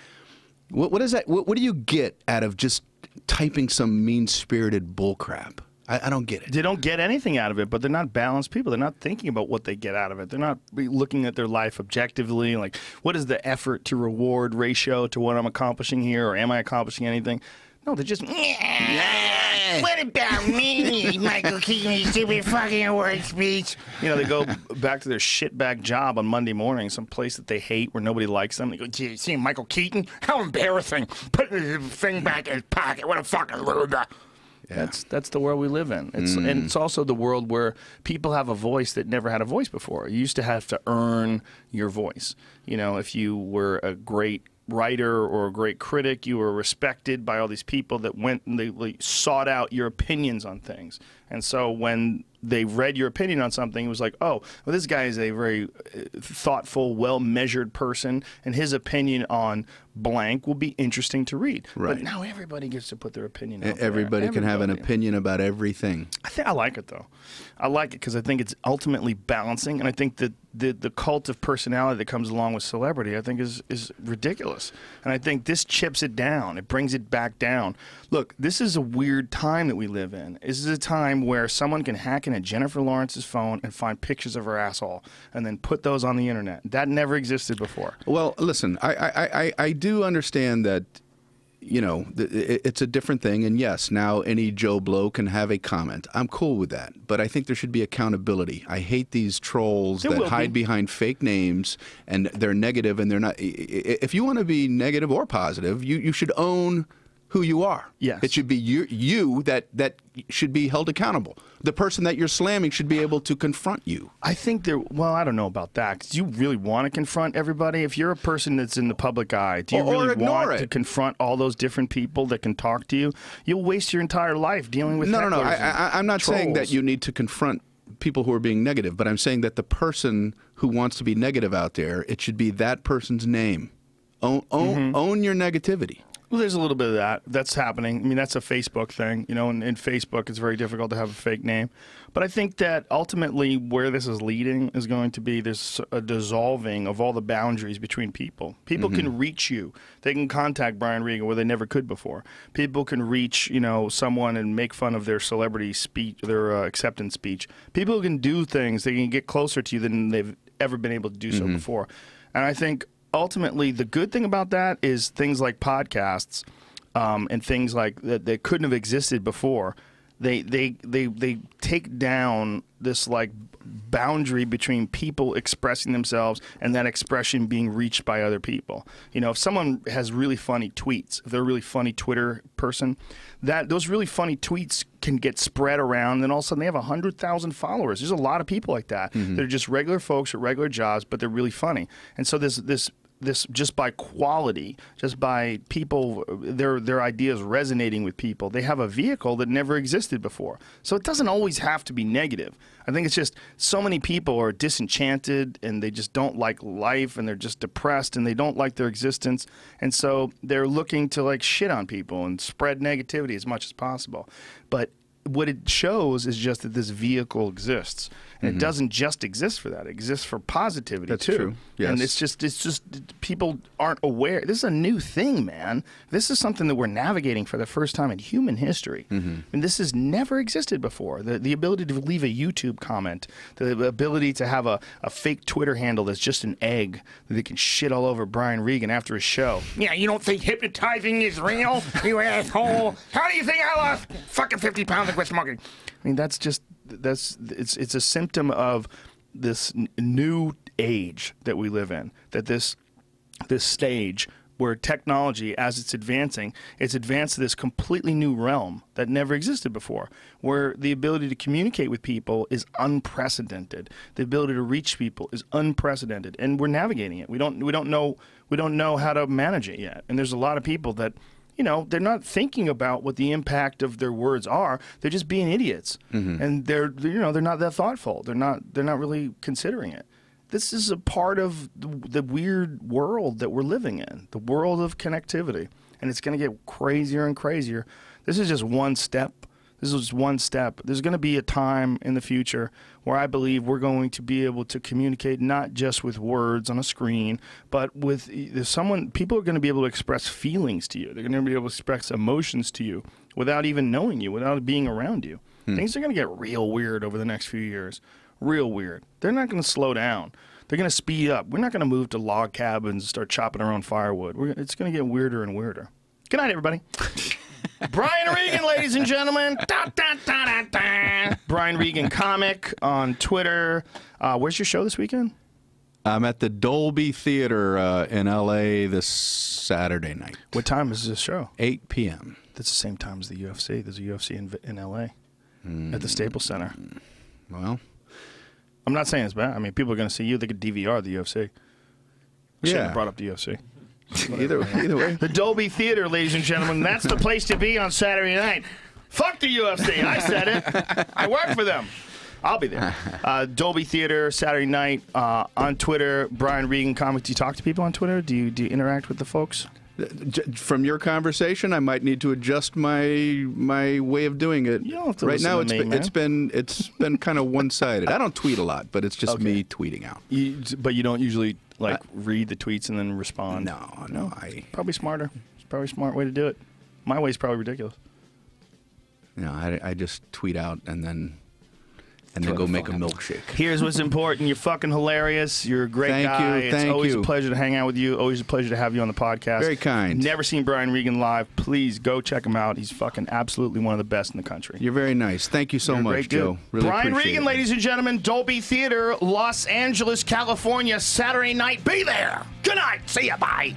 D: what is that? What do you get out of just typing some mean-spirited bullcrap? I don't get it.
C: They don't get anything out of it, but they're not balanced people. They're not thinking about what they get out of it. They're not looking at their life objectively, like what is the effort to reward ratio to what I'm accomplishing here, or am I accomplishing anything? No, they're just
A: What about me, Michael Keaton, stupid fucking award speech?
C: You know, they go back to their shitbag job on Monday morning, some place that they hate where nobody likes them. They go, gee, see Michael Keaton? How embarrassing. Put the thing back in his pocket. What a fucking loser. Yeah. That's the world we live in. And it's also the world where people have a voice that never had a voice before. You used to have to earn your voice. You know, if you were a great writer or a great critic, you were respected by all these people that went and they sought out your opinions on things. And so when they read your opinion on something, it was like, oh, well, this guy is a very thoughtful, well-measured person, and his opinion on blank will be interesting to read. Right. But now everybody gets to put their opinion out there.
D: Everybody can have an opinion about everything.
C: I like it, though. I like it because I think it's ultimately balancing, and I think that the cult of personality that comes along with celebrity, I think, is ridiculous. And I think this chips it down. It brings it back down. Look, this is a weird time that we live in. This is a time where someone can hack into Jennifer Lawrence's phone and find pictures of her asshole and then put those on the internet. That never existed before.
D: Well, listen, I do understand that, you know, it's a different thing. And yes, now any Joe Blow can have a comment. I'm cool with that. But I think there should be accountability. I hate these trolls that hide behind fake names and they're negative and they're not. If you want to be negative or positive, you should own who you are.
C: Yes.
D: It should be you that should be held accountable. The person that you're slamming should be able to confront you.
C: I think well, I don't know about that. 'Cause do you really want to confront everybody? If you're a person that's in the public eye, do you really want to confront all those different people that can talk to you? You'll waste your entire life dealing with
D: No. I'm not saying that you need to confront people who are being negative, but I'm saying that the person who wants to be negative out there, it should be that person's name. Own your negativity.
C: Well, there's a little bit of that. That's happening. I mean, that's a Facebook thing. You know, in Facebook, it's very difficult to have a fake name. But I think that ultimately where this is leading is going to be this a dissolving of all the boundaries between people. People can reach you. They can contact Brian Regan where they never could before. People can reach, you know, someone and make fun of their celebrity speech, their acceptance speech. People can do things. They can get closer to you than they've ever been able to do so before. And I think ultimately, the good thing about that is things like podcasts and things like that couldn't have existed before. They take down this like boundary between people expressing themselves and that expression being reached by other people. You know, if someone has really funny tweets, if they're a really funny Twitter person, those really funny tweets can get spread around, and all of a sudden they have 100,000 followers. There's a lot of people like that. They're just regular folks with regular jobs, but they're really funny. And so this just by quality, just by people, their ideas resonating with people, they have a vehicle that never existed before. So it doesn't always have to be negative. I think it's just so many people are disenchanted and they just don't like life and they're just depressed and they don't like their existence. And so they're looking to like shit on people and spread negativity as much as possible. But what it shows is just that this vehicle exists. And it doesn't just exist for that. It exists for positivity,
D: That's
C: too.
D: True. Yes.
C: And it's just people aren't aware. This is a new thing, man. This is something that we're navigating for the first time in human history. And this has never existed before. The ability to leave a YouTube comment, the ability to have a fake Twitter handle that's just an egg that they can shit all over Brian Regan after his show.
A: Yeah, you don't think hypnotizing is real, you asshole? How do you think I lost fucking 50 pounds and quit smoking?
C: I mean, it's a symptom of this new age that we live in, that this stage where technology, as it's advanced to this completely new realm that never existed before, where the ability to communicate with people is unprecedented, the ability to reach people is unprecedented, and we're navigating it. We don't know how to manage it yet, and there's a lot of people that, you know, they're not thinking about what the impact of their words are. They're just being idiots, and they're not that thoughtful. They're not really considering it. This is a part of the weird world that we're living in, the world of connectivity, and it's going to get crazier and crazier. This is just one step. This is just one step. There's going to be a time in the future where I believe we're going to be able to communicate not just with words on a screen, but with people are going to be able to express feelings to you. They're going to be able to express emotions to you without even knowing you, without being around you. Things are going to get real weird over the next few years. Real weird. They're not going to slow down. They're going to speed up. We're not going to move to log cabins and start chopping our own firewood. It's going to get weirder and weirder. Good night, everybody. Brian Regan, ladies and gentlemen. Da, da, da, da, da. Brian Regan Comic on Twitter. Where's your show this weekend?
D: I'm at the Dolby Theater in L.A. this Saturday night.
C: What time is this show?
D: 8 p.m.
C: That's the same time as the UFC. There's a UFC in L.A. At the Staples Center.
D: Well,
C: I'm not saying it's bad. I mean, people are going to see you. They could DVR the UFC. Shouldn't have brought up the UFC.
D: either way.
C: The Dolby Theater, ladies and gentlemen. That's the place to be on Saturday night. Fuck the UFC. I said it. I work for them. I'll be there. Dolby Theater, Saturday night. On Twitter, Brian Regan Comic. Do you talk to people on Twitter? Do you interact with the folks?
D: From your conversation, I might need to adjust my way of doing it.
C: You don't have to
D: right
C: listen
D: now,
C: to me,
D: it's been kind of one-sided. I don't tweet a lot, but it's just me tweeting out.
C: But you don't usually read the tweets and then respond.
D: No.
C: Probably smarter. It's probably a smart way to do it. My way is probably ridiculous.
D: I just tweet out and then go make a milkshake.
C: Here's what's important. You're fucking hilarious. You're a great guy. It's always a pleasure to hang out with you. Always a pleasure to have you on the podcast.
D: Very kind.
C: Never seen Brian Regan live. Please go check him out. He's fucking absolutely one of the best in the country.
D: You're very nice. Thank you so much, Joe. Really
C: Brian
D: appreciate
C: Regan,
D: it.
C: ladies and gentlemen, Dolby Theater, Los Angeles, California, Saturday night. Be there. Good night. See ya. Bye.